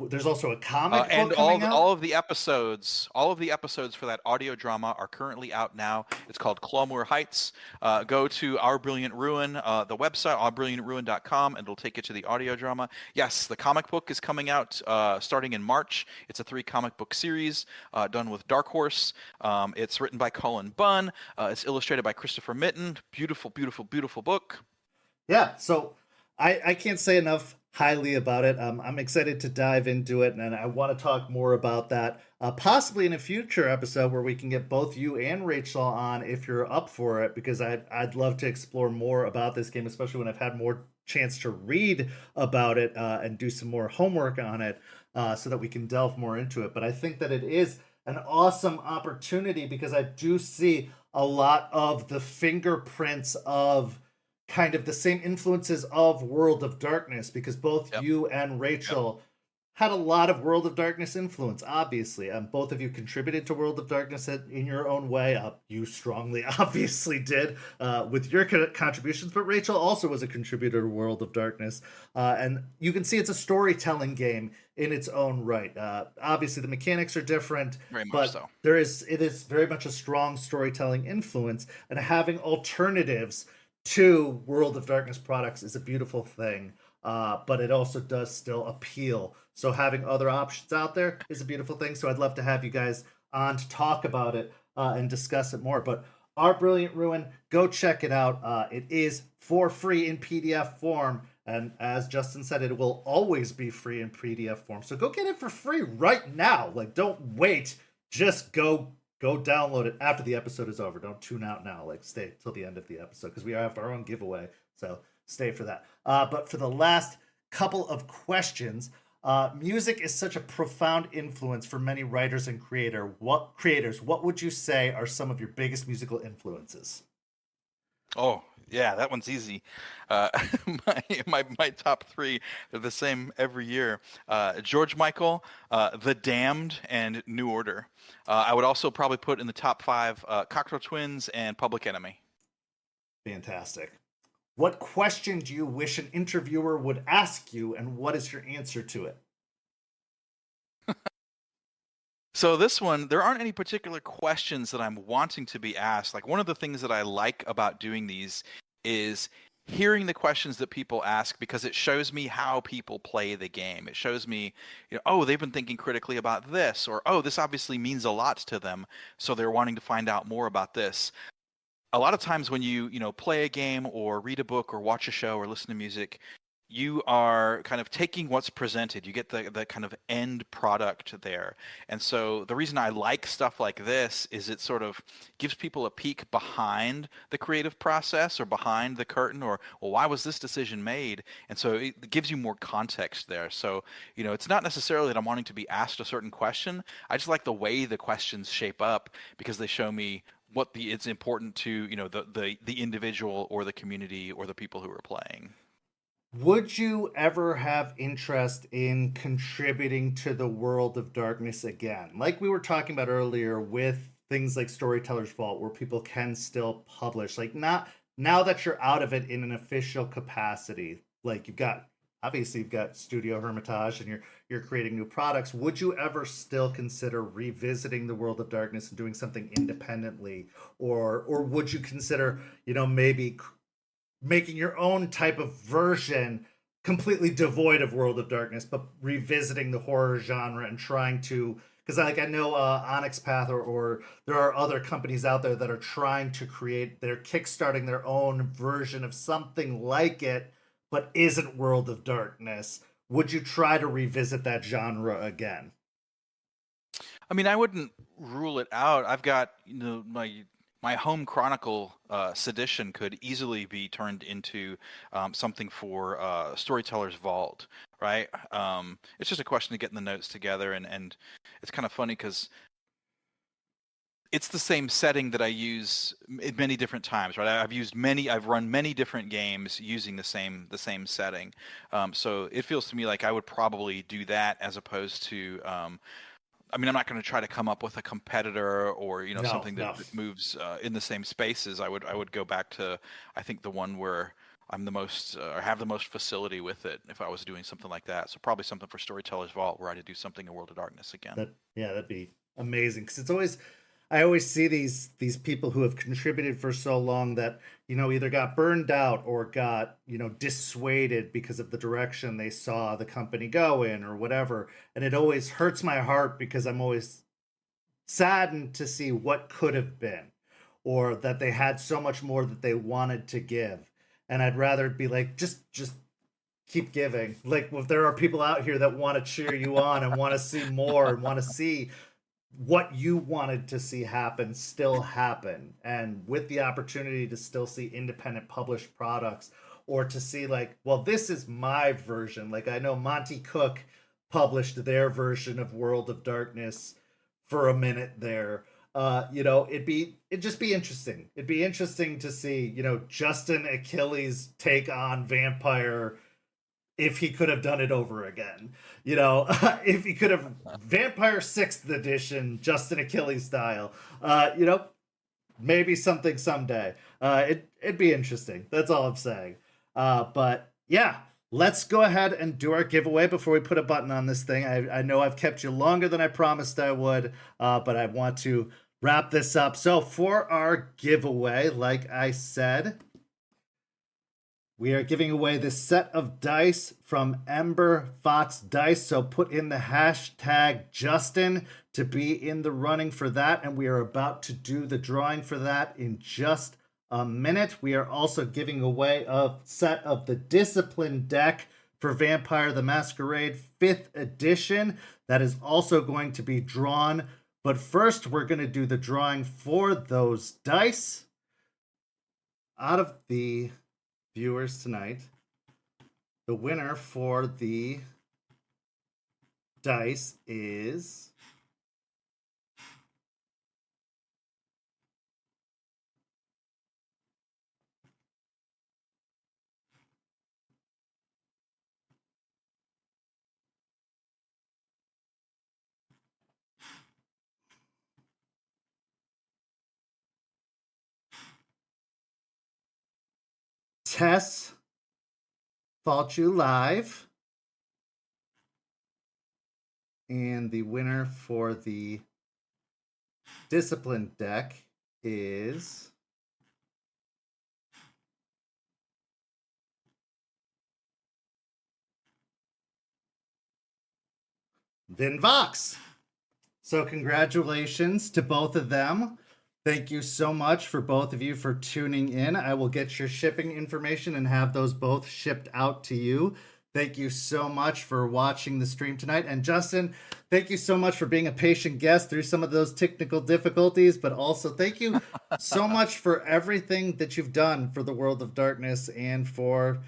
There's also a comic and book coming out. all of the episodes for that audio drama are currently out now. It's called Clomore Heights. Go to Our Brilliant Ruin, the website, ourbrilliantruin.com, and it'll take you to the audio drama. Yes, the comic book is coming out starting in March. It's a 3 comic book series done with Dark Horse. It's written by Colin Bunn. It's illustrated by Christopher Mitten. Beautiful, beautiful, beautiful book. Yeah, so I can't say enough highly about it. I'm excited to dive into it, and I want to talk more about that, possibly in a future episode where we can get both you and Rachel on if you're up for it, because I'd love to explore more about this game, especially when I've had more chance to read about it and do some more homework on it so that we can delve more into it. But I think that it is an awesome opportunity because I do see a lot of the fingerprints of kind of the same influences of World of Darkness, because both you and Rachel had a lot of World of Darkness influence, obviously. Both of you contributed to World of Darkness in your own way. You strongly, obviously, did with your contributions, but Rachel also was a contributor to World of Darkness. And you can see it's a storytelling game in its own right. Obviously, the mechanics are different, but so. it is very much a strong storytelling influence, and having alternatives to World of Darkness products is a beautiful thing. But it also does still appeal. So having other options out there is a beautiful thing. So I'd love to have you guys on to talk about it and discuss it more. But Our Brilliant Ruin, go check it out. It is for free in PDF form. And as Justin said, it will always be free in PDF form. So go get it for free right now. Like, don't wait. Just go download it after the episode is over. Don't tune out now. Like, stay till the end of the episode because we have our own giveaway. So stay for that. But for the last couple of questions, music is such a profound influence for many writers and creators. What would you say are some of your biggest musical influences? Oh, yeah, that one's easy. My top 3, they're the same every year. George Michael, The Damned, and New Order. I would also probably put in the top 5 Cocteau Twins and Public Enemy. Fantastic. What question do you wish an interviewer would ask you, and what is your answer to it? So this one, there aren't any particular questions that I'm wanting to be asked. Like, one of the things that I like about doing these is hearing the questions that people ask, because it shows me how people play the game. It shows me, oh, they've been thinking critically about this, or, oh, this obviously means a lot to them, so they're wanting to find out more about this. A lot of times when you play a game or read a book or watch a show or listen to music, you are kind of taking what's presented. You get the kind of end product there. And so the reason I like stuff like this is it sort of gives people a peek behind the creative process or behind the curtain, or, well, why was this decision made? And so it gives you more context there. So, it's not necessarily that I'm wanting to be asked a certain question. I just like the way the questions shape up because they show me what it's important to, the individual or the community or the people who are playing. Would you ever have interest in contributing to the World of Darkness again? Like we were talking about earlier with things like Storyteller's Vault, where people can still publish. Like, not now that you're out of it in an official capacity, like you've got Studio Hermitage and you're creating new products. Would you ever still consider revisiting the World of Darkness and doing something independently, or would you consider, maybe making your own type of version completely devoid of World of Darkness, but revisiting the horror genre and trying to, because I know Onyx Path or there are other companies out there that are trying to they're kickstarting their own version of something like it, but isn't World of Darkness. Would you try to revisit that genre again? I mean, I wouldn't rule it out. I've got, my home chronicle sedition could easily be turned into something for Storyteller's Vault, right? It's just a question of getting the notes together, and it's kind of funny because it's the same setting that I use in many different times, right? I've run many different games using the same setting. So it feels to me like I would probably do that as opposed to I mean, I'm not going to try to come up with a competitor or No, something no. that moves in the same spaces. I would go back to, I think, the one where I'm the most or have the most facility with it. If I was doing something like that, so probably something for Storyteller's Vault where I did do something in World of Darkness again. That'd be amazing, because it's always, I always see these people who have contributed for so long that either got burned out or got dissuaded because of the direction they saw the company go in or whatever, and it always hurts my heart because I'm always saddened to see what could have been, or that they had so much more that they wanted to give, and I'd rather it be like just keep giving. Like, if there are people out here that want to cheer you on and want to see more and want to see what you wanted to see happen still happen, and with the opportunity to still see independent published products, or to see like, well, this is my version. Like, I know Monty Cook published their version of World of Darkness for a minute there. It'd just be interesting. It'd be interesting to see, Justin Achilli's take on Vampire, if he could have done it over again. If he could have Vampire 6th edition, Justin Achilli style, maybe something someday. It'd be interesting. That's all I'm saying. But yeah, let's go ahead and do our giveaway before we put a button on this thing. I know I've kept you longer than I promised I would, but I want to wrap this up. So for our giveaway, like I said, we are giving away this set of dice from Ember Fox Dice. So put in the hashtag Justin to be in the running for that. And we are about to do the drawing for that in just a minute. We are also giving away a set of the Discipline deck for Vampire the Masquerade 5th edition. That is also going to be drawn. But first, we're going to do the drawing for those dice. Out of the viewers tonight, the winner for the dice is Tess Fought You Live. And the winner for the Discipline deck is Vin Vox. So congratulations to both of them. Thank you so much for both of you for tuning in. I will get your shipping information and have those both shipped out to you. Thank you so much for watching the stream tonight. And Justin, thank you so much for being a patient guest through some of those technical difficulties, but also thank you so much for everything that you've done for the World of Darkness and for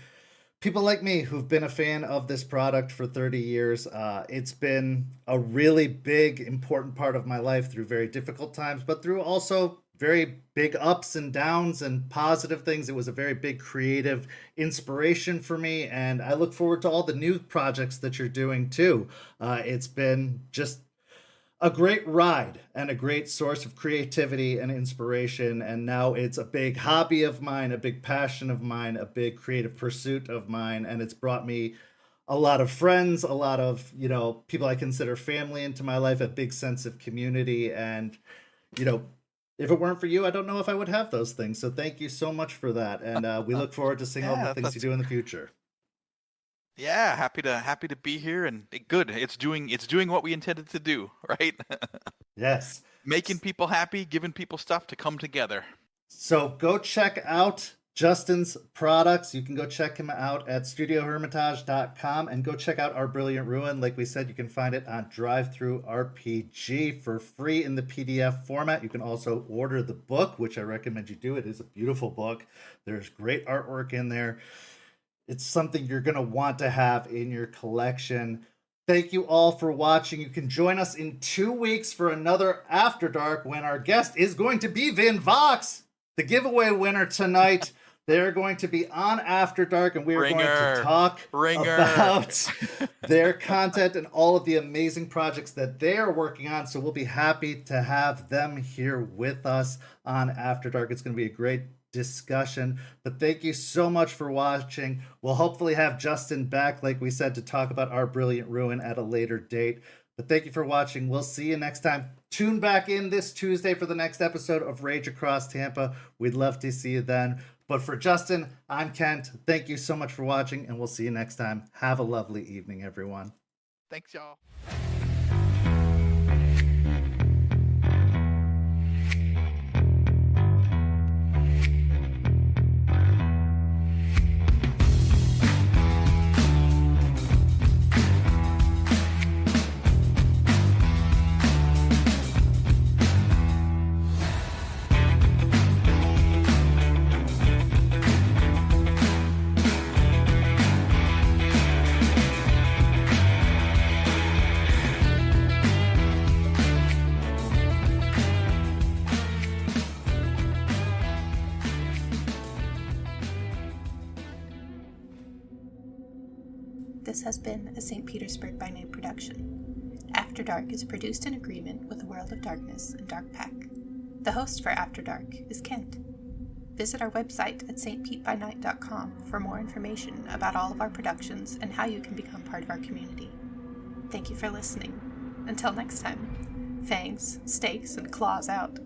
people like me who've been a fan of this product for 30 years. It's been a really big, important part of my life through very difficult times, but through also very big ups and downs and positive things. It was a very big creative inspiration for me, and I look forward to all the new projects that you're doing too. It's been just a great ride and a great source of creativity and inspiration. And now it's a big hobby of mine, a big passion of mine, a big creative pursuit of mine. And it's brought me a lot of friends, a lot of, people I consider family into my life, a big sense of community. And, if it weren't for you, I don't know if I would have those things. So thank you so much for that. And we look forward to seeing all the things you do in the future. Yeah, happy to be here, and good. It's doing what we intended to do, right? Yes. Making people happy, giving people stuff to come together. So go check out Justin's products. You can go check him out at studiohermitage.com and go check out Our Brilliant Ruin. Like we said, you can find it on DriveThruRPG for free in the PDF format. You can also order the book, which I recommend you do. It is a beautiful book. There's great artwork in there. It's something you're going to want to have in your collection. Thank you all for watching. You can join us in 2 weeks for another After Dark when our guest is going to be Vin Vox, the giveaway winner tonight. They're going to be on After Dark, and we are going to talk about their content and all of the amazing projects that they are working on. So we'll be happy to have them here with us on After Dark. It's going to be a great discussion, but thank you so much for watching. We'll hopefully have Justin back, like we said, to talk about Our Brilliant Ruin at a later date. But thank you for watching. We'll see you next time. Tune back in this Tuesday for the next episode of Rage Across Tampa. We'd love to see you then. But for Justin, I'm Kent. Thank you so much for watching, and we'll see you next time. Have a lovely evening, everyone. Thanks, y'all. This has been a St. Petersburg by Night production. After Dark is produced in agreement with the World of Darkness and Dark Pack. The host for After Dark is Kent. Visit our website at stpetbynight.com for more information about all of our productions and how you can become part of our community. Thank you for listening. Until next time, fangs, stakes, and claws out.